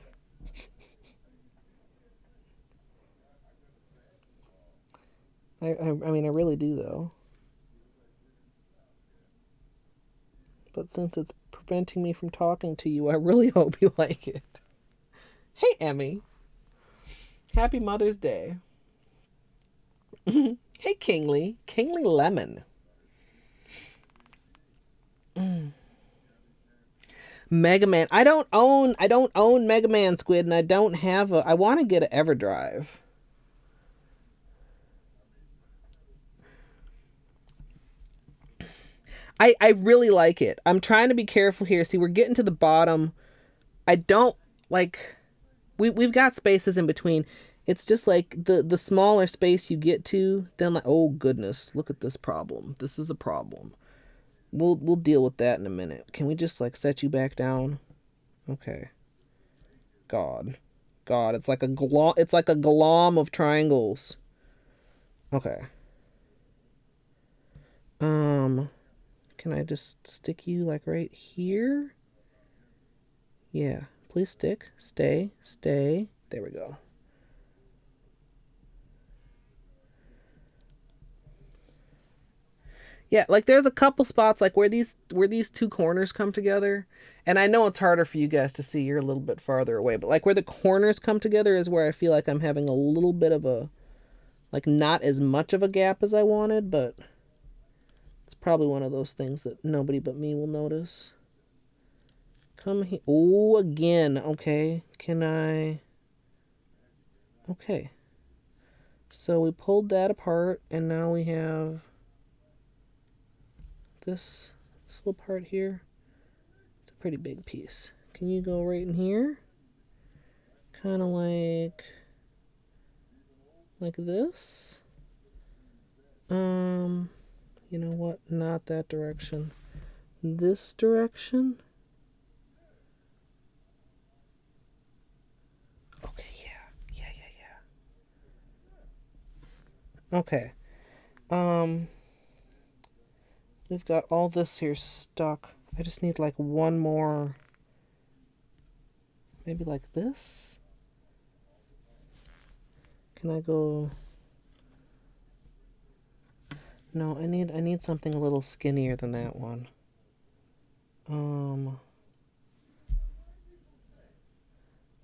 I mean, I really do, though. But since it's preventing me from talking to you, I really hope you like it. Hey, Emmy. Happy Mother's Day. Hey, Kingly. Kingly Lemon. Mega Man. I don't own Mega Man Squid, and I don't have I want to get an EverDrive. I really like it. I'm trying to be careful here. See, we're getting to the bottom. I don't like... we've got spaces in between. It's just like the smaller space you get to, then like, oh goodness, look at this problem. This is a problem. We'll deal with that in a minute. Can we just like set you back down? Okay. God, it's like a glom of triangles. Okay. Can I just stick you like right here? Yeah. Please stick. Stay. There we go. Yeah, like there's a couple spots like where these two corners come together. And I know it's harder for you guys to see. You're a little bit farther away, but like where the corners come together is where I feel like I'm having a little bit of a, like, not as much of a gap as I wanted, but it's probably one of those things that nobody but me will notice. Come here. Oh, again. Okay. Can I? Okay. So we pulled that apart, and now we have this little part here. It's a pretty big piece. Can you go right in here? Kind of like this. You know what? Not that direction. This direction. Okay, yeah. Okay. We've got all this here stuck. I just need like one more. Maybe like this? Can I go? No, I need something a little skinnier than that one.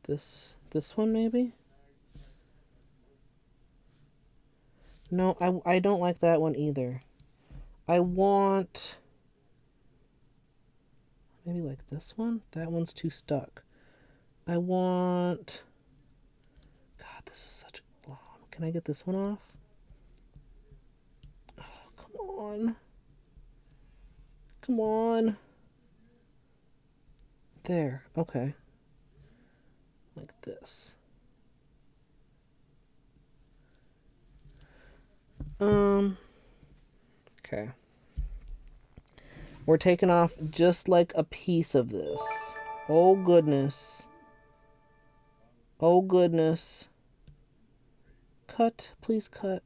This one maybe? No, I don't like that one either. I want maybe like this one? That one's too stuck. I want, God, this is such a glom. Can I get this one off? Oh, come on. Come on. There. Okay. Like this. Okay. We're taking off just like a piece of this. Oh goodness. Oh goodness. Cut. Please cut.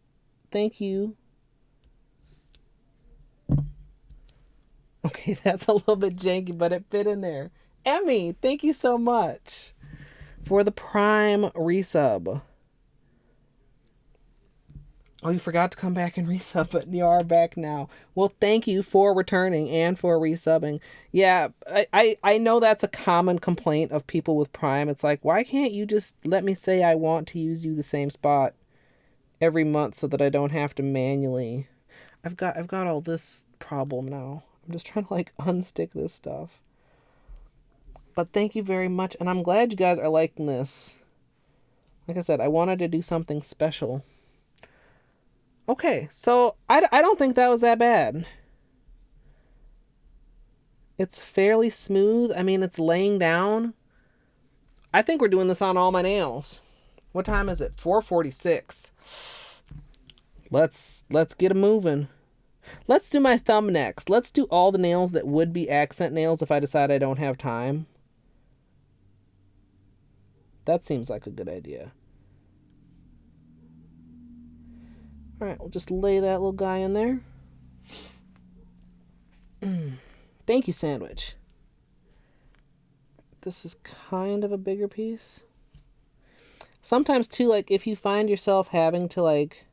Thank you. Okay, that's a little bit janky, but it fit in there. Emmy, thank you so much for the Prime resub. Oh, you forgot to come back and resub, but you are back now. Well, thank you for returning and for resubbing. Yeah, I know that's a common complaint of people with Prime. It's like, why can't you just let me say I want to use you the same spot every month so that I don't have to manually. I've got all this problem now. I'm just trying to like unstick this stuff. But thank you very much, and I'm glad you guys are liking this. Like I said, I wanted to do something special. Okay, so I don't think that was that bad. It's fairly smooth. I mean, it's laying down. I think we're doing this on all my nails. What time is it? 4:46. Let's get 'em moving. Let's do my thumb next. Let's do all the nails that would be accent nails if I decide I don't have time. That seems like a good idea. Alright, we'll just lay that little guy in there. Thank you, Sandwich. This is kind of a bigger piece. Sometimes, too, like, if you find yourself having to, like,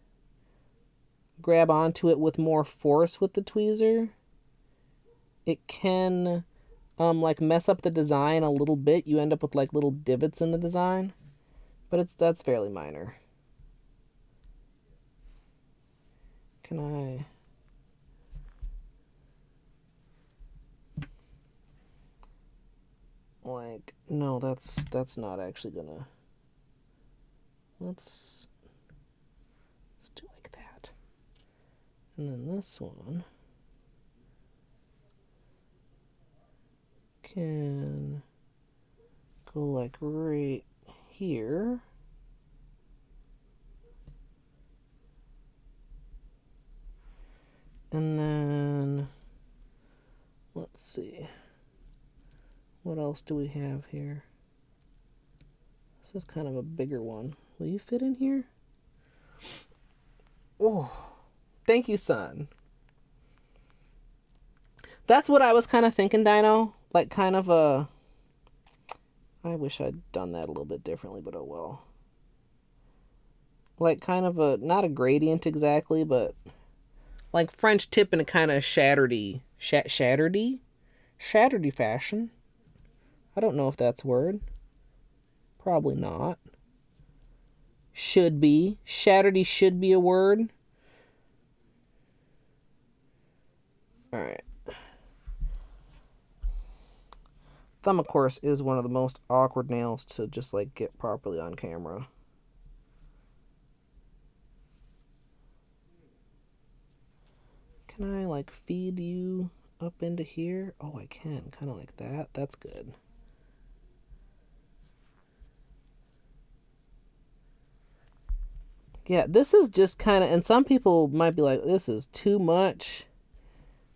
grab onto it with more force with the tweezer, it can, like, mess up the design a little bit. You end up with, like, little divots in the design. But that's fairly minor. Can I... Like, no, that's not actually gonna... Let's do like that. And then this one can go like right here. And then, let's see. What else do we have here? This is kind of a bigger one. Will you fit in here? Oh, thank you, son. That's what I was kind of thinking, Dino. Like kind of a... I wish I'd done that a little bit differently, but oh well. Like kind of a... Not a gradient exactly, but... Like French tip in a kind of shatteredy... Shatteredy fashion. I don't know if that's a word. Probably not. Should be. Shatteredy should be a word. Alright. Thumb, of course, is one of the most awkward nails to just, like, get properly on camera. Can I, like, feed you up into here? Oh, I can. Kind of like that. That's good. Yeah, this is just kind of... And some people might be like, this is too much.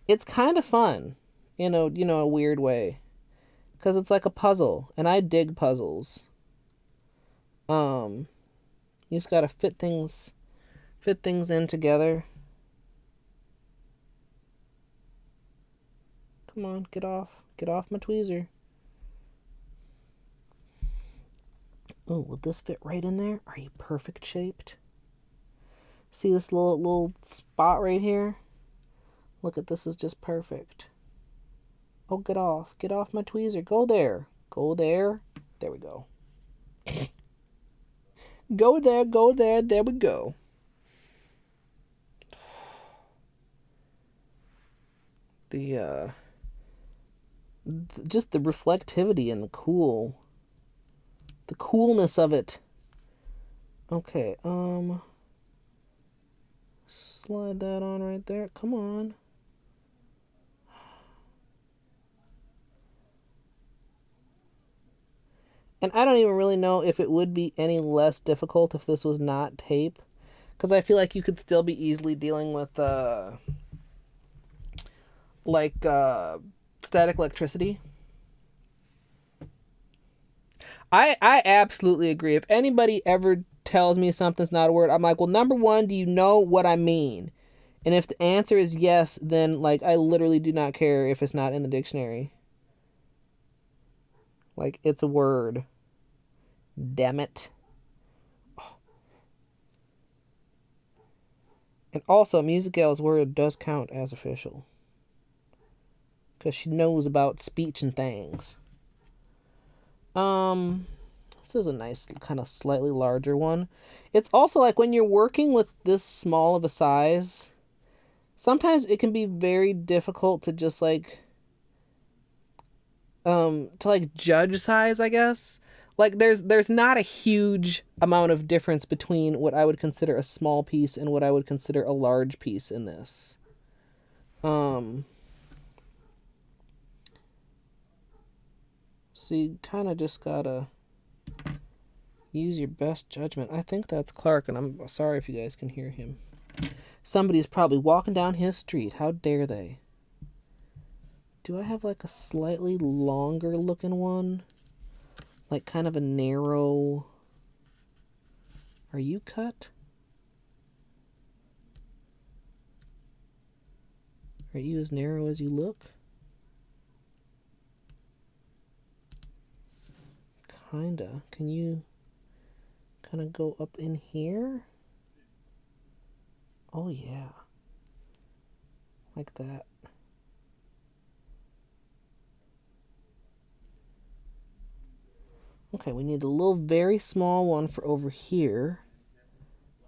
It's kind of fun. A weird way. Because it's like a puzzle. And I dig puzzles. You just gotta fit things in together. Come on, get off my tweezer. Oh, will this fit right in there? Are you perfect shaped? See this little spot right here? Look at this, is just perfect. Oh, get off my tweezer. Go there. There we go. Go there, there we go. Just the reflectivity and the coolness of it. Okay, slide that on right there. Come on. And I don't even really know if it would be any less difficult if this was not tape. Because I feel like you could still be easily dealing with, static electricity. I absolutely agree. If anybody ever tells me something's not a word, I'm like, well, number one, do you know what I mean? And if the answer is yes, then, like, I literally do not care if it's not in the dictionary. Like, it's a word. Damn it. Oh. And also, Music Gal's word does count as official. Because she knows about speech and things. This is a nice, kind of slightly larger one. It's also like when you're working with this small of a size, sometimes it can be very difficult to just like, judge size, I guess. Like there's not a huge amount of difference between what I would consider a small piece and what I would consider a large piece in this. So you kind of just gotta use your best judgment. I think that's Clark, and I'm sorry if you guys can hear him. Somebody's probably walking down his street. How dare they? Do I have like a slightly longer looking one? Like kind of a narrow... Are you cut? Are you as narrow as you look? Kinda. Can you kind of go up in here? Oh yeah. Like that. Okay, we need a little very small one for over here.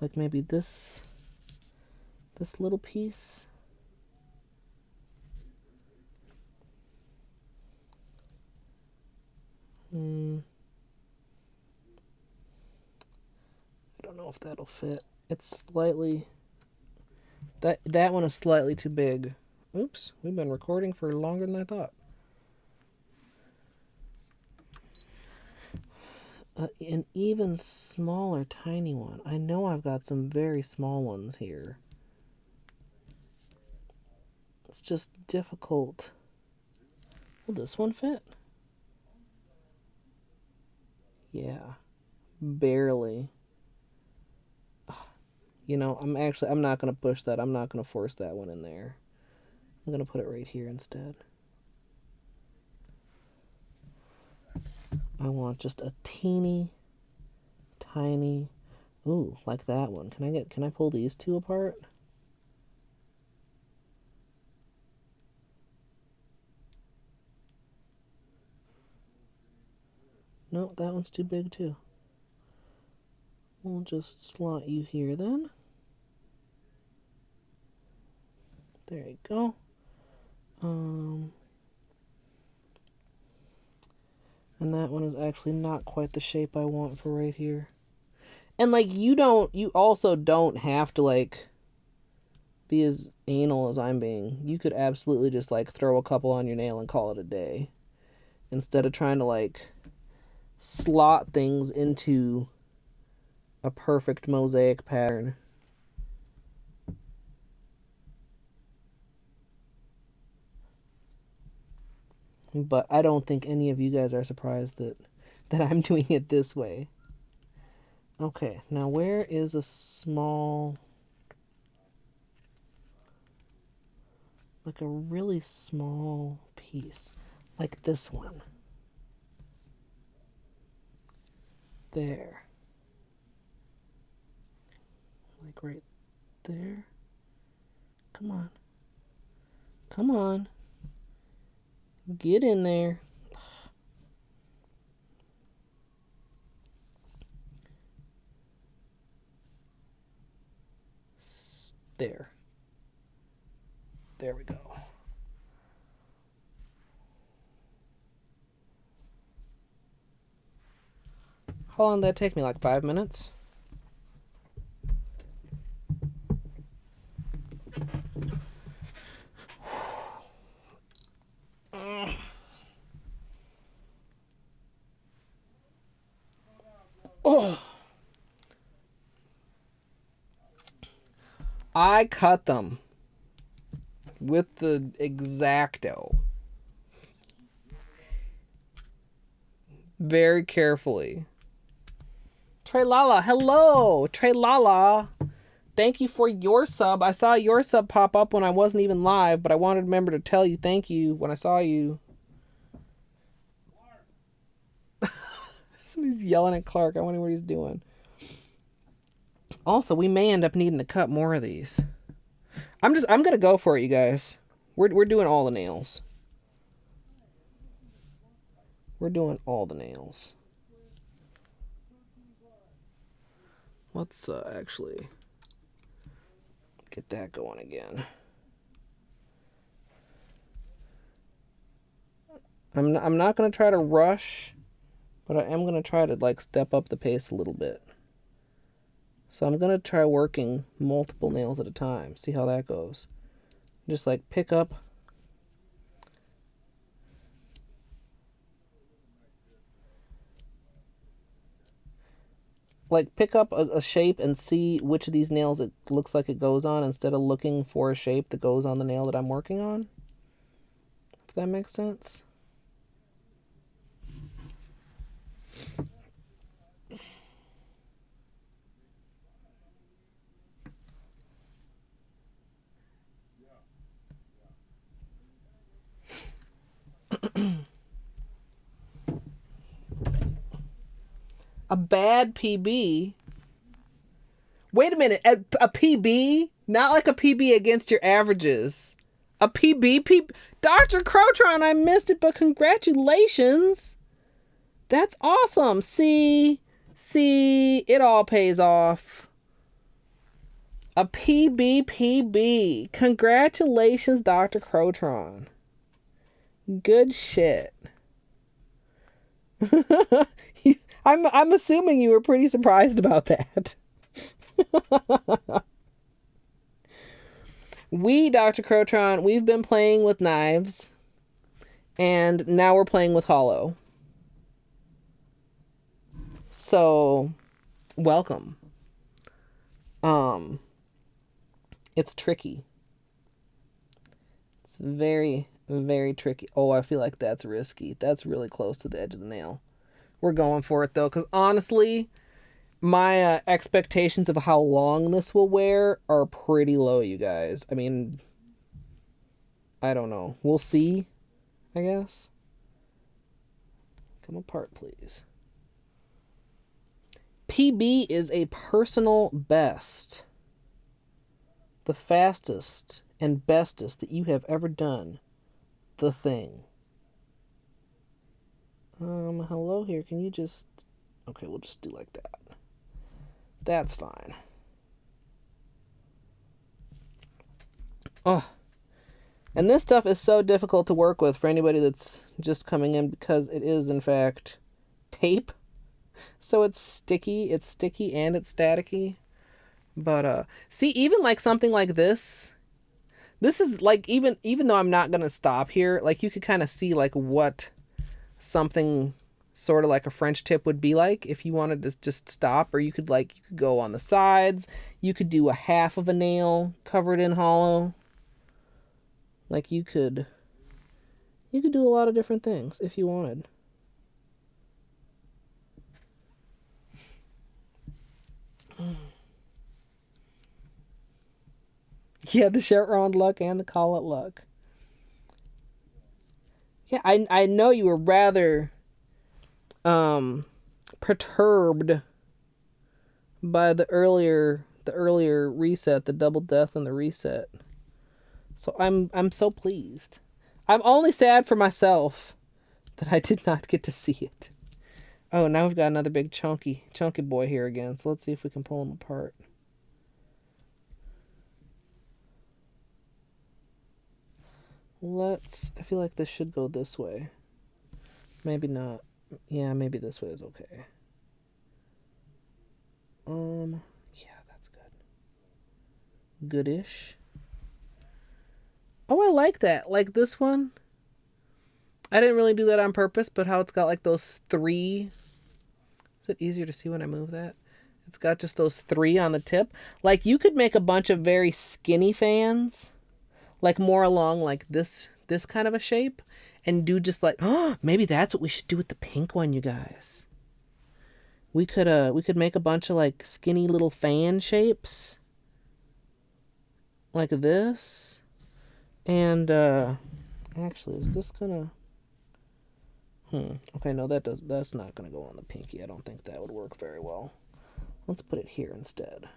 Like maybe this little piece. I don't know if that'll fit. It's slightly... That one is slightly too big. Oops, we've been recording for longer than I thought. an even smaller tiny one. I know I've got some very small ones here. It's just difficult. Will this one fit? Yeah, barely. You know, I'm not going to push that. I'm not going to force that one in there. I'm going to put it right here instead. I want just a teeny tiny, ooh, like that one. Can I pull these two apart? No, that one's too big too. We'll just slot you here then. There you go. And that one is actually not quite the shape I want for right here. And like you also don't have to like be as anal as I'm being. You could absolutely just like throw a couple on your nail and call it a day. Instead of trying to like slot things into a perfect mosaic pattern. But I don't think any of you guys are surprised that I'm doing it this way. Okay, now where is a small, like a really small piece, like this one? There. Like right there. Come on. Come on. Get in there. There. There we go. How long did that take me? Like 5 minutes? Oh. I cut them with the X-Acto very carefully. Trey Lala, hello, Trey Lala. Thank you for your sub. I saw your sub pop up when I wasn't even live, but I wanted to remember to tell you thank you when I saw you. Somebody's yelling at Clark. I wonder what he's doing. Also, we may end up needing to cut more of these. I'm gonna go for it, you guys. We're doing all the nails. We're doing all the nails. Let's actually get that going again. I'm not gonna try to rush, but I am gonna try to like step up the pace a little bit. So I'm gonna try working multiple nails at a time. See how that goes. Just like pick up. Like pick up a shape and see which of these nails it looks like it goes on instead of looking for a shape that goes on the nail that I'm working on. If that makes sense. A bad PB? Wait a minute, a PB? Not like a PB against your averages. A PB? Dr. Crotron, I missed it, but congratulations. That's awesome. See, it all pays off. A PB. Congratulations, Dr. Crotron. Good shit. I'm assuming you were pretty surprised about that. Dr. Crotron, we've been playing with knives, and now we're playing with hollow. So, welcome. It's tricky. It's very, very tricky. Oh, I feel like that's risky. That's really close to the edge of the nail. We're going for it though, because honestly, my expectations of how long this will wear are pretty low, you guys. I mean, I don't know. We'll see, I guess. Come apart, please. PB is a personal best. The fastest and bestest that you have ever done. The thing. Hello here. Can you just... Okay, we'll just do like that. That's fine. Oh. And this stuff is so difficult to work with for anybody that's just coming in because it is, in fact, tape. So it's sticky. It's sticky and it's staticky. But, see, even like something like this is like, even though I'm not going to stop here, like you could kind of see like what something sort of like a French tip would be like if you wanted to just stop, or you could go on the sides. You could do a half of a nail covered in hollow. Like you could do a lot of different things if you wanted. Yeah, the shirt round luck and the collet luck. Yeah, I know you were rather perturbed by the earlier reset, the double death and the reset. So I'm so pleased. I'm only sad for myself that I did not get to see it. Oh, now we've got another big chunky boy here again. So let's see if we can pull him apart. I feel like this should go this way. Maybe not. Yeah, maybe this way is okay. Yeah, that's good. Goodish. Oh, I like that. Like this one. I didn't really do that on purpose, but how it's got like those 3. Is it easier to see when I move that? It's got just those 3 on the tip. Like you could make a bunch of very skinny fans, like more along like this kind of a shape, and do just like, oh, maybe that's what we should do with the pink one, you guys. We could make a bunch of like skinny little fan shapes like this. And actually, is this gonna okay, no, that's not gonna go on the pinky. I don't think that would work very well. Let's put it here instead.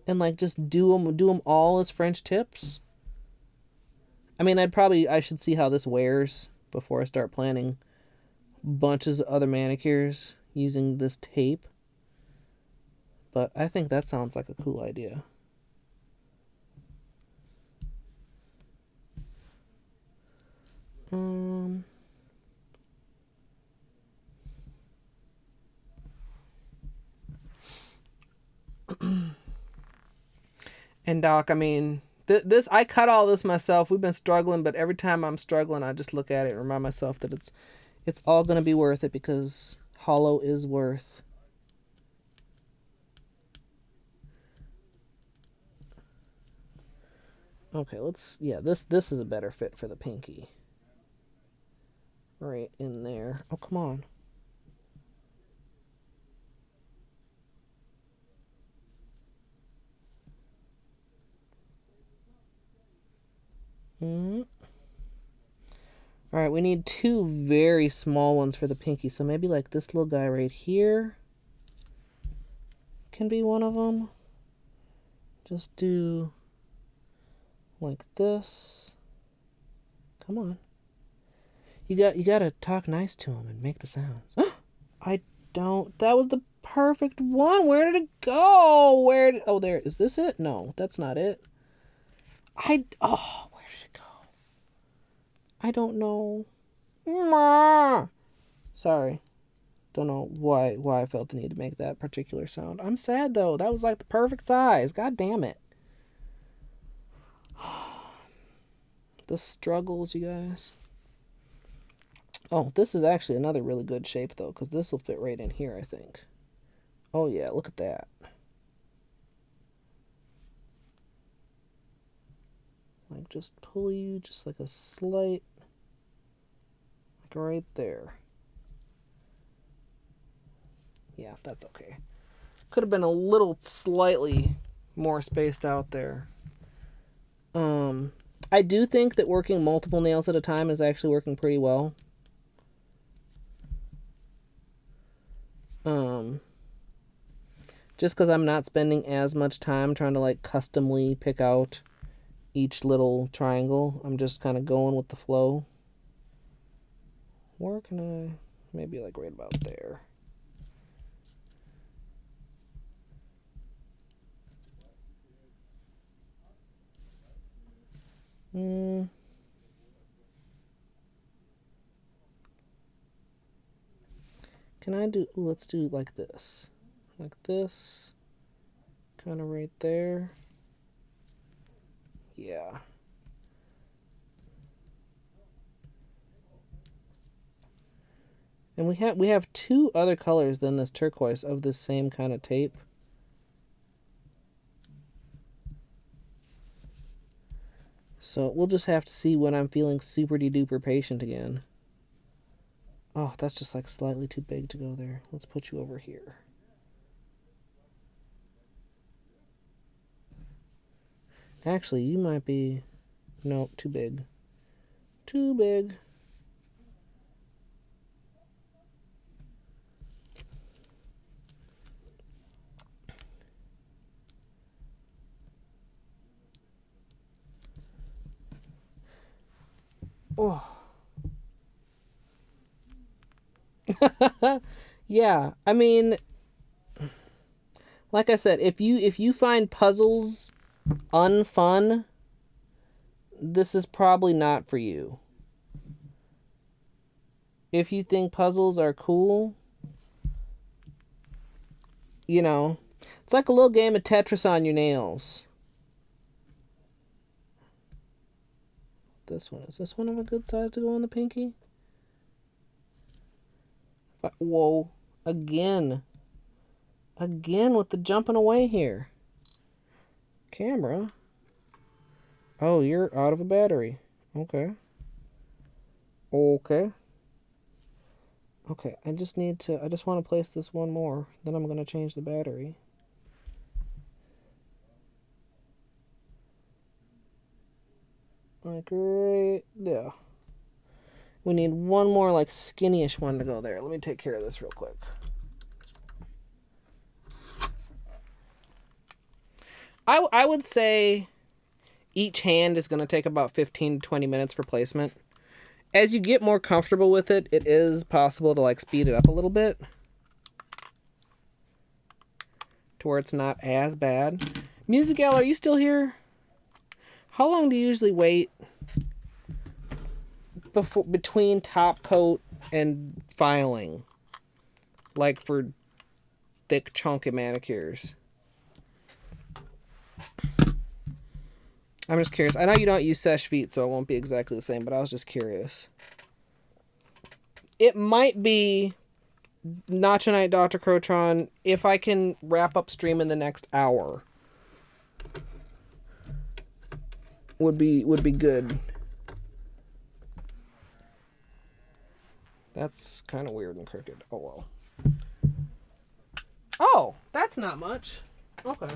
And like just do them all as French tips. I mean, I should see how this wears before I start planning bunches of other manicures using this tape. But I think that sounds like a cool idea. And Doc, I mean, this I cut all this myself. We've been struggling, but every time I'm struggling, I just look at it and remind myself that it's all gonna be worth it, because hollow is worth. Okay, this is a better fit for the pinky. Right in there. Oh, come on. All right, we need 2 very small ones for the pinky. So maybe like this little guy right here can be one of them. Just do like this. Come on. You gotta talk nice to him and make the sounds. I don't. That was the perfect one. Where did it go? Oh, there. Is this it? No, that's not it. Where did it go? I don't know. Sorry. Don't know why I felt the need to make that particular sound. I'm sad though. That was like the perfect size. God damn it. The struggles, you guys. Oh, this is actually another really good shape, though, because this will fit right in here, I think. Oh, yeah, look at that. Like, just pull you just like a slight, like right there. Yeah, that's okay. Could have been a little slightly more spaced out there. I do think that working multiple nails at a time is actually working pretty well. Just because I'm not spending as much time trying to like customly pick out each little triangle. I'm just kind of going with the flow. Where can I? Maybe like right about there. Can I do? Ooh, let's do like this. Like this. Kind of right there. Yeah. And we have two other colors than this turquoise of this same kind of tape. So we'll just have to see when I'm feeling super duper patient again. Oh, that's just like slightly too big to go there. Let's put you over here. Actually, you might be... Nope, too big. Too big. Oh. Yeah, I mean, like I said, if you find puzzles unfun, this is probably not for you. If you think puzzles are cool, you know, it's like a little game of Tetris on your nails. This one, is this one of a good size to go on the pinky? Whoa, again with the jumping away here. Camera. Oh, you're out of a battery. Okay. Okay, I just want to place this one more. Then I'm going to change the battery. Like right there. We need one more like skinny-ish one to go there. Let me take care of this real quick. I would say each hand is going to take about 15 to 20 minutes for placement. As you get more comfortable with it, it is possible to like speed it up a little bit to where it's not as bad. Music Gal, are you still here? How long do you usually wait between top coat and filing? Like for thick chunky manicures. I'm just curious. I know you don't use Sesh Feet, so it won't be exactly the same, but I was just curious. It might be Nacho Night Dr. Crotron if I can wrap up stream in the next hour. Would be good. That's kind of weird and crooked. Oh well. Oh, that's not much. Okay.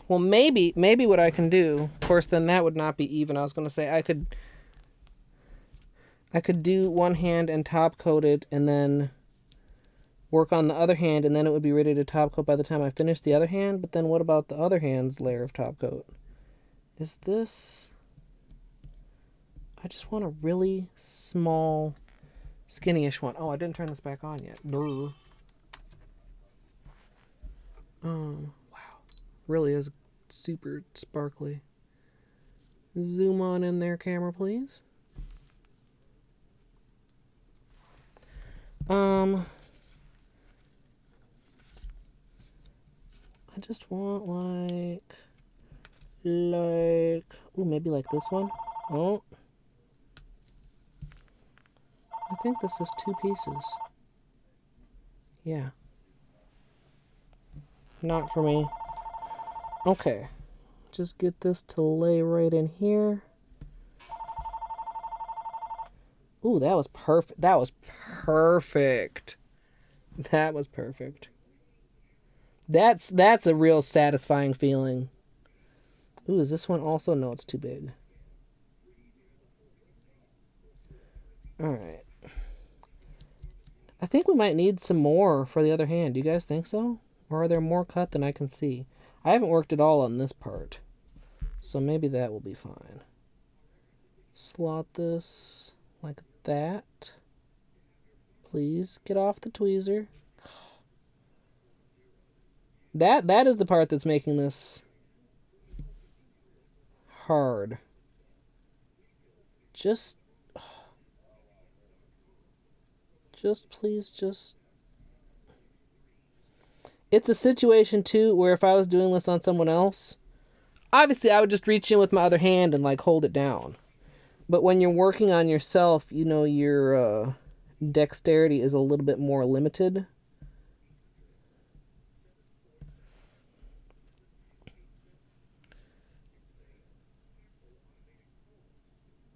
Well, maybe what I can do, of course, then that would not be even. I was going to say I could do one hand and top coat it and then work on the other hand, and then it would be ready to top coat by the time I finish the other hand. But then what about the other hand's layer of top coat? Is this... I just want a really small, skinny-ish one. Oh, I didn't turn this back on yet. Brr. Wow. Really is super sparkly. Zoom on in there, camera, please. I just want like, ooh, maybe like this one. Oh. think this is 2 pieces. Yeah. Not for me. Okay. Just get this to lay right in here. Ooh, that was perfect. That was perfect. That was perfect. That's a real satisfying feeling. Ooh, is this one also? No, it's too big. Alright. I think we might need some more for the other hand. Do you guys think so? Or are there more cut than I can see? I haven't worked at all on this part. So maybe that will be fine. Slot this like that. Please get off the tweezer. That is the part that's making this hard. Just please, just... It's a situation, too, where if I was doing this on someone else, obviously I would just reach in with my other hand and, like, hold it down. But when you're working on yourself, you know, your dexterity is a little bit more limited.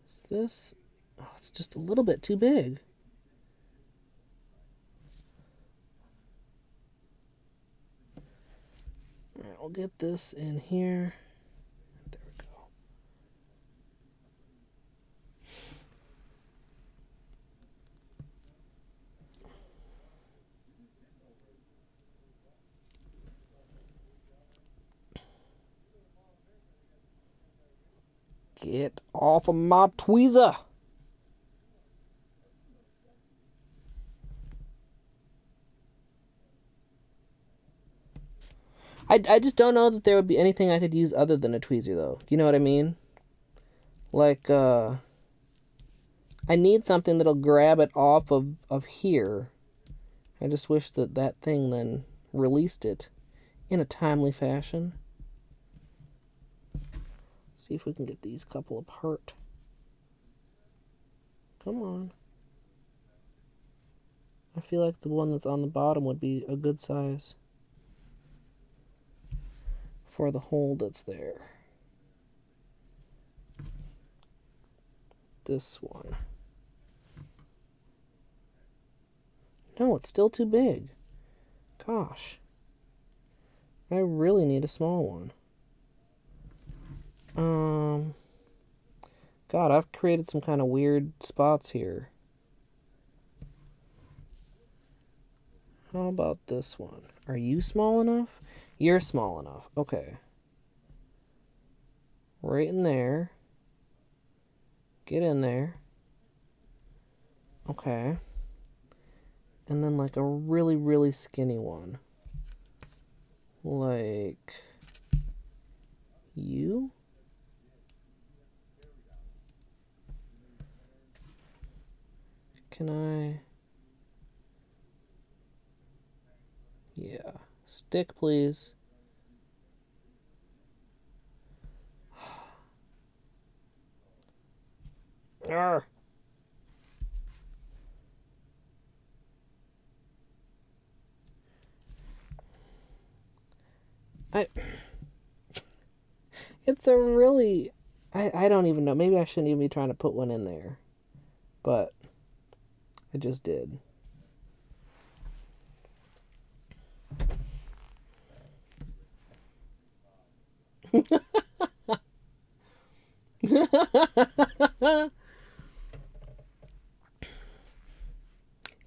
Is this... Oh, it's just a little bit too big. Alright, we'll get this in here. There we go. Get off of my tweezer! I just don't know that there would be anything I could use other than a tweezer, though. You know what I mean? Like, I need something that'll grab it off of here. I just wish that thing then released it in a timely fashion. See if we can get these couple apart. Come on. I feel like the one that's on the bottom would be a good size for the hole that's there. This one. No, it's still too big. Gosh. I really need a small one. God, I've created some kind of weird spots here. How about this one? Are you small enough? You're small enough. Okay. Right in there. Get in there. Okay. And then like a really, really skinny one. Like you? Can I... Yeah. Stick, please. Arr. It's a really... I don't even know. Maybe I shouldn't even be trying to put one in there. But I just did.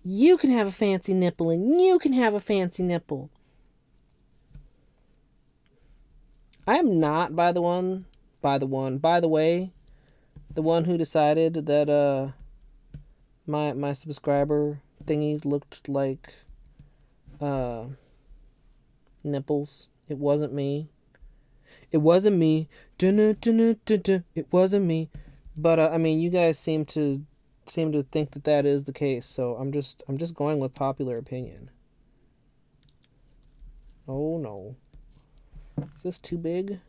You can have a fancy nipple and you can have a fancy nipple. I am not by the way, the one who decided that my subscriber thingies looked like nipples. It wasn't me. It wasn't me. It wasn't me. But I mean, you guys seem to think that is the case. So I'm just going with popular opinion. Oh no. Is this too big?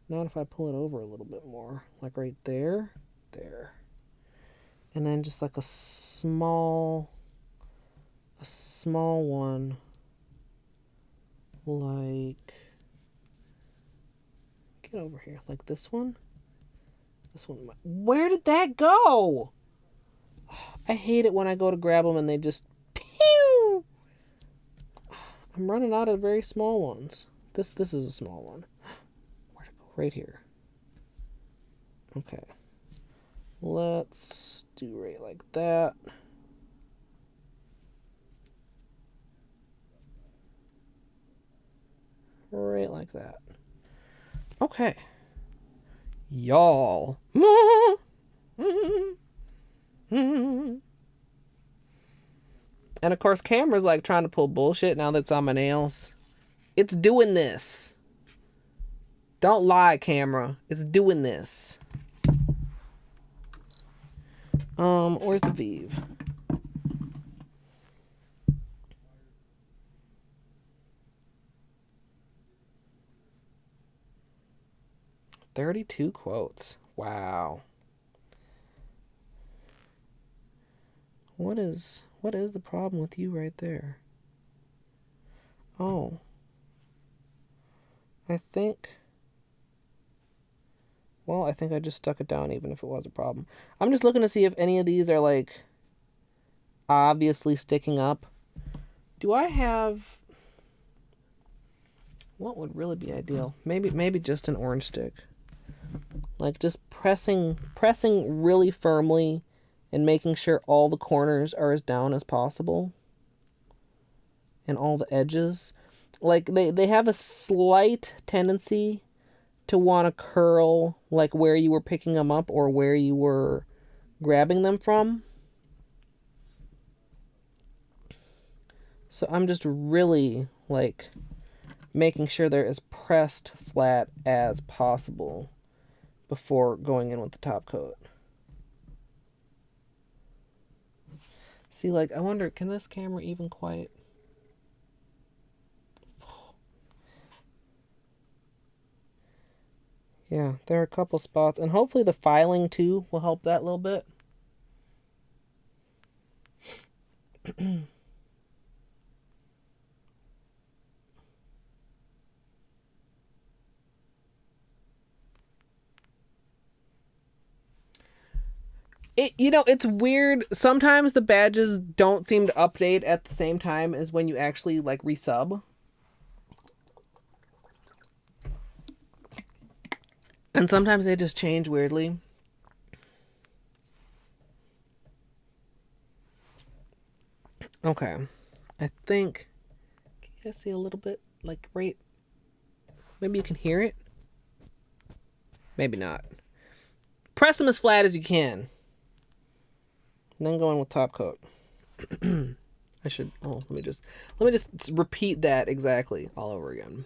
Not if I pull it over a little bit more, like right there. there. And then just like a small one, like, get over here, like this one. This one, where did that go? I hate it when I go to grab them and they just, pew! I'm running out of very small ones. This is a small one. Where'd it go? Right here. Okay. Let's do right like that. Right like that. Okay. Y'all. And of course, camera's like trying to pull bullshit now that's on my nails. It's doing this. Don't lie, camera. It's doing this. Where's the Vive? $32 quotes. Wow. What is the problem with you right there? Oh. I think I just stuck it down even if it was a problem. I'm just looking to see if any of these are like obviously sticking up. Do I have, what would really be ideal? Maybe just an orange stick. Like just pressing really firmly and making sure all the corners are as down as possible. And all the edges. Like they have a slight tendency to want to curl like where you were picking them up or where you were grabbing them from. So I'm just really like making sure they're as pressed flat as possible before going in with the top coat. See, like, I wonder, can this camera even quite... Yeah, there are a couple spots. And hopefully the filing, too, will help that a little bit. It's weird. Sometimes the badges don't seem to update at the same time as when you actually, like, resub. And sometimes they just change weirdly. Okay. I think... Can you guys see a little bit? Like, right... Maybe you can hear it? Maybe not. Press them as flat as you can. And then go in with top coat. I should... Oh, let me just repeat that exactly all over again.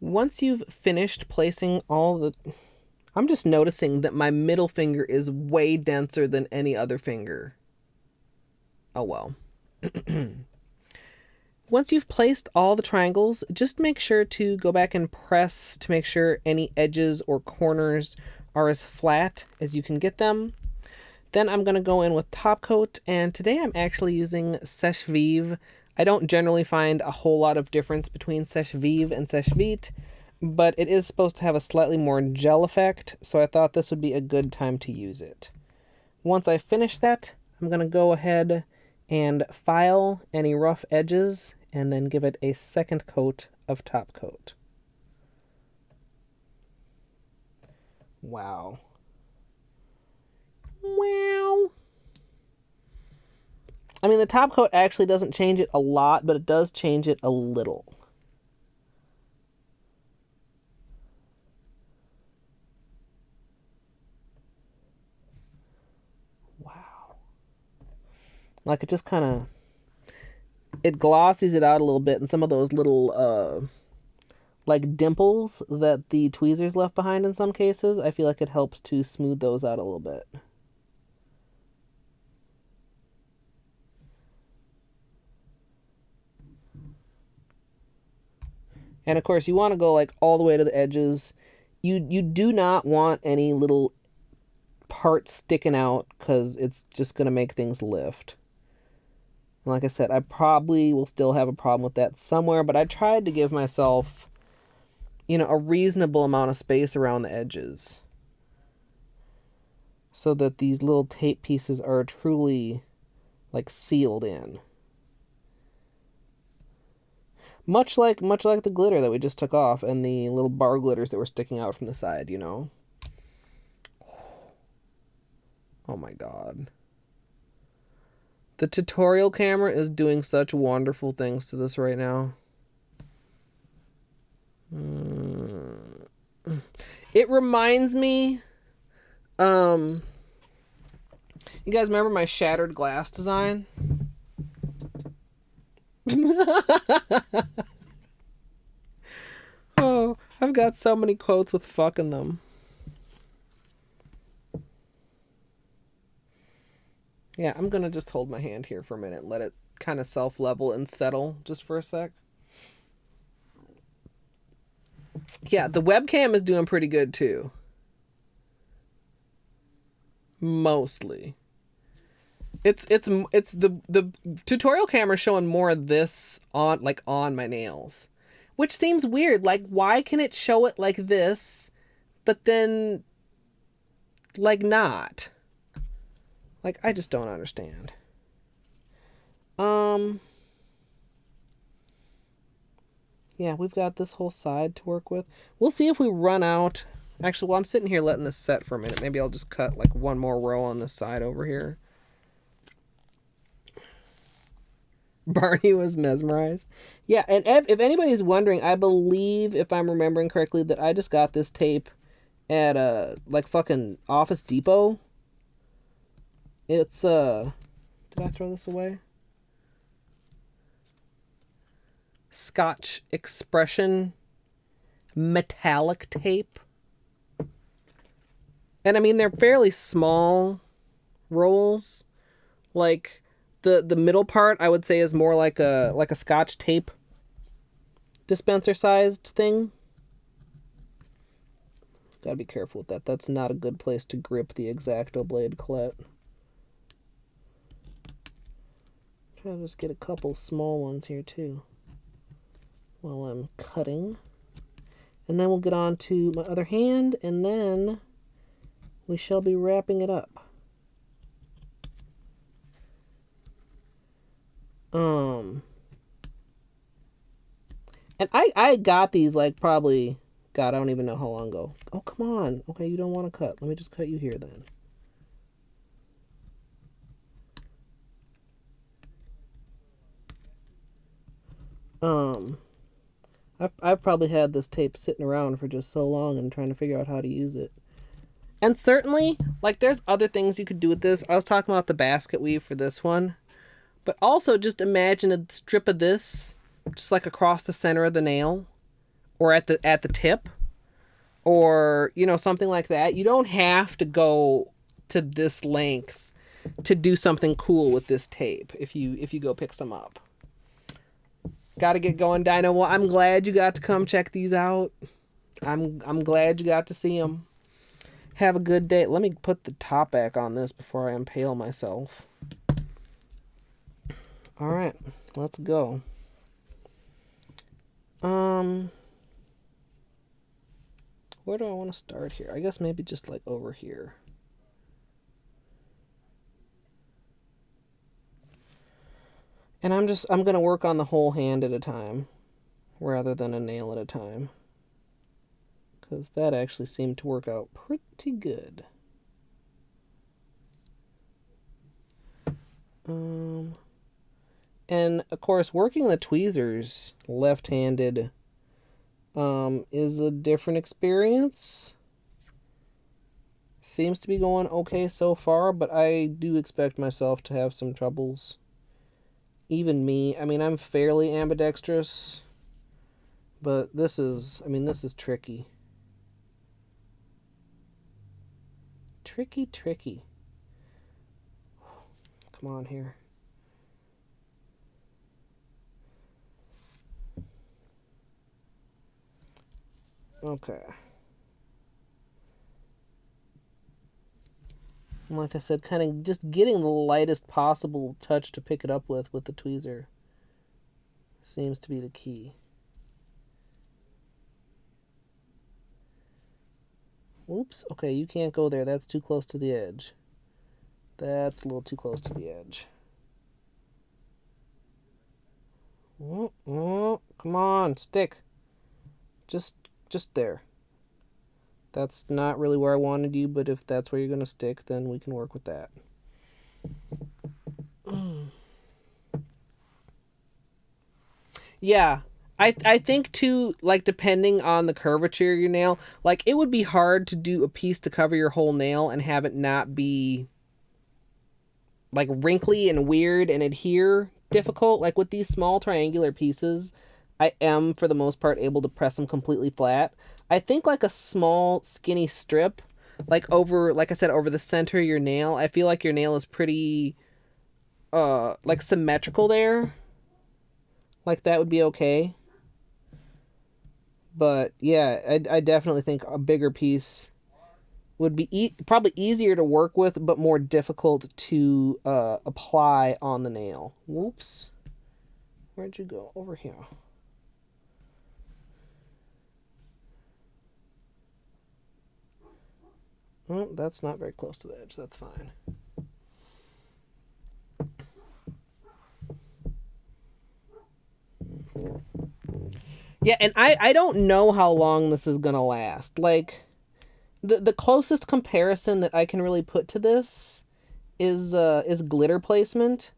Once you've finished placing all the... I'm just noticing that my middle finger is way denser than any other finger. Oh well. Once you've placed all the triangles, just make sure to go back and press to make sure any edges or corners are as flat as you can get them. Then I'm going to go in with top coat, and today I'm actually using Sèche Vive. I don't generally find a whole lot of difference between Sèche Vive and Sèche Vite, but it is supposed to have a slightly more gel effect, so I thought this would be a good time to use it. Once I finish that, I'm going to go ahead and file any rough edges and then give it a second coat of top coat. Wow. Wow. I mean, the top coat actually doesn't change it a lot, but it does change it a little. Wow. Like, it just kind of... It glossies it out a little bit, and some of those little, like, dimples that the tweezers left behind in some cases, I feel like it helps to smooth those out a little bit. And of course, you want to go like all the way to the edges. You do not want any little parts sticking out because it's just going to make things lift. And like I said, I probably will still have a problem with that somewhere, but I tried to give myself, a reasonable amount of space around the edges so that these little tape pieces are truly like sealed in. Much like the glitter that we just took off and the little bar glitters that were sticking out from the side, Oh my god. The tutorial camera is doing such wonderful things to this right now. It reminds me, you guys remember my shattered glass design? Oh, I've got so many quotes with fuck in them. Yeah, I'm gonna just hold my hand here for a minute, let it kind of self-level and settle just for a sec. Yeah, the webcam is doing pretty good too. Mostly. It's the tutorial camera showing more of this on my nails, which seems weird. Like, why can it show it like this, but then like not? Like, I just don't understand. Yeah, we've got this whole side to work with. We'll see if we run out. Actually, while I'm sitting here letting this set for a minute, maybe I'll just cut like one more row on this side over here. Barney was mesmerized. Yeah, and if anybody's wondering, I believe, if I'm remembering correctly, that I just got this tape at fucking Office Depot. It's did I throw this away? Scotch Expression metallic tape. And I mean, they're fairly small rolls. Like the middle part, I would say, is more like a Scotch tape dispenser sized thing. Gotta be careful with that. That's not a good place to grip the X-Acto blade, Colette. Try to just get a couple small ones here too while I'm cutting. And then we'll get on to my other hand, and then we shall be wrapping it up. And I got these like probably, God, I don't even know how long ago. Oh, come on. Okay, you don't want to cut. Let me just cut you here then. I've probably had this tape sitting around for just so long and trying to figure out how to use it. And certainly, like, there's other things you could do with this. I was talking about the basket weave for this one. But also just imagine a strip of this just like across the center of the nail or at the tip or, something like that. You don't have to go to this length to do something cool with this tape if you go pick some up. Got to get going, Dino. Well, I'm glad you got to come check these out. I'm glad you got to see them. Have a good day. Let me put the top back on this before I impale myself. All right, let's go. Where do I want to start here? I guess maybe just like over here. And I'm going to work on the whole hand at a time rather than a nail at a time. Because that actually seemed to work out pretty good. And of course, working the tweezers left-handed is a different experience. Seems to be going okay so far, but I do expect myself to have some troubles. Even me. I mean, I'm fairly ambidextrous, but this is tricky. Tricky. Come on here. Okay. And like I said, kind of just getting the lightest possible touch to pick it up with the tweezer seems to be the key. Oops. Okay, you can't go there. That's too close to the edge. That's a little too close to the edge. Oh, come on, stick. Just there. That's not really where I wanted you, but if that's where you're going to stick, then we can work with that. Yeah. I think too, like, depending on the curvature of your nail, like, it would be hard to do a piece to cover your whole nail and have it not be like wrinkly and weird and adhere difficult. Like with these small triangular pieces, I am for the most part able to press them completely flat. I think like a small skinny strip, like over, like I said, over the center of your nail, I feel like your nail is pretty like symmetrical there. Like that would be okay. But yeah, I definitely think a bigger piece would be probably easier to work with, but more difficult to apply on the nail. Whoops. Where'd you go? Over here. Oh, that's not very close to the edge. That's fine. Yeah, and I don't know how long this is gonna last. Like the closest comparison that I can really put to this is glitter placement,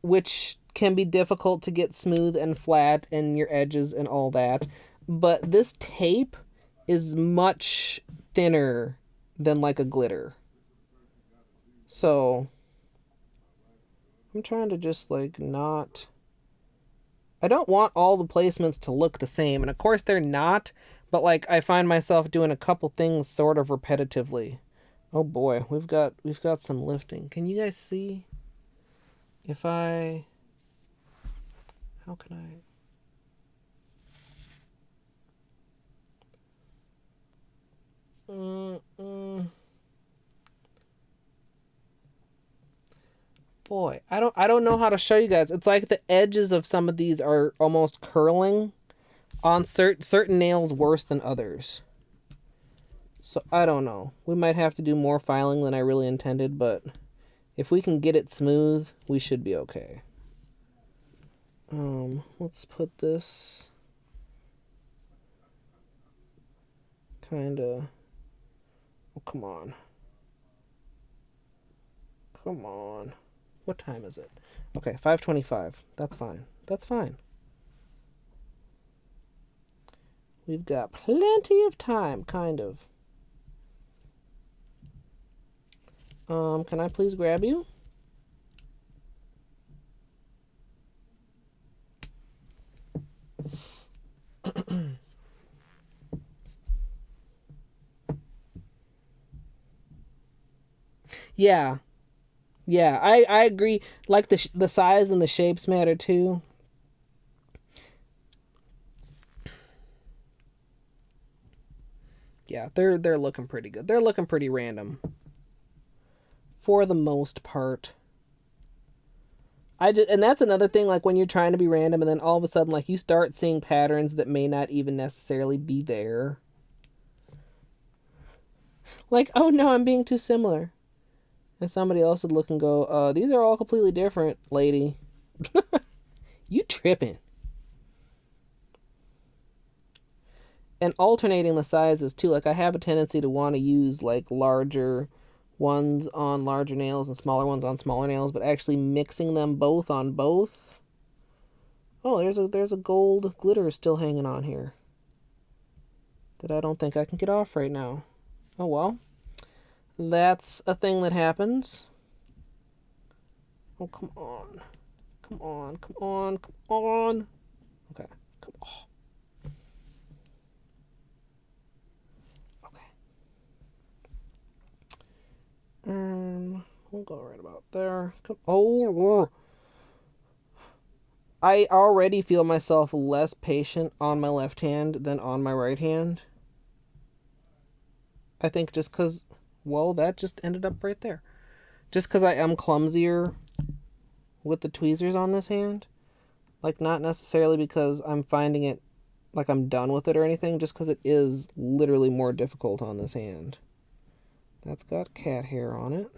which can be difficult to get smooth and flat and your edges and all that. But this tape is much thinner than like a glitter. So I'm trying to just like not, I don't want all the placements to look the same. And of course they're not, but like I find myself doing a couple things sort of repetitively. Oh boy, we've got some lifting. Can you guys see? If I, how can I? Boy, I don't know how to show you guys. It's like the edges of some of these are almost curling on certain nails worse than others. So I don't know. We might have to do more filing than I really intended, but if we can get it smooth, we should be okay. Let's put this kinda, oh, come on. Come on. What time is it? Okay, 5:25. That's fine. That's fine. We've got plenty of time, kind of. Can I please grab you? Yeah. Yeah, I agree. Like the size and the shapes matter too. Yeah, they're looking pretty good. They're looking pretty random for the most part. And that's another thing, like when you're trying to be random and then all of a sudden like you start seeing patterns that may not even necessarily be there. Like, oh no, I'm being too similar. And somebody else would look and go, these are all completely different, lady. You tripping. And alternating the sizes too. Like I have a tendency to want to use like larger ones on larger nails and smaller ones on smaller nails, but actually mixing them both on both. Oh, there's a gold glitter still hanging on here that I don't think I can get off right now. Oh well. That's a thing that happens. Oh, come on. Come on, come on, come on. Okay, come on. Okay. We'll go right about there. Come. Oh, I already feel myself less patient on my left hand than on my right hand. I think just because, well, that just ended up right there. Just because I am clumsier with the tweezers on this hand. Like, not necessarily because I'm finding it like I'm done with it or anything, just because it is literally more difficult on this hand. That's got cat hair on it.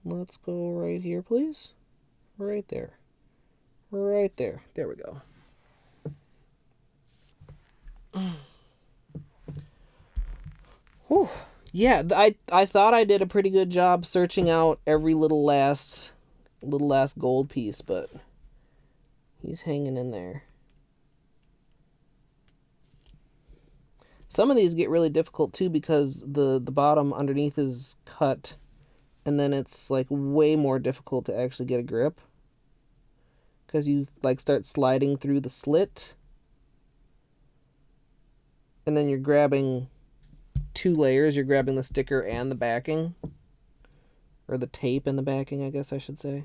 Let's go right here, please. Right there. Right there. There we go. Whew. Yeah, I thought I did a pretty good job searching out every little last gold piece, but he's hanging in there. Some of these get really difficult too because the bottom underneath is cut, and then it's like way more difficult to actually get a grip because you like start sliding through the slit, and then you're grabbing two layers. You're grabbing the sticker and the backing, or the tape and the backing, I guess I should say.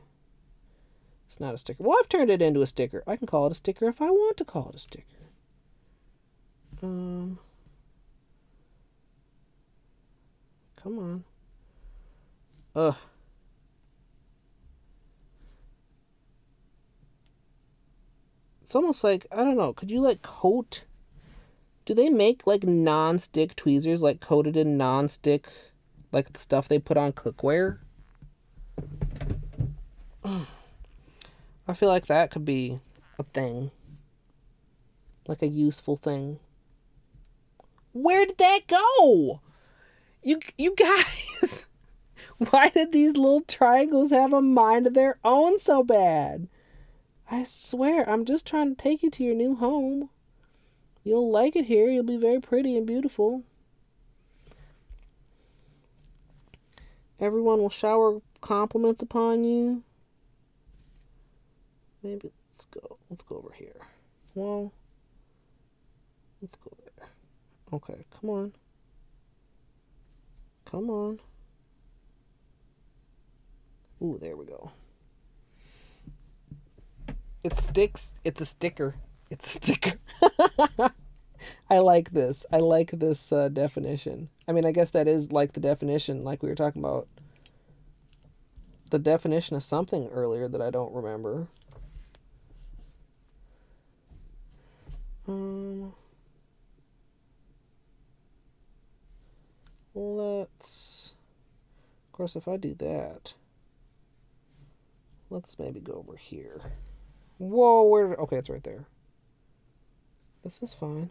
It's not a sticker. Well, I've turned it into a sticker. I can call it a sticker if I want to call it a sticker. Come on. Ugh. It's almost like, I don't know, could you like coat? Do they make like non-stick tweezers like coated in non-stick, like the stuff they put on cookware? I feel like that could be a thing. Like a useful thing. Where did that go? You guys, why did these little triangles have a mind of their own so bad? I swear, I'm just trying to take you to your new home. You'll like it here. You'll be very pretty and beautiful. Everyone will shower compliments upon you. Maybe let's go over here. Well, let's go there. Okay, come on. Come on. Ooh, there we go. It sticks. It's a sticker. It's a sticker. I like this. I like this definition. I mean, I guess that is like the definition, like we were talking about. The definition of something earlier that I don't remember. Let's... Of course, if I do that... Let's maybe go over here. Whoa, where... Okay, it's right there. This is fine.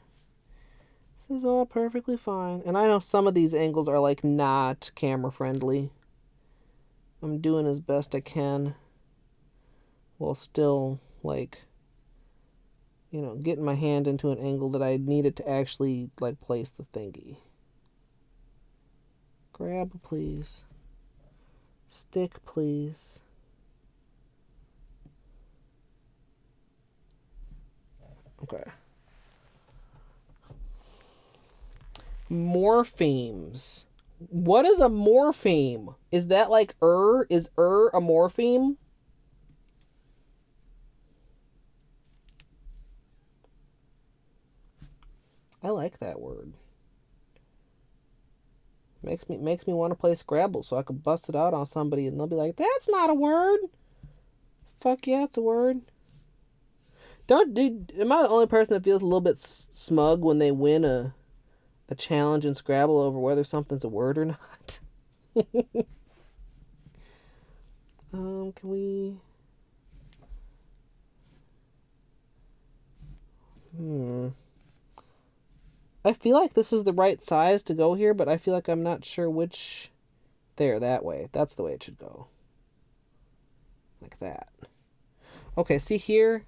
This is all perfectly fine. And I know some of these angles are, like, not camera-friendly. I'm doing as best I can while still, like, you know, getting my hand into an angle that I needed to actually, like, place the thingy. Grab, please. Stick, please. Okay. Morphemes. What is a morpheme? Is that like Is a morpheme? I like that word. Makes me want to play Scrabble so I could bust it out on somebody and they'll be like, "That's not a word." Fuck yeah, it's a word. Am I the only person that feels a little bit smug when they win a challenge in Scrabble over whether something's a word or not? Can we... I feel like this is the right size to go here, but I feel like I'm not sure which... There, that way. That's the way it should go. Like that. Okay, see here?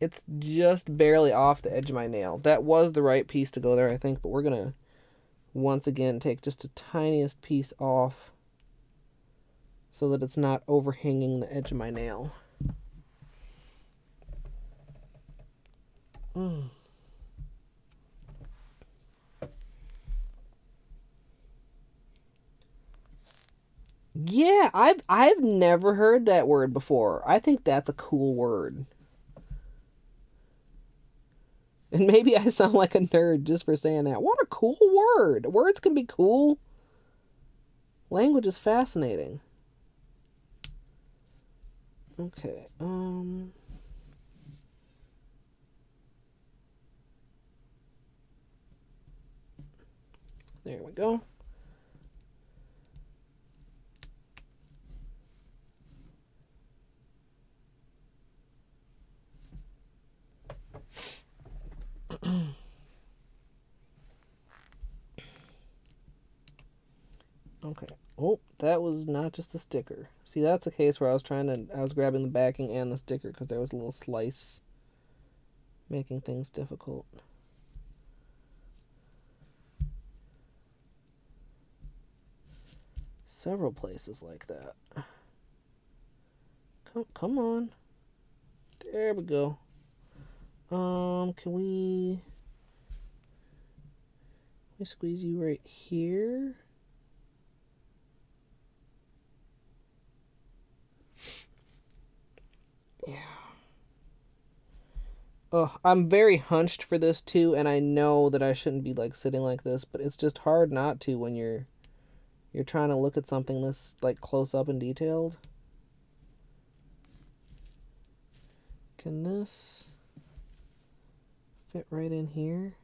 It's just barely off the edge of my nail. That was the right piece to go there, I think, but we're going to once again take just the tiniest piece off so that it's not overhanging the edge of my nail. Yeah, I've never heard that word before. I think that's a cool word. And maybe I sound like a nerd just for saying that. What a cool word. Words can be cool. Language is fascinating. Okay. There we go. Okay. Oh, that was not just a sticker. See, that's a case where I was grabbing the backing and the sticker because there was a little slice making things difficult. Several places like that. Come on. There we go. Can we squeeze you right here? Yeah. Oh, I'm very hunched for this too, and I know that I shouldn't be like sitting like this, but it's just hard not to when you're trying to look at something this like close up and detailed. Can this fit right in here?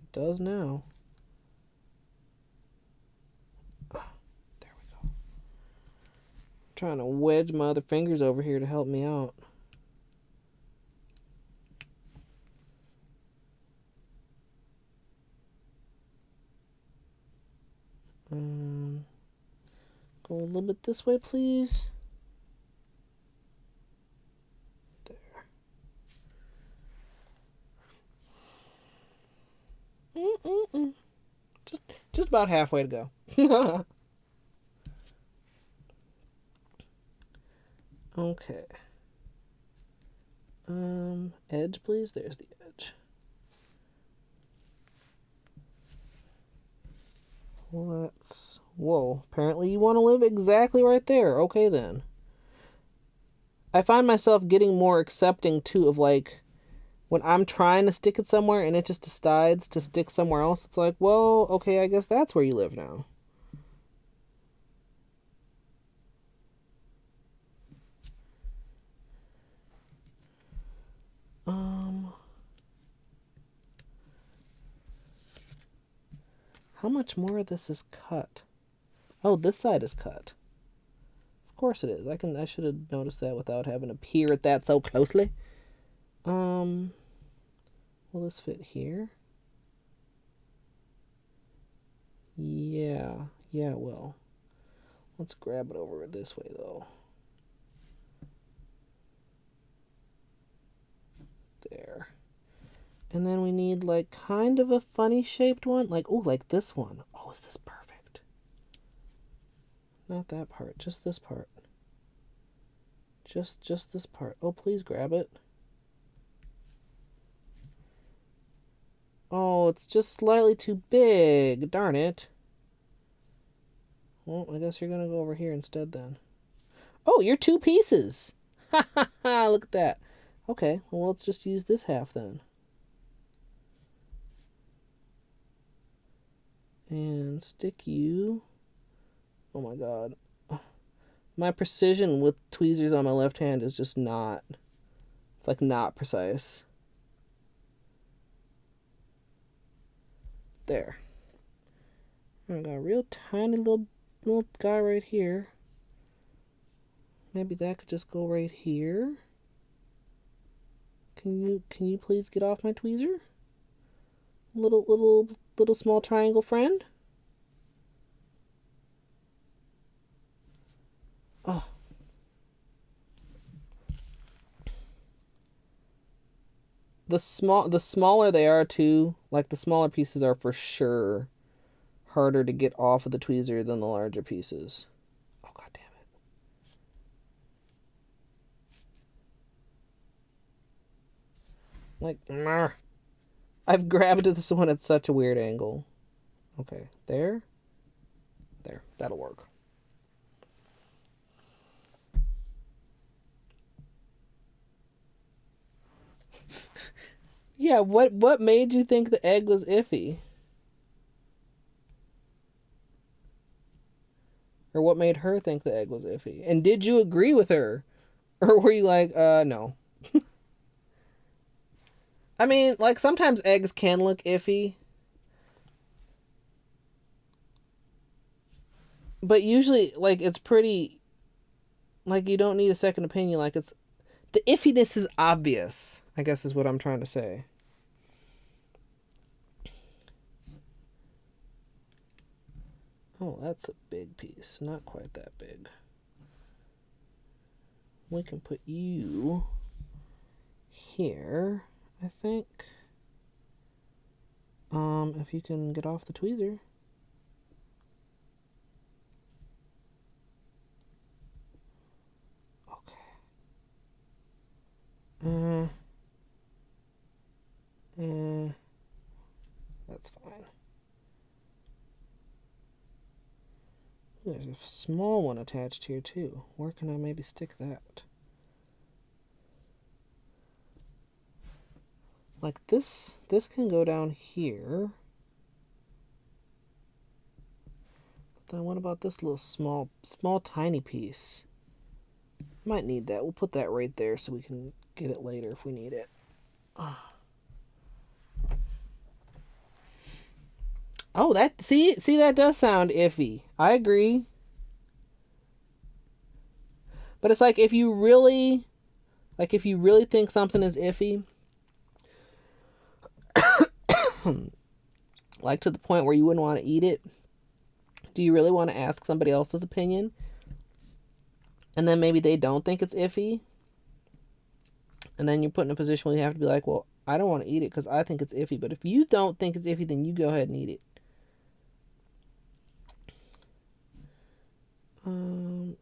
It does now. There we go. I'm trying to wedge my other fingers over here to help me out. Go a little bit this way, please. There. Just about halfway to go. Okay. Edge, please. There's the edge. Let's... Whoa. Apparently you want to live exactly right there. Okay, then. I find myself getting more accepting, too, of, like, when I'm trying to stick it somewhere and it just decides to stick somewhere else. It's like, well, okay, I guess that's where you live now. How much more of this is cut? Oh, this side is cut. Of course it is. I should have noticed that without having to peer at that so closely. Will this fit here? Yeah, it will. Let's grab it over this way though. There. And then we need like kind of a funny shaped one. Like, oh, like this one. Oh, is this perfect? Not that part, just this part. Just this part. Oh, please grab it. Oh, it's just slightly too big. Darn it. Well, I guess you're gonna go over here instead then. Oh, you're two pieces. Ha ha ha, look at that. Okay, well, let's just use this half then. And stick you. Oh my god. My precision with tweezers on my left hand is just not. It's like not precise. There. I got a real tiny little guy right here. Maybe that could just go right here. Can you please get off my tweezer? Little small triangle friend? Oh. The smaller they are too, like the smaller pieces are for sure harder to get off of the tweezer than the larger pieces. Oh god damn it. Like, I've grabbed this one at such a weird angle. Okay, there. That'll work. Yeah, what made you think the egg was iffy? Or what made her think the egg was iffy? And did you agree with her? Or were you like, no? I mean, like, sometimes eggs can look iffy. But usually, like, it's pretty, like, you don't need a second opinion. Like, it's, the iffiness is obvious, I guess is what I'm trying to say. Oh, that's a big piece. Not quite that big. We can put you here, I think. If you can get off the tweezer. Okay. That's fine. There's a small one attached here too. Where can I maybe stick that? Like this can go down here. Then what about this little small tiny piece? Might need that. We'll put that right there so we can get it later if we need it. Oh, that see that does sound iffy. I agree. But it's like if you really think something is iffy, like to the point where you wouldn't want to eat it, do you really want to ask somebody else's opinion? And then maybe they don't think it's iffy. And then you're put in a position where you have to be like, well, I don't want to eat it because I think it's iffy. But if you don't think it's iffy, then you go ahead and eat it.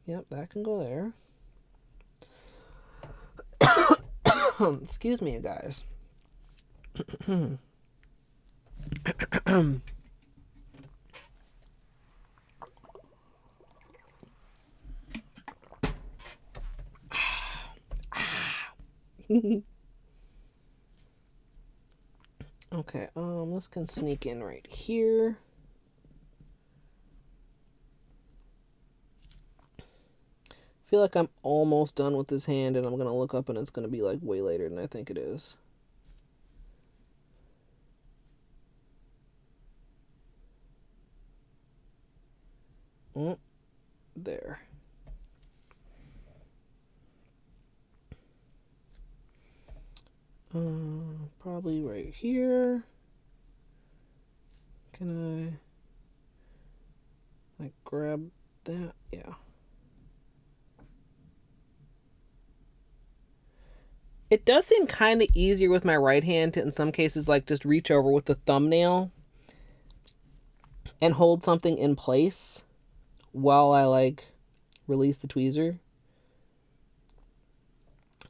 Yep, that can go there. Excuse me, you guys. Okay, this can sneak in right here. I feel like I'm almost done with this hand and I'm gonna look up and it's gonna be like way later than I think it is. There. Probably right here. Can I like grab that? Yeah. It does seem kind of easier with my right hand to, in some cases, like just reach over with the thumbnail and hold something in place while I like release the tweezer.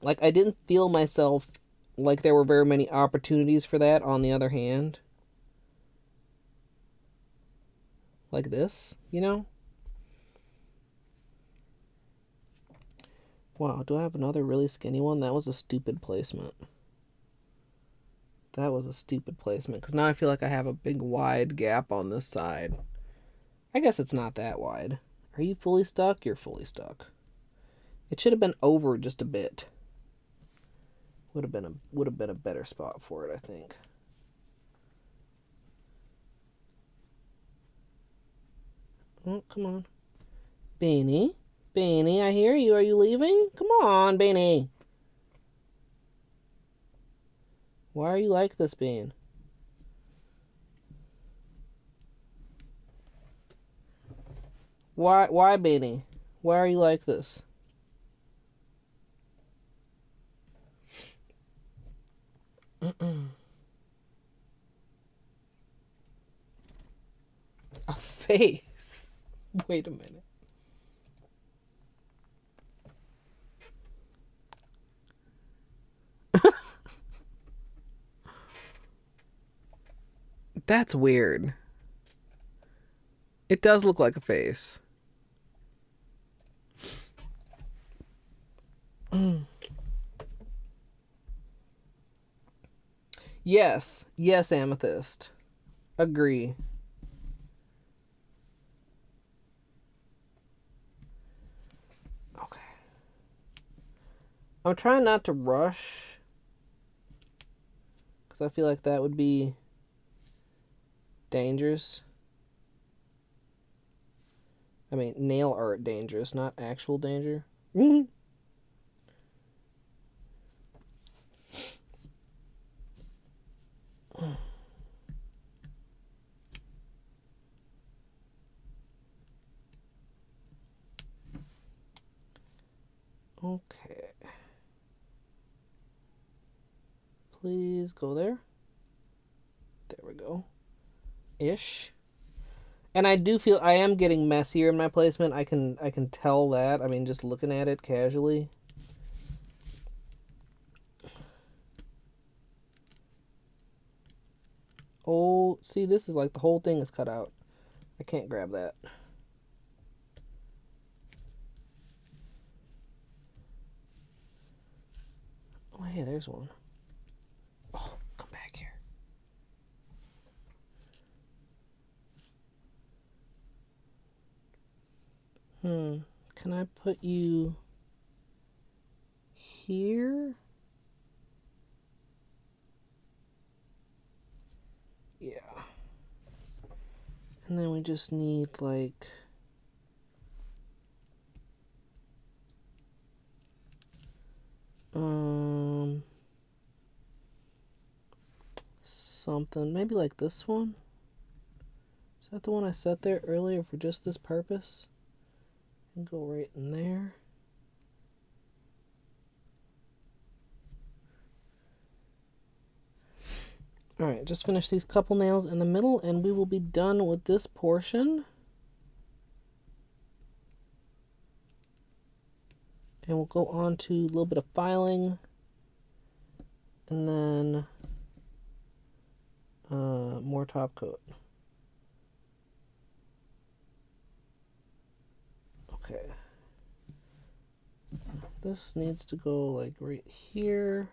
Like I didn't feel myself like there were very many opportunities for that on the other hand. Like this, you know? Wow, do I have another really skinny one? That was a stupid placement. That was a stupid placement because now I feel like I have a big wide gap on this side. I guess it's not that wide. Are you fully stuck? You're fully stuck. It should have been over just a bit. Would have been a better spot for it, I think. Oh, come on. Beanie, I hear you. Are you leaving? Come on, Beanie. Why are you like this, Bean? Why, Beanie? Why are you like this? A face? Wait a minute. That's weird. It does look like a face. Yes. Yes, Amethyst. Agree. Okay. I'm trying not to rush, because I feel like that would be dangerous. I mean, nail art dangerous, not actual danger. Okay. Please go there. There we go. Ish. And I do feel I am getting messier in my placement. I can tell that. I mean, just looking at it casually. Oh, see, this is like the whole thing is cut out. I can't grab that. Oh, hey, there's one. Oh, come back here. Can I put you here? Yeah. And then we just need like something maybe like this one. Is that the one I set there earlier for just this purpose? And go right in there. Alright, just finish these couple nails in the middle and we will be done with this portion. And we'll go on to a little bit of filing. And then more top coat. Okay. This needs to go like right here.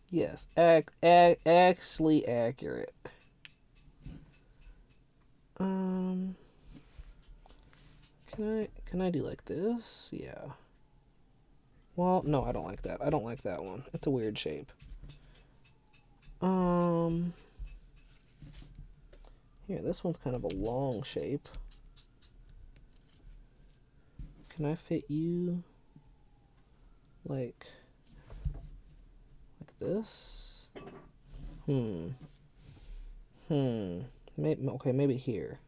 Yes, actually accurate. Can I do like this? Yeah. Well, no, I don't like that. I don't like that one. It's a weird shape. Here, this one's kind of a long shape. Can I fit you like this? Maybe, okay, maybe here.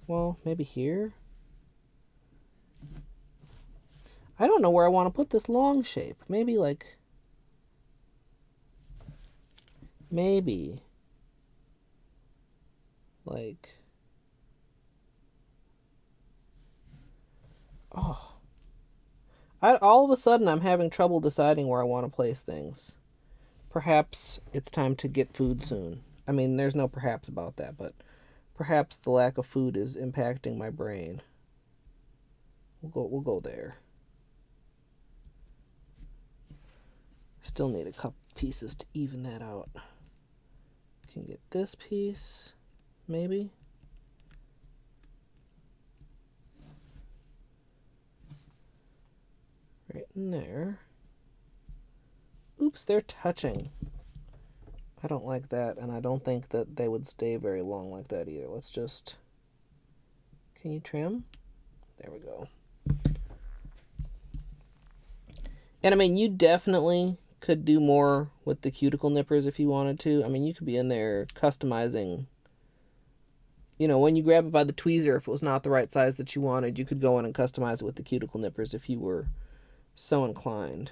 Well, maybe here. I don't know where I want to put this long shape. Maybe like oh, all of a sudden I'm having trouble deciding where I want to place things. Perhaps it's time to get food soon. I mean, there's no perhaps about that, but perhaps the lack of food is impacting my brain. We'll go there. Still need a couple pieces to even that out. Can get this piece, maybe. Right in there. Oops, they're touching. I don't like that, and I don't think that they would stay very long like that either. Let's just... Can you trim? There we go. And I mean, you definitely could do more with the cuticle nippers if you wanted to. I mean, you could be in there customizing. You know, when you grab it by the tweezer, if it was not the right size that you wanted, you could go in and customize it with the cuticle nippers if you were so inclined.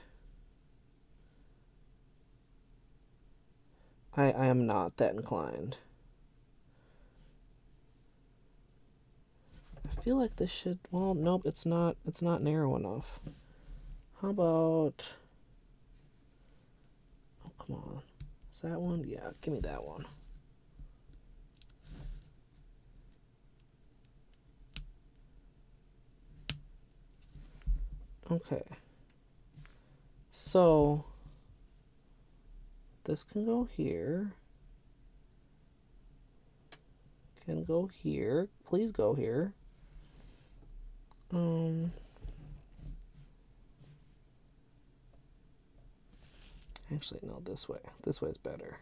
I am not that inclined. I feel like this should... Well, nope, it's not narrow enough. How about... Oh, come on. Is that one? Yeah, give me that one. Okay. So this can go here. Can go here. Please go here. Actually, no, this way. This way is better.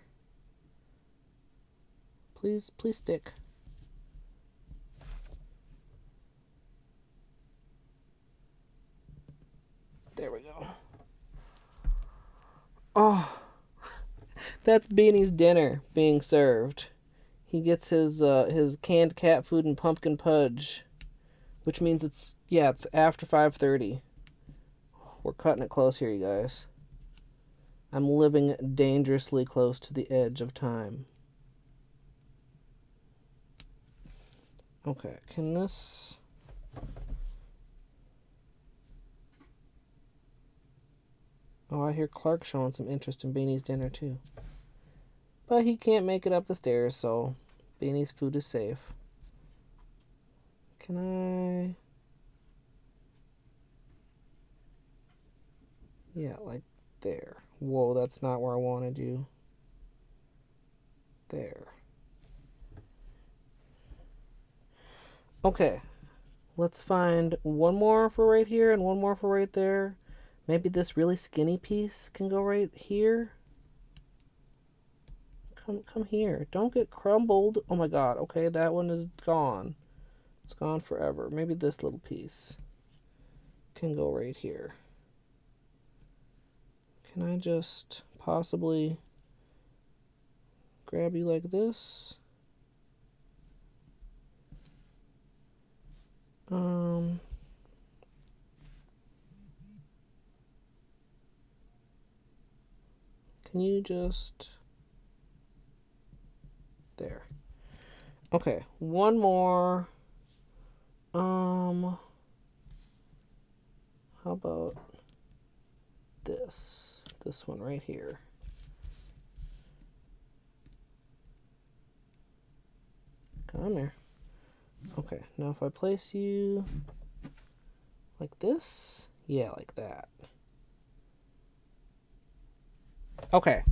Please stick. There we go. Oh, that's Beanie's dinner being served. He gets his canned cat food and pumpkin pudge, which means it's after 5:30. We're cutting it close here, you guys. I'm living dangerously close to the edge of time. Okay, can this... Oh, I hear Clark showing some interest in Beanie's dinner, too. But he can't make it up the stairs, so Beanie's food is safe. Can I... Yeah, like there. Whoa, that's not where I wanted you. There. Okay. Let's find one more for right here and one more for right there. Maybe this really skinny piece can go right here. Come here. Don't get crumbled. Oh my god. Okay, that one is gone. It's gone forever. Maybe this little piece can go right here. Can I just possibly grab you like this? Can you just... There. Okay, one more. How about this? This one right here. Come here. Okay, now if I place you like this, yeah, like that. Okay.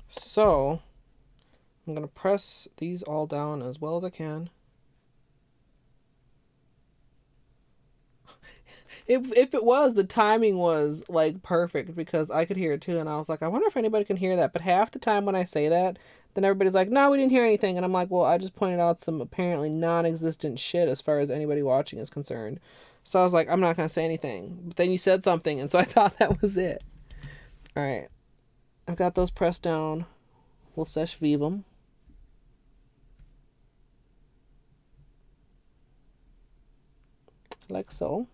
So, I'm going to press these all down as well as I can. If it was, the timing was like perfect because I could hear it too, and I was like, I wonder if anybody can hear that. But half the time when I say that, then everybody's like, no, we didn't hear anything. And I'm like, well, I just pointed out some apparently non-existent shit as far as anybody watching is concerned. So I was like, I'm not going to say anything. But then you said something, and so I thought that was it. All right. I've got those pressed down. We'll sesh vive them. Like so.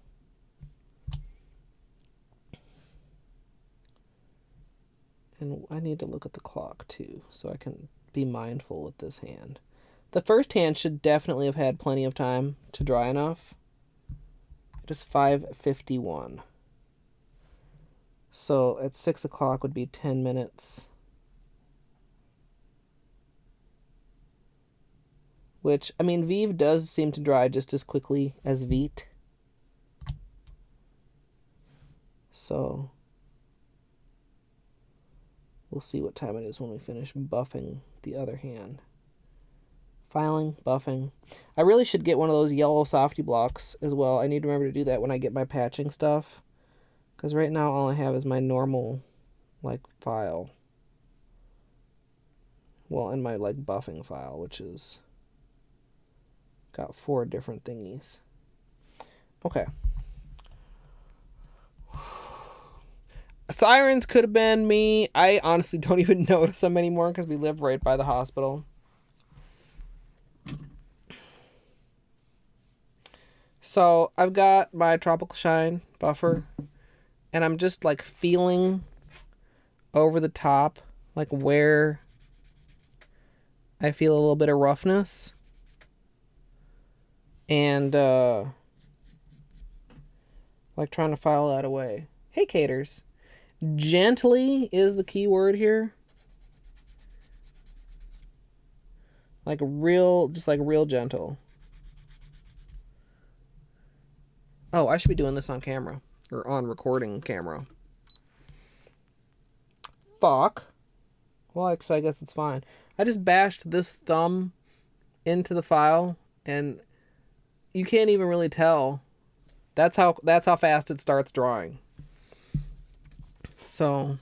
And I need to look at the clock too, so I can be mindful with this hand. The first hand should definitely have had plenty of time to dry enough. It is 5:51. So at 6 o'clock would be 10 minutes. Which, I mean, Vive does seem to dry just as quickly as Vite. So we'll see what time it is when we finish buffing the other hand. Filing, buffing. I really should get one of those yellow softy blocks as well. I need to remember to do that when I get my patching stuff. Because right now all I have is my normal, like, file. Well, and my, like, buffing file, which is... got 4 different thingies. Okay. Sirens could have been me. I honestly don't even notice them anymore because we live right by the hospital. So I've got my Tropical Shine buffer, and I'm just like feeling over the top, like where I feel a little bit of roughness. And like trying to file that away. Hey, Caters. Gently is the key word here. Like real, just like real gentle. Oh, I should be doing this on camera. Or on recording camera. Fuck. Well, actually, I guess it's fine. I just bashed this thumb into the file, and you can't even really tell. That's how fast it starts drawing. So,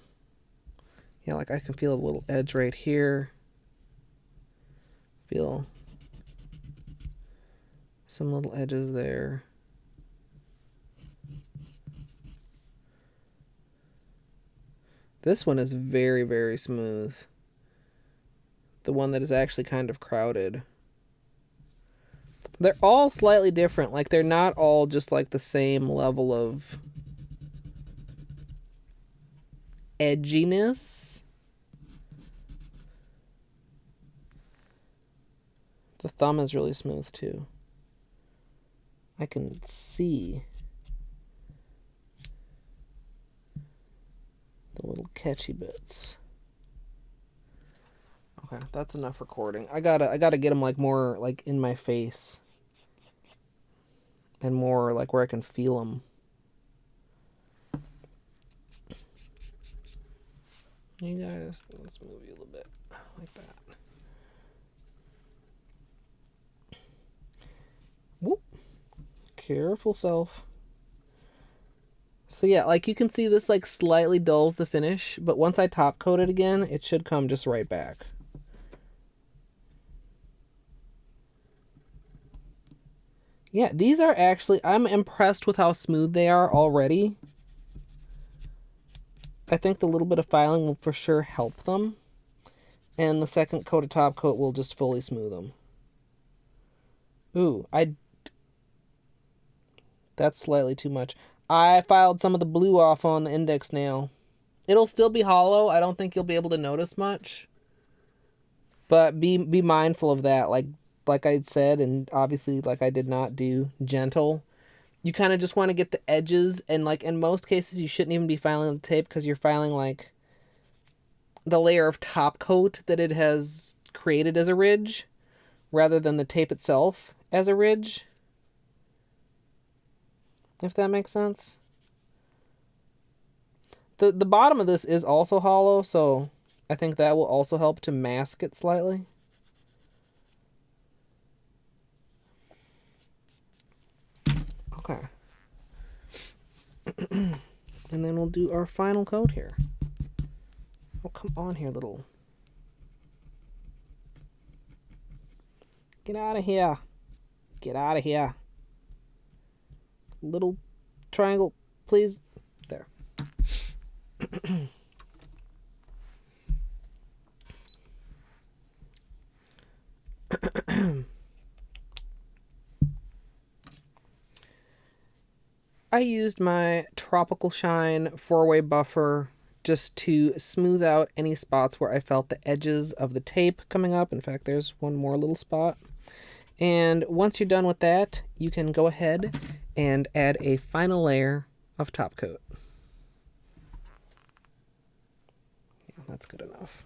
yeah, like I can feel a little edge right here. Feel some little edges there. This one is very, very smooth. The one that is actually kind of crowded. They're all slightly different. Like, they're not all just like the same level of edginess. The thumb is really smooth too. I can see the little catchy bits. Okay, that's enough recording. I gotta get them like more like in my face. And more like where I can feel them. You guys, let's move you a little bit like that. Whoop. Careful self. So yeah, like you can see this like slightly dulls the finish, but once I top coat it again, it should come just right back. Yeah, these are actually, I'm impressed with how smooth they are already. I think the little bit of filing will for sure help them. And the second coat of top coat will just fully smooth them. Ooh, that's slightly too much. I filed some of the blue off on the index nail. It'll still be hollow. I don't think you'll be able to notice much. But be mindful of that. Like I said, and obviously like I did not do gentle. You kind of just want to get the edges, and like in most cases you shouldn't even be filing the tape because you're filing like the layer of top coat that it has created as a ridge rather than the tape itself as a ridge. If that makes sense. The bottom of this is also hollow, so I think that will also help to mask it slightly. Okay. And then we'll do our final coat here. Oh, come on here, little. Get out of here. Get out of here. Little triangle, please. There. I used my Tropical Shine 4-way buffer just to smooth out any spots where I felt the edges of the tape coming up. In fact, there's one more little spot. And once you're done with that, you can go ahead and add a final layer of top coat. Yeah, that's good enough.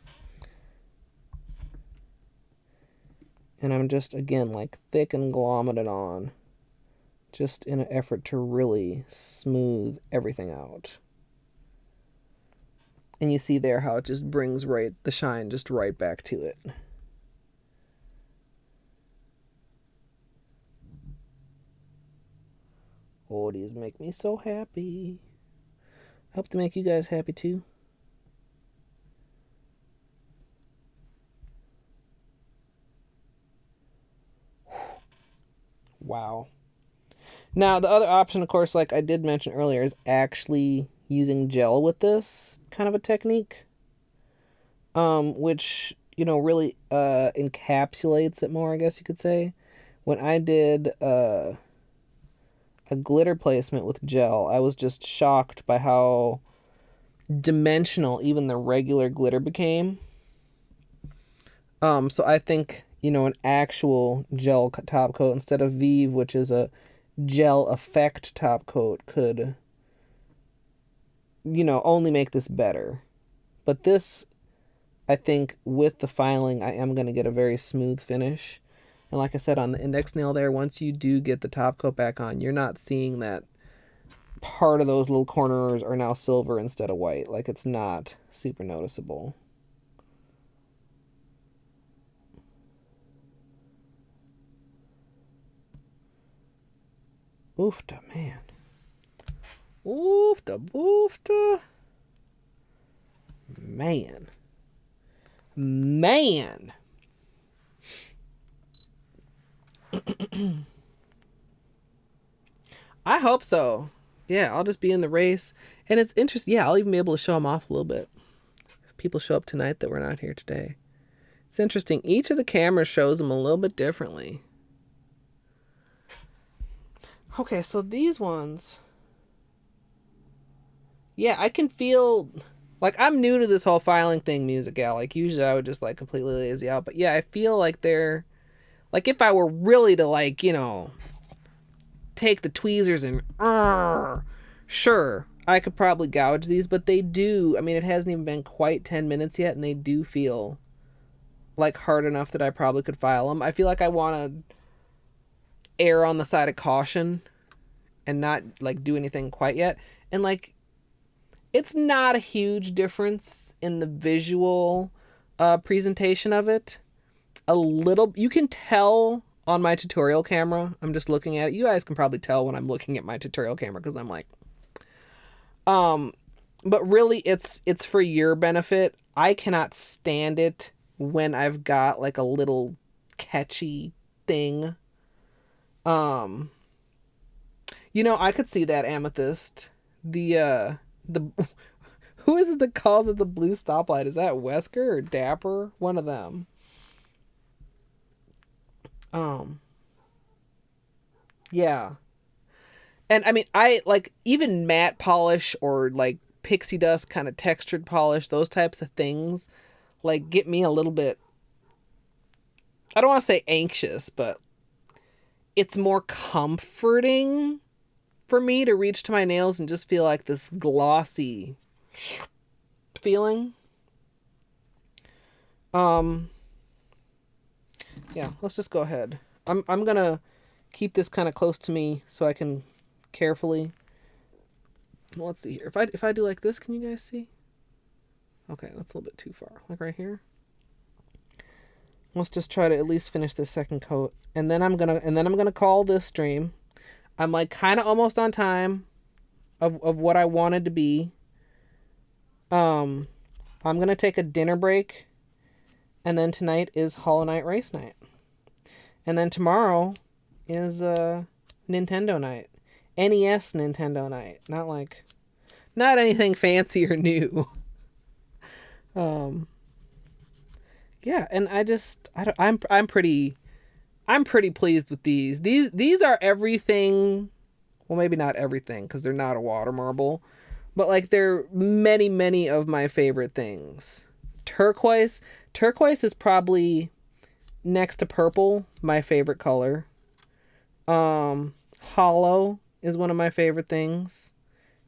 And I'm just, again, like thick and glomming it on. Just in an effort to really smooth everything out. And you see there how it just brings the shine just right back to it. Oh, these make me so happy. I hope to make you guys happy too. Wow. Now, the other option, of course, like I did mention earlier, is actually using gel with this kind of a technique. Which, you know, really encapsulates it more, I guess you could say. When I did a glitter placement with gel, I was just shocked by how dimensional even the regular glitter became. So I think, you know, an actual gel top coat instead of Vive, which is a gel effect top coat, could only make this better. But this, I think with the filing, I am going to get a very smooth finish. And like I said, on the index nail there, once you do get the top coat back on, you're not seeing that part of those little corners are now silver instead of white. Like, it's not super noticeable. Oofta, man. Oofta, boofta. Man. I hope so. Yeah, I'll just be in the race. And it's interesting. Yeah, I'll even be able to show them off a little bit. If people show up tonight that were not here today. It's interesting. Each of the cameras shows them a little bit differently. Okay, so these ones. Yeah, I can feel... Like, I'm new to this whole filing thing, Music Gal. Like, usually I would just, like, completely lazy out. But, yeah, I feel like they're... Like, if I were really to, like, take the tweezers and... sure, I could probably gouge these. But they do... I mean, it hasn't even been quite 10 minutes yet. And they do feel, like, hard enough that I probably could file them. I feel like I want to err on the side of caution. And not, like, do anything quite yet. And, like... It's not a huge difference in the visual presentation of it. A little, you can tell on my tutorial camera. I'm just looking at it. You guys can probably tell when I'm looking at my tutorial camera because I'm like, but really it's for your benefit. I cannot stand it when I've got like a little catchy thing. I could see that amethyst. Who is it that calls it the blue stoplight? Is that Wesker or Dapper? One of them. Yeah. And I mean, I like even matte polish or like pixie dust kind of textured polish, those types of things, like get me a little bit, I don't want to say anxious, but it's more comforting for me to reach to my nails and just feel like this glossy feeling. Yeah, let's just go ahead. I'm gonna keep this kind of close to me so I can carefully. Well, let's see here. If I do like this, can you guys see? Okay, that's a little bit too far. Like right here. Let's just try to at least finish this second coat, and then I'm gonna call this stream. I'm like kind of almost on time of what I wanted to be. I'm going to take a dinner break. And then tonight is Hollow Knight race night. And then tomorrow is Nintendo night. NES Nintendo night. Not anything fancy or new. Yeah, and I'm pretty pleased with these. These are everything. Well, maybe not everything because they're not a water marble, but like they're many of my favorite things. Turquoise is probably next to purple my favorite color. Hollow is one of my favorite things.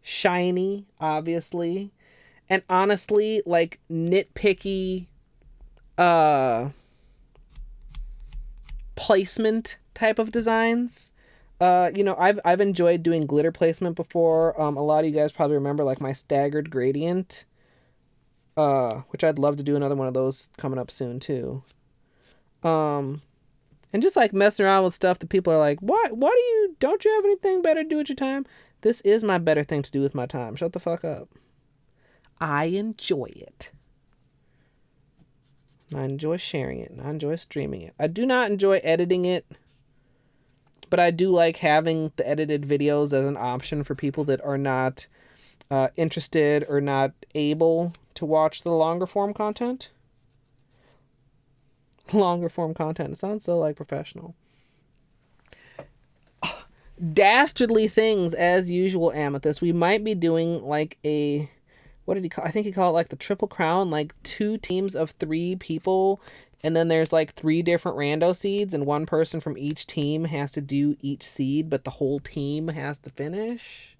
Shiny, obviously, and honestly, like nitpicky placement type of designs. I've enjoyed doing glitter placement before. A lot of you guys probably remember like my staggered gradient, which I'd love to do another one of those coming up soon too. And just like messing around with stuff that people are like, what don't you have anything better to do with your time? This is my better thing to do with my time. Shut the fuck up. I enjoy it. I enjoy sharing it, and I enjoy streaming it. I do not enjoy editing it, but I do like having the edited videos as an option for people that are not interested or not able to watch the longer form content. Longer form content. It sounds so like professional. Dastardly things as usual, Amethyst. We might be doing like a... What did he call? I think he called it like the Triple Crown, like 2 teams of 3 people, and then there's like 3 different rando seeds, and one person from each team has to do each seed, but the whole team has to finish.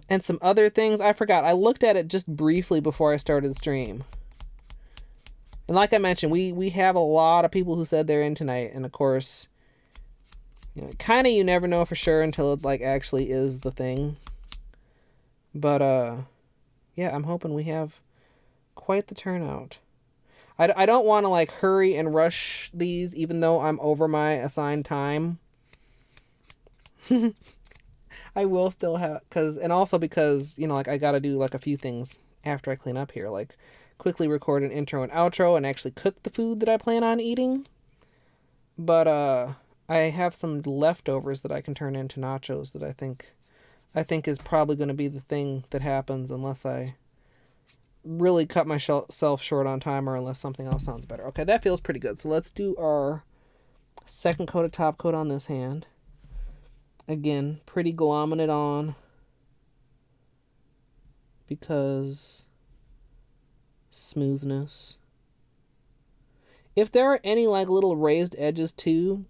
And some other things. I forgot. I looked at it just briefly before I started the stream. And like I mentioned, we have a lot of people who said they're in tonight. And of course, you know, kind of you never know for sure until it like actually is the thing. But yeah, I'm hoping we have quite the turnout. I don't want to like hurry and rush these even though I'm over my assigned time. I will still have, and also because, you know, like I got to do like a few things after I clean up here, like quickly record an intro and outro and actually cook the food that I plan on eating. But I have some leftovers that I can turn into nachos that I think is probably going to be the thing that happens unless I really cut myself short on time or unless something else sounds better. Okay, that feels pretty good. So let's do our second coat of top coat on this hand. Again, pretty glomming it on because smoothness. If there are any like little raised edges too,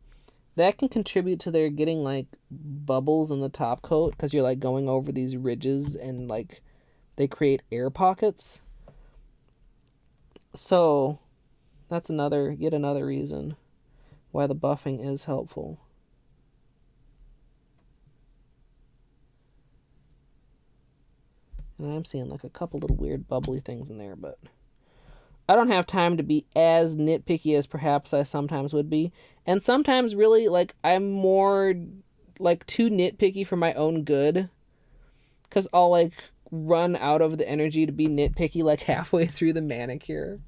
that can contribute to their getting like bubbles in the top coat because you're like going over these ridges and like they create air pockets. So that's yet another reason why the buffing is helpful. And I'm seeing like a couple little weird bubbly things in there, but I don't have time to be as nitpicky as perhaps I sometimes would be. And sometimes really like I'm more like too nitpicky for my own good. Because I'll like run out of the energy to be nitpicky like halfway through the manicure.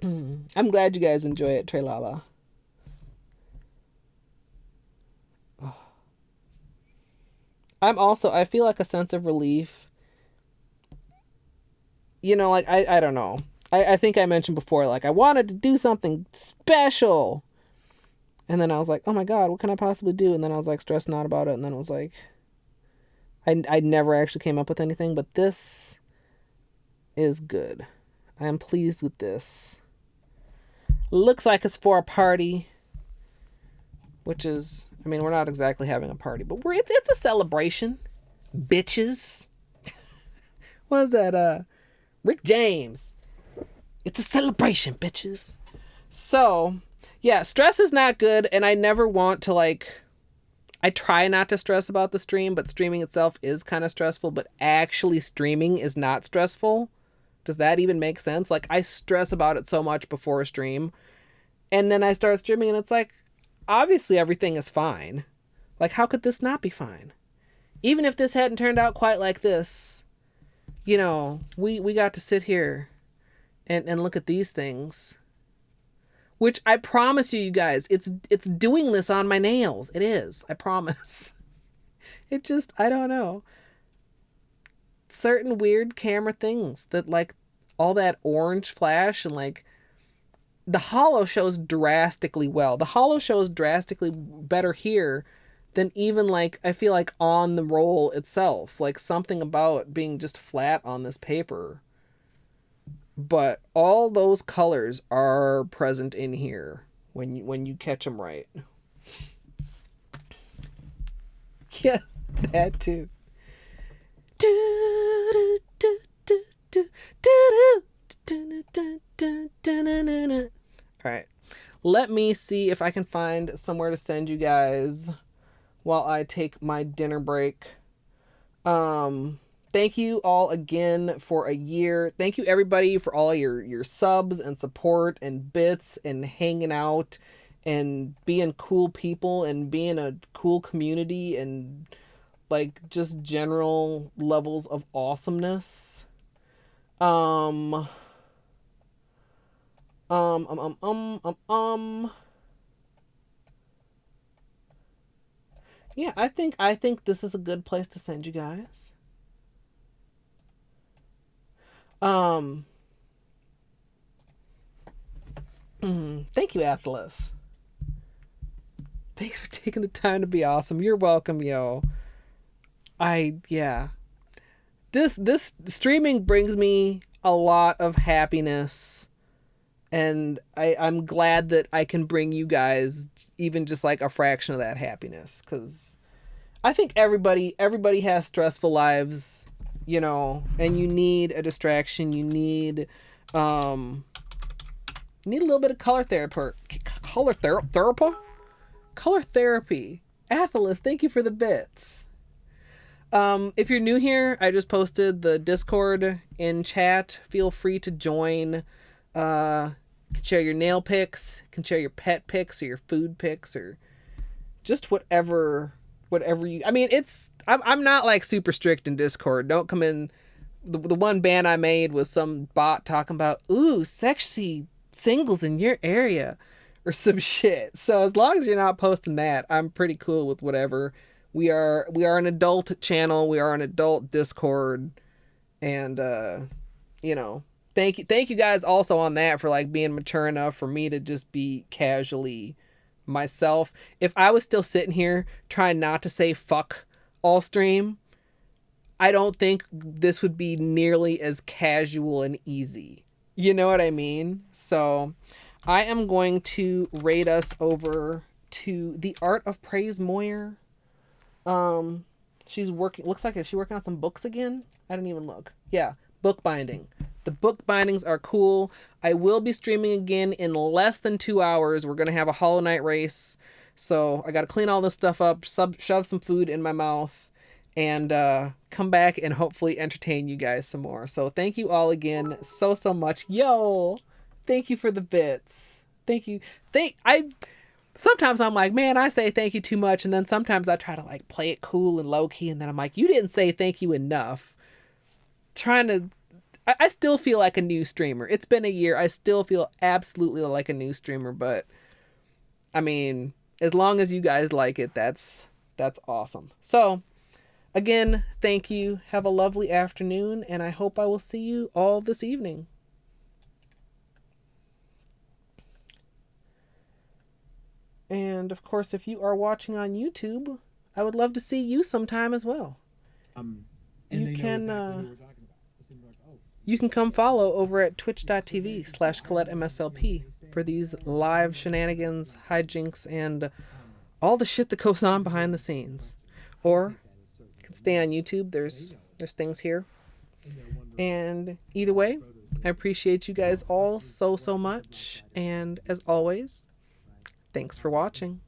I'm glad you guys enjoy it, Trelala. Oh. I feel like a sense of relief. You know, like, I don't know. I think I mentioned before, like, I wanted to do something special. And then I was like, oh my God, what can I possibly do? And then I was like stressing out about it. And then it was like, I never actually came up with anything, but this is good. I am pleased with this. Looks like it's for a party, which is, I mean, we're not exactly having a party, but it's a celebration, bitches. What is that? Rick James. It's a celebration, bitches. So, yeah, stress is not good, and I never want to, like, I try not to stress about the stream, but streaming itself is kind of stressful, but actually streaming is not stressful. Does that even make sense? Like, I stress about it so much before a stream, and then I start streaming, and it's like, obviously everything is fine. Like, how could this not be fine? Even if this hadn't turned out quite like this, you know, we got to sit here and look at these things. Which I promise you guys, it's doing this on my nails. It is. I promise. It just, I don't know. Certain weird camera things that like all that orange flash and like the holo shows drastically well. The holo shows drastically better here than even like, I feel like on the roll itself. Like something about being just flat on this paper. But all those colors are present in here when you catch them right. Yeah, that too. All right. Let me see if I can find somewhere to send you guys while I take my dinner break. Thank you all again for a year. Thank you everybody for all your subs and support and bits and hanging out and being cool people and being a cool community and like just general levels of awesomeness. Yeah, I think this is a good place to send you guys. Thank you, Atlas. Thanks for taking the time to be awesome. You're welcome, yo. Yeah. This streaming brings me a lot of happiness, and I'm glad that I can bring you guys even just like a fraction of that happiness, because I think everybody has stressful lives, you know, and you need a distraction. You need a little bit of color therapy. Color therapy. Athalis, thank you for the bits. If you're new here, I just posted the Discord in chat. Feel free to join. Can share your nail pics, can share your pet pics or your food pics or just whatever you. I mean, I'm not like super strict in Discord. Don't come in. The one ban I made was some bot talking about sexy singles in your area or some shit. So as long as you're not posting that, I'm pretty cool with whatever. We are an adult channel. We are an adult Discord, and you know, thank you guys also on that for like being mature enough for me to just be casually myself. If I was still sitting here trying not to say fuck all stream, I don't think this would be nearly as casual and easy. You know what I mean? So I am going to raid us over to the Art of Praise Moyer. She's working, looks like, is she working on some books again? I didn't even look. Yeah, bookbinding. The book bindings are cool. I will be streaming again in less than 2 hours. We're going to have a Hollow Knight race. So I got to clean all this stuff up, shove some food in my mouth, and come back and hopefully entertain you guys some more. So thank you all again so much. Yo, thank you for the bits. Thank you. Sometimes I'm like, man, I say thank you too much. And then sometimes I try to like play it cool and low key. And then I'm like, you didn't say thank you enough. I still feel like a new streamer. It's been a year. I still feel absolutely like a new streamer. But I mean, as long as you guys like it, that's awesome. So again, thank you. Have a lovely afternoon. And I hope I will see you all this evening. And of course, if you are watching on YouTube, I would love to see you sometime as well. You can come follow over at twitch.tv/ColetteMSLP for these live shenanigans, hijinks, and all the shit that goes on behind the scenes. Or you can stay on YouTube. There's things here. And either way, I appreciate you guys all so much. And as always, thanks for watching.